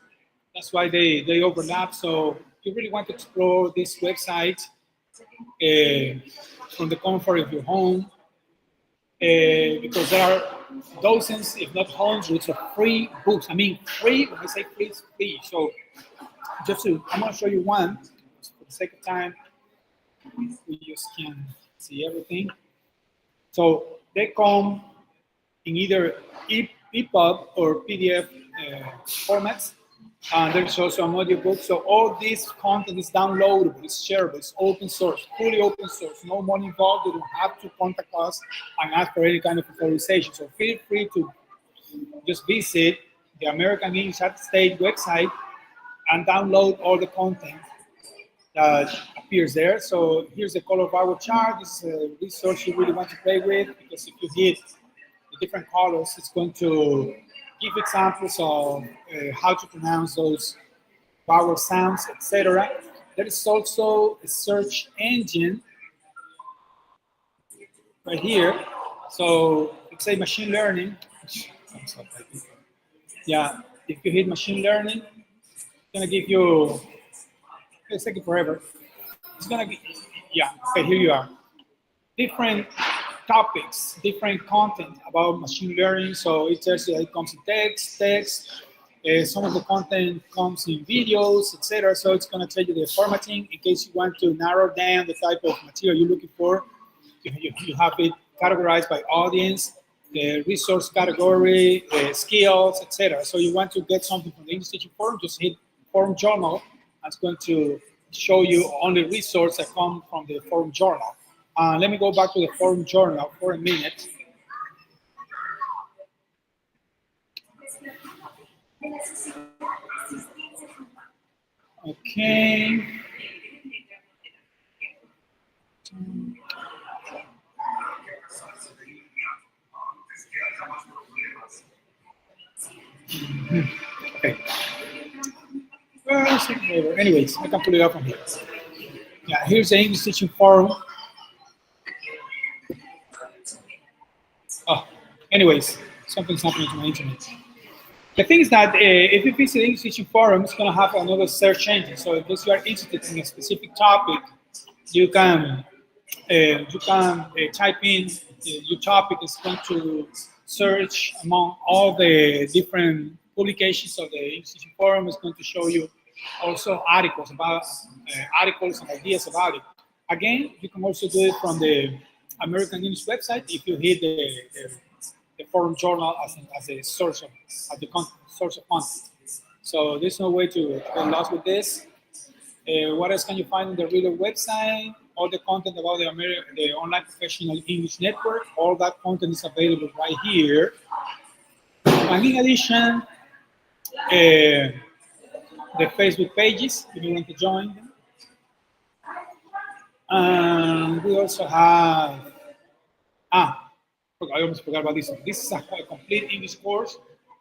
That's why they overlap. So you really want to explore this website from the comfort of your home, because there are dozens, if not hundreds, of free books. I mean, free, when I say free, it's free. So I'm going to show you one. For the sake of time, we just can see everything. So they come in either EPUB or PDF formats. And there's also an audiobook. So all this content is downloadable, it's shareable, it's open source, fully open source, no money involved. You don't have to contact us and ask for any kind of authorization. So feel free to just visit the American English at State website and download all the content that appears there. So here's the color of our chart. This is a resource you really want to play with, because if you hit the different colors, it's going to give examples of how to pronounce those vowel sounds, etc. There is also a search engine right here. So let's say machine learning. Yeah, if you hit machine learning, it's gonna give you, it's taking forever. It's gonna be, yeah, okay, here you are. Different topics, different content about machine learning. So it tells you that it comes in text. Some of the content comes in videos, etc. So it's going to tell you the formatting in case you want to narrow down the type of material you're looking for. You have it categorized by audience, the resource category, skills, etc. So you want to get something from the English Teaching Forum, just hit Forum Journal. It's going to show you only resources that come from the Forum Journal. Let me go back to the Forum Journal for a minute. Okay. Okay. Well, anyways, I can pull it up from here. Yeah, here's the English Teaching Forum. Oh, anyways, something's happening to my internet. The thing is that if you visit the English Teaching Forum, it's going to have another search engine. So if you are interested in a specific topic, you can type in your topic. Is going to search among all the different publications of the English Teaching Forum. It's going to show you also articles about articles and ideas about it. Again, you can also do it from the American English website if you hit the Forum Journal as a source of source of content. So there's no way to get lost with this. What else can you find on the RELO website? All the content about the Online Professional English Network. All that content is available right here. And in addition, the Facebook pages, if you want to join them. And we also have, I almost forgot about this one. This is a complete English course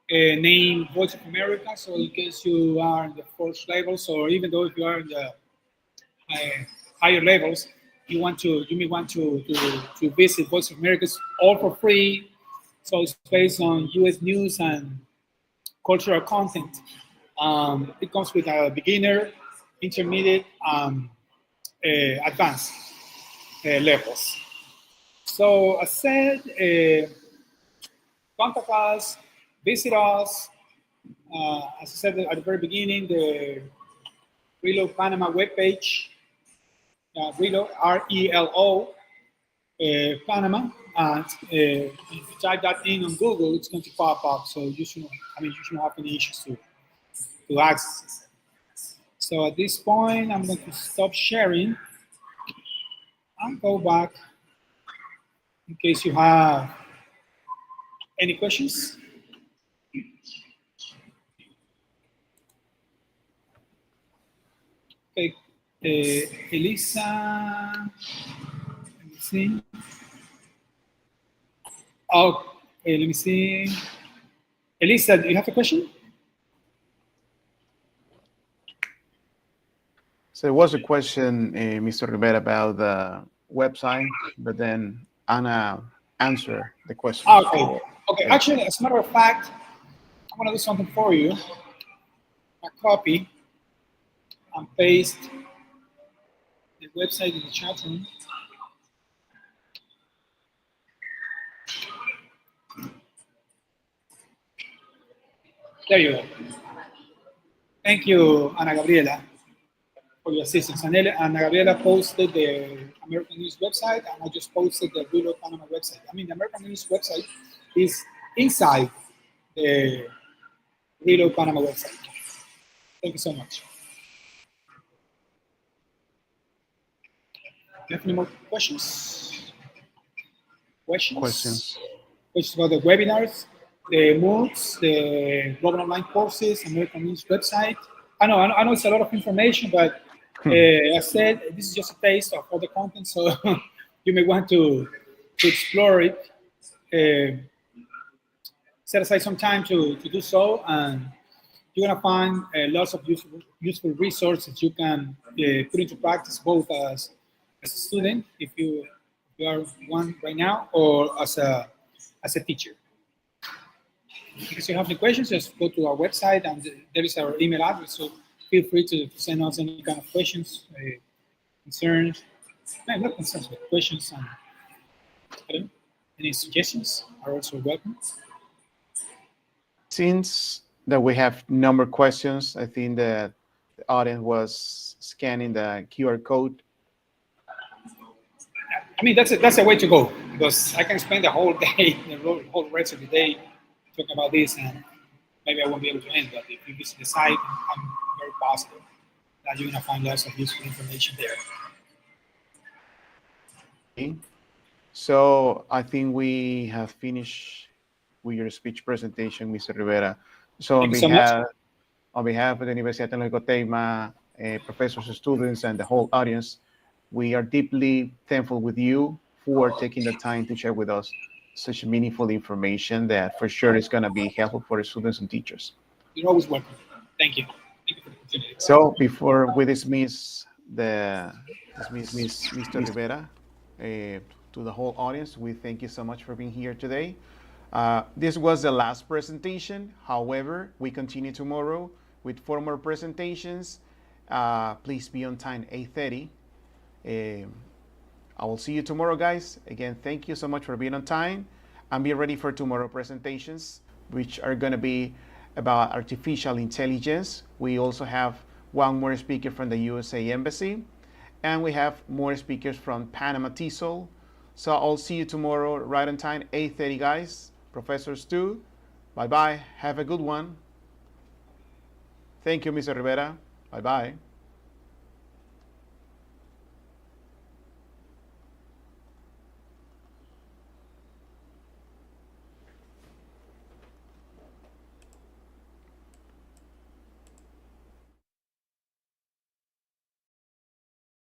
named Voice of America. So in case you are in the first levels, or even though if you are in the higher levels, you may want to visit Voice of America. It's all for free. So it's based on U.S. news and cultural content. It comes with a beginner, intermediate, advanced levels. So as said, contact us, visit us. As I said at the very beginning, the RELO Panama webpage, RELO, R-E-L-O, Panama, and if you type that in on Google, it's going to pop up. So you shouldn't have any issues to access it. So at this point, I'm going to stop sharing and go back in case you have any questions. Okay, Elisa, let me see. Oh, let me see. Elisa, do you have a question? So there was a question, Mr. Rivera, about the website, but then Anna answered the question. Okay. Okay. Actually, as a matter of fact, I'm going to do something for you. A copy and paste the website in the chat room. There you go. Thank you, Ana Gabriela, for your assistance. Ana Gabriela posted the American News website, and I just posted the RELO Panama website. I mean, the American News website is inside the RELO Panama website. Thank you so much. Do you have any more questions? Questions about the webinars, the MOOCs, the global online courses, American News website. I know it's a lot of information, but as I said, this is just a taste of all the content, so you may want to explore it. Set aside some time to do so, and you're gonna find lots of useful resources you can put into practice, both as a student, if you are one right now, or as a teacher. If you have any questions, just go to our website, and there is our email address. So feel free to send us any kind of questions, concerns, not concerns, but questions, and I don't know, any suggestions are also welcome. Since that we have number questions, I think that the audience was scanning the QR code. I mean, that's a way to go, because I can spend the whole day, the whole rest of the day, talking about this, and maybe I won't be able to end. But if you visit the site, I'm very positive that you're gonna find lots of useful information there. Okay. So I think we have finished with your speech presentation, Mr. Rivera. So on behalf of the Universidad Tecnológica Teima, professors, students, and the whole audience, we are deeply thankful with you for taking the time to share with us such meaningful information that for sure is going to be helpful for the students and teachers. You're always welcome. Thank you. Thank you for the opportunity. So before we dismiss Mr. Rivera, to the whole audience, we thank you so much for being here today. This was the last presentation. However, we continue tomorrow with 4 more presentations. Please be on time, 8:30. I will see you tomorrow, guys. Again, thank you so much for being on time, and be ready for tomorrow presentations, which are going to be about artificial intelligence. We also have 1 more speaker from the USA Embassy, and we have more speakers from Panama TESOL. So I'll see you tomorrow right on time, 8:30, guys. Professors too. Bye-bye. Have a good one. Thank you, Mr. Rivera. Bye-bye.